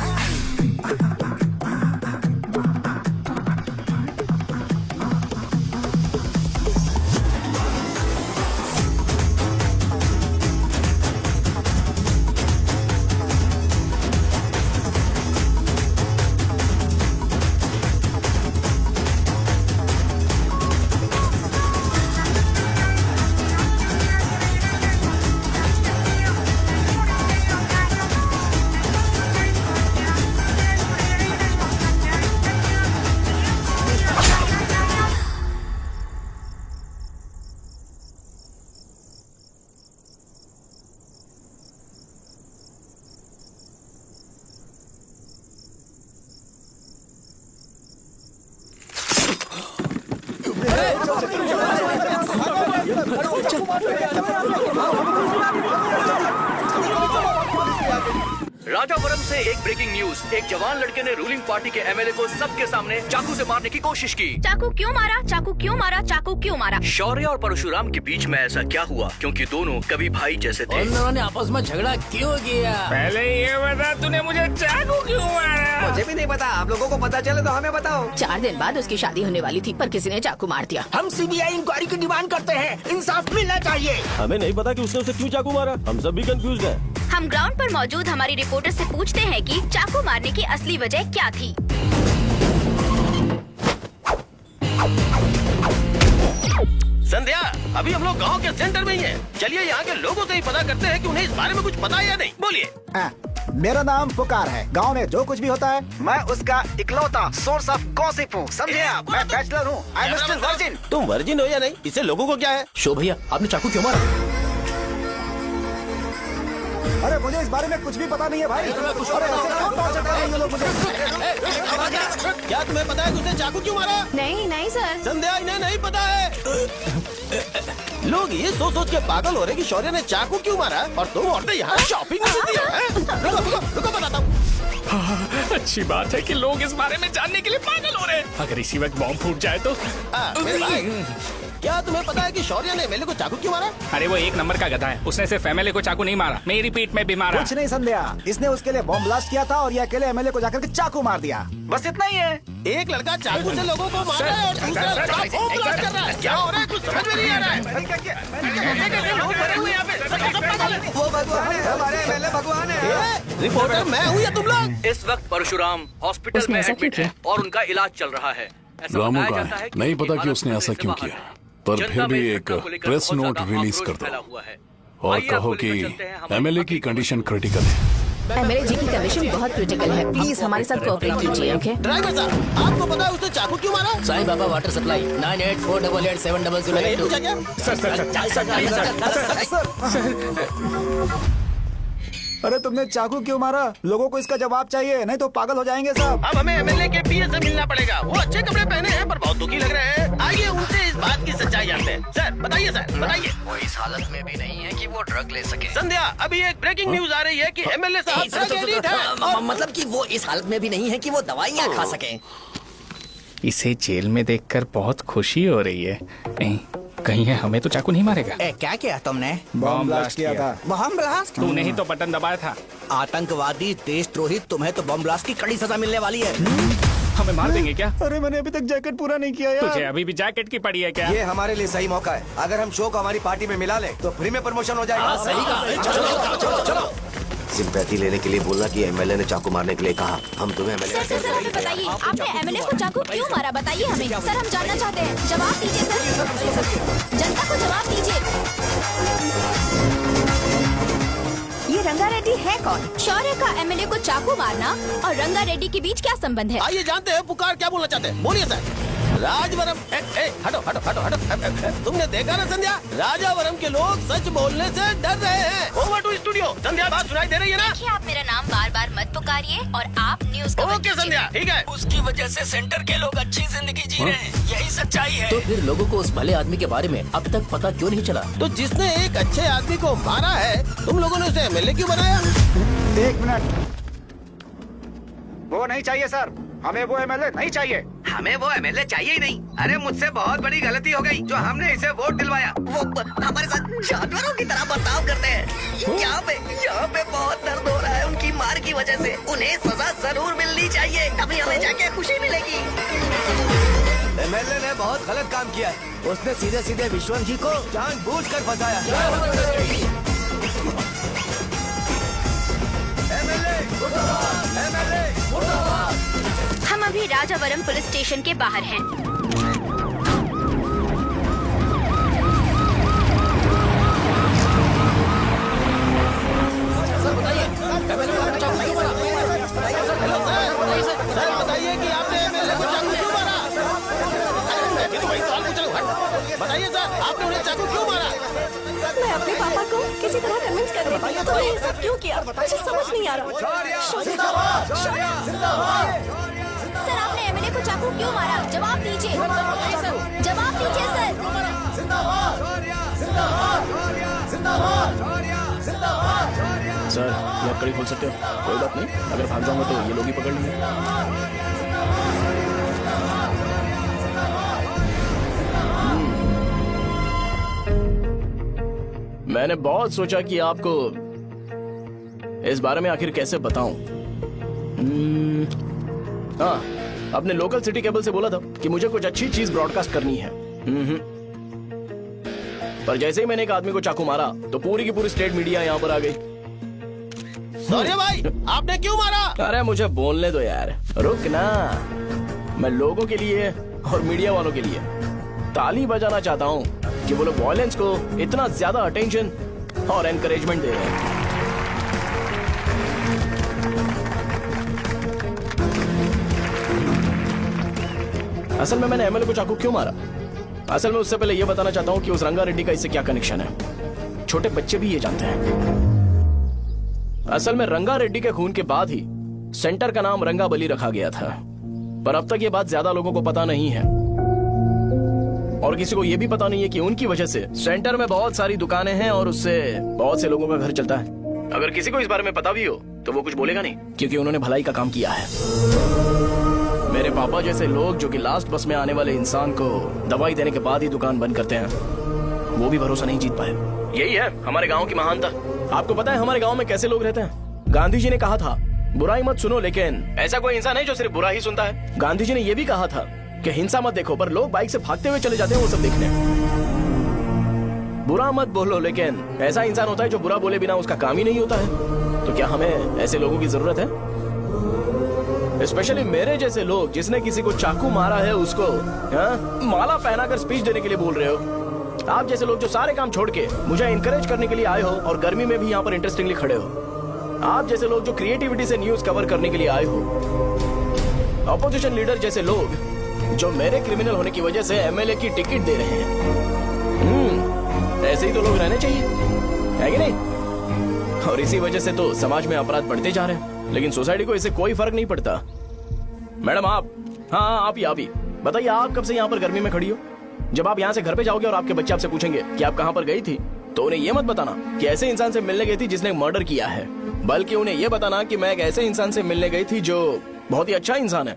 राजापुरम से एक ब्रेकिंग न्यूज। एक जवान लड़के ने रूलिंग पार्टी के एमएलए को सबके सामने चाकू से मारने की कोशिश की। चाकू क्यों मारा? चाकू क्यों मारा? चाकू क्यों मारा? शौर्य और परशुराम के बीच में ऐसा क्या हुआ? क्योंकि दोनों कभी भाई जैसे थे। उन्होंने आपस में झगड़ा क्यों किया? पहले ये बता, तूने मुझे चाकू क्यों मारा? मुझे भी नहीं पता। आप लोगों को पता चले तो हमें बताओ। 4 दिन बाद उसकी शादी होने वाली थी पर किसी ने चाकू मार दिया। हम सीबीआई इंक्वायरी की डिमांड करते हैं। इंसाफ मिलना चाहिए। हमें नहीं पता कि उसने उसे क्यों चाकू मारा। हम सब भी कंफ्यूज हैं। हम ग्राउंड पर मौजूद हमारी रिपोर्टर से पूछते हैं कि चाकू मारने की असली वजह क्या थी। संध्या, अभी हम लोग गांव के सेंटर में ही हैं। चलिए यहाँ के लोगों से ही पता करते हैं कि उन्हें इस बारे में कुछ पता है या नहीं। बोलिए। मेरा नाम पुकार है। गांव में जो कुछ भी होता है मैं उसका इकलौता सोर्स ऑफ गॉसिप हूँ। समझे आप? मैं बैचलर हूँ। I am still virgin. तुम वर्जिन हो या नहीं, इससे लोगों को क्या है? शो भैया, आपने चाकू क्यों मारा? अरे मुझे इस बारे में कुछ भी पता नहीं है भाई। अरे ऐसे क्यों टॉर्चर कर रहे हैं ये लोग मुझे? क्या तुम्हें पता है कि उसने चाकू क्यों मारा? नहीं नहीं सर। संध्या, इन्हें नहीं पता है। लोग ये सोच के पागल हो रहे कि शौर्य ने चाकू क्यों मारा और तुम औरतें यहाँ शॉपिंग में बिजी हो। रुको बताता हूँ। अच्छी बात है कि लोग इस बारे में जानने के लिए पागल हो रहे हैं। अगर इसी वक्त बॉम्ब फूट जाए तो। मेरे भाई, क्या तुम्हें पता है कि शौर्य ने एमएलए को चाकू क्यों मारा? अरे वो एक नंबर का गधा है। उसने सिर्फ एमएलए को चाकू नहीं मारा, मेरी पीठ में भी मारा। कुछ नहीं संध्या, इसने उसके लिए बॉम्ब ब्लास्ट किया था और ये अकेले एमएलए को जाकर के चाकू मार दिया। बस इतना ही है। एक लड़का चाकू से लोगों को मार रहा है और दूसरा लड़का बॉम्ब ब्लास्ट कर रहा है। क्या हो रहा है? कुछ समझ में नहीं आ रहा है। लोग भरे हुए यहाँ पे। वो भगवान है, हमारे एमएलए भगवान है। रिपोर्टर मैं हूँ या तुम लोग? इस वक्त परशुराम हॉस्पिटल में एडमिट है और उनका इलाज चल रहा है। ऐसा रामू बताया का जाता है है, नहीं पता कि उसने ऐसा क्यों किया, पर फिर भी एक प्रेस नोट रिलीज कर दो। और कहो कि एमएलए की कंडीशन क्रिटिकल है। एमएलए जी की कंडीशन बहुत क्रिटिकल है, प्लीज हमारे साथ कोऑपरेट कीजिए। ओके ड्राइवर साहब, आपको पता है उसने चाकू क्यों मारा? Sai Baba water supply 9848870082। अरे तुमने चाकू क्यों मारा? लोगों को इसका जवाब चाहिए, नहीं तो पागल हो जाएंगे साहब। अब हमें एमएलए के पीए से मिलना पड़ेगा। वो अच्छे कपड़े पहने हैं पर बहुत दुखी लग रहे हैं। आइए उनसे इस बात की सच्चाई जानते हैं। सर बताइए, सर बताइए। वो इस हालत में भी नहीं है कि वो ड्रग ले सके। संध्या, अभी एक ब्रेकिंग न्यूज आ रही है कि एमएलए साहब ड्रग एडिक्ट हैं और मतलब कि वो इस हालत में भी नहीं है कि वो दवाइयाँ खा सके। इसे जेल में देखकर बहुत खुशी हो रही है। नहीं, कहीं है हमें तो चाकू नहीं मारेगा। क्या किया तुमने? बम ब्लास्ट किया था। Bomb blast? तूने ही तो बटन दबाया था। आतंकवादी, देशद्रोही, तुम्हें तो बम ब्लास्ट की कड़ी सजा मिलने वाली है। हमें मार देंगे क्या? अरे मैंने अभी तक जैकेट पूरा नहीं किया यार। तुझे अभी भी जैकेट की पड़ी है क्या? ये हमारे लिए सही मौका है। अगर हम शो को हमारी पार्टी में मिला ले तो फ्री में प्रमोशन हो जाएगा। सही कहा। चलो। सिंपैथी लेने के लिए बोलना कि एमएलए ने चाकू मारने के लिए कहा। हम तुम्हें एमएलए सर हमें बताइए, आपने एमएलए को चाकू क्यों मारा? बताइए हमें। सर हम जानना चाहते हैं, जवाब दीजिए सर। जनता को जवाब दीजिए। ये रंगा रेड्डी है कौन? शौर्य का एमएलए को चाकू मारना और रंगा रेड्डी के बीच क्या संबंध है? आइए जानते हैं पुकार क्या बोलना चाहते हैं। बोलिए सर। राजवरम हटो। तुमने देखा ना संध्या, राजावरम के लोग सच बोलने से डर रहे हैं। Over to studio. संध्या, बात सुनाई दे रही है ना? देखिए, आप मेरा नाम बार बार मत पुकारिए और आप न्यूज कवर ओके संध्या, ठीक है। उसकी वजह से सेंटर के लोग अच्छी जिंदगी जी रहे हैं, यही सच्चाई है। तो फिर लोगों को उस भले आदमी के बारे में अब तक पता क्यों नहीं चला? तो जिसने एक अच्छे आदमी को मारा है, तुम लोगों ने उसे एमएलए क्यों बनाया? 1 मिनट, वो नहीं चाहिए सर, हमें वो एमएलए नहीं चाहिए। हमें वो एमएलए चाहिए ही नहीं। अरे मुझसे बहुत बड़ी गलती हो गई जो हमने इसे वोट दिलवाया। वो हमारे साथ जानवरों की तरह बर्ताव करते हैं। यहाँ पे बहुत दर्द हो रहा है उनकी मार की वजह से। उन्हें सजा जरूर मिलनी चाहिए, तभी हमें जाके खुशी मिलेगी। एमएलए ने बहुत गलत काम किया है। उसने सीधे विश्वनाथ जी को जानबूझकर फंसाया। हम अभी राजावरम पुलिस स्टेशन के बाहर हैं। सर बताइए कि आपने एमएलए को चाकू क्यों मारा? मैं तो वही सवाल पूछ रहा हूँ। बताइए सर, आपने उन्हें चाकू क्यों मारा? मैं अपने पापा को किसी तरह कन्विंस कर रही थी। तो ये सब क्यों किया मुझे समझ नहीं आ रहा। सर आपने एमएलए को चाकू क्यों मारा? जवाब दीजिए। जवाब दीजिए सर। सर लकड़ी खोल सकते हो? कोई बात नहीं, अगर भाग जाऊंगा तो ये लोग ही पकड़ लेंगे। मैंने बहुत सोचा कि आपको इस बारे में आखिर कैसे बताऊं। हाँ, अपने लोकल सिटी केबल से बोला था कि मुझे कुछ अच्छी चीज ब्रॉडकास्ट करनी है। पर जैसे ही मैंने एक आदमी को चाकू मारा तो पूरी की पूरी स्टेट मीडिया यहाँ पर आ गई। सॉरी भाई, आपने क्यों मारा? अरे मुझे बोलने दो यार, रुक ना। मैं लोगों के लिए और मीडिया वालों के लिए ताली बजाना चाहता हूँ कि वो लोग वायलेंस को इतना ज्यादा अटेंशन और एनकरेजमेंट दे रहे हैं। असल में मैंने एमएलए को चाकू क्यों मारा? असल में उससे पहले ये बताना चाहता हूँ कि उस रंगा रेड्डी का इससे क्या कनेक्शन है। छोटे बच्चे भी ये जानते हैं। असल में रंगा रेड्डी के खून के बाद ही सेंटर का नाम रंगाबली रखा गया था, पर अब तक ये बात ज्यादा लोगों को पता नहीं है और किसी को ये भी पता नहीं है कि उनकी वजह से सेंटर में बहुत सारी दुकानें हैं और उससे बहुत से लोगों का घर चलता है। अगर किसी को इस बारे में पता भी हो तो वो कुछ बोलेगा नहीं, क्योंकि उन्होंने भलाई का काम किया है। मेरे पापा जैसे लोग जो कि लास्ट बस में आने वाले इंसान को दवाई देने के बाद ही दुकान बंद करते हैं, वो भी भरोसा नहीं जीत पाए। यही है हमारे गाँव की महानता। आपको पता है हमारे गाँव में कैसे लोग रहते हैं? गांधी जी ने कहा था बुराई मत सुनो, लेकिन ऐसा कोई इंसान है जो सिर्फ बुरा ही सुनता है। गांधी जी ने यह भी कहा था कि हिंसा मत देखो, पर लोग बाइक से भागते हुए चले जाते हैं वो सब देखने। बुरा मत बोलो, लेकिन ऐसा इंसान होता है जो बुरा बोले बिना उसका काम ही नहीं होता है। तो क्या हमें ऐसे लोगों की जरूरत है? स्पेशली मेरे जैसे लोग जिसने किसी को चाकू मारा है उसको माला पहनाकर स्पीच देने के लिए बोल रहे हो। आप जैसे लोग जो सारे काम छोड़ के मुझे इनकरेज करने के लिए आए हो और गर्मी में भी यहाँ पर इंटरेस्टिंगली खड़े हो, आप जैसे लोग जो क्रिएटिविटी से न्यूज कवर करने के लिए आए हो, अपोजिशन लीडर जैसे लोग जो मेरे क्रिमिनल होने की वजह से एमएलए की टिकट दे रहे हैं, ऐसे ही तो लोग रहने चाहिए, है कि नहीं? और इसी वजह से तो समाज में अपराध बढ़ते जा रहे हैं, लेकिन सोसाइटी को इससे कोई फर्क नहीं पड़ता। मैडम आप, हाँ आप ही बताइए, आप कब से यहाँ पर गर्मी में खड़ी हो? जब आप यहाँ से घर पे जाओगे और आपके बच्चे आपसे पूछेंगे कि आप कहाँ पर गई थी, तो उन्हें ये मत बताना कि ऐसे इंसान से मिलने गई थी जिसने मर्डर किया है, बल्कि उन्हें ये बताना कि मैं एक ऐसे इंसान से मिलने गई थी जो बहुत ही अच्छा इंसान है।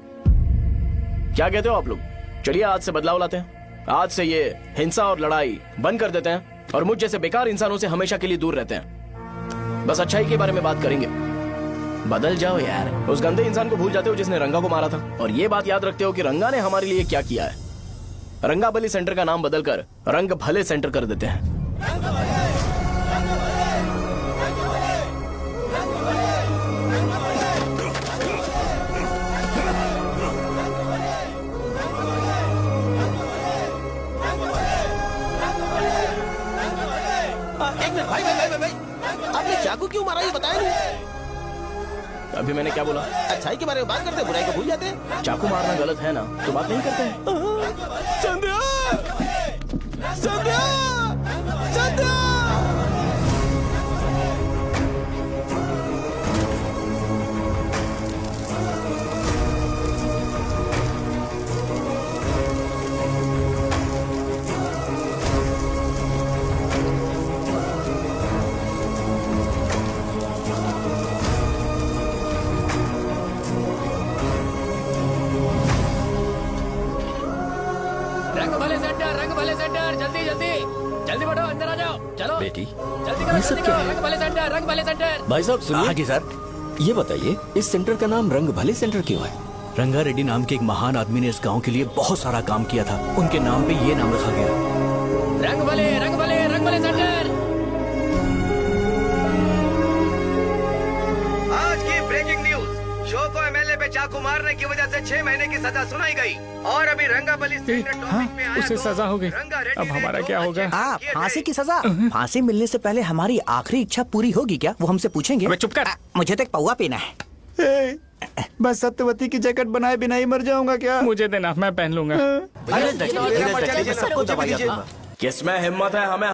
क्या कहते हो आप लोग? चलिए आज से बदलाव लाते हैं। आज से ये हिंसा और लड़ाई बंद कर देते हैं और मुझ जैसे बेकार इंसानों से हमेशा के लिए दूर रहते हैं। बस अच्छाई के बारे में बात करेंगे। बदल जाओ यार, उस गंदे इंसान को भूल जाते हो जिसने रंगा को मारा था, और ये बात याद रखते हो कि रंगा ने हमारे लिए क्या किया है। रंगाबली सेंटर का नाम बदलकर रंग भले सेंटर कर देते हैं। एक मिनट भाई, आपने चाकू क्यों मारा ये बताया नहीं? अभी मैंने क्या बोला? अच्छाई के बारे में बात करते हैं, बुराई को भूल जाते हैं। चाकू मारना गलत है ना, तो बात नहीं करते हैं। संध्या! संध्या! संध्या! रंग भले सेंटर, जल्दी जल्दी जल्दी बढ़ो, अंदर आ जाओ, चलो बेटी जल्दी करो, जल्दी करो, रंग भले सेंटर, रंग भले सेंटर। भाई साहब सुनिए। हाँ जी सर। ये बताइए इस सेंटर का नाम रंग भले सेंटर क्यों है? रंगा रेड्डी नाम के एक महान आदमी ने इस गांव के लिए बहुत सारा काम किया था, उनके नाम पे ये नाम रखा गया। रंग भले सेंटर। आज की ब्रेकिंग न्यूज, शो को एमएलए पे चाकू मारने की वजह से 6 महीने की सजा सुनाई गई और अभी रंगाबली सेंटर टॉपिक में आया उसे तो सजा हो गई, अब हमारा क्या होगा? फांसी की सजा? फांसी मिलने से पहले हमारी आखिरी इच्छा पूरी होगी क्या, वो हमसे पूछेंगे? अबे चुप कर। मुझे तो एक पौवा पीना है। बस सत्यवती की जैकेट बनाए बिना ही मर जाऊंगा क्या? मुझे देना, मैं पहन लूंगा। किसमें हिम्मत है हमें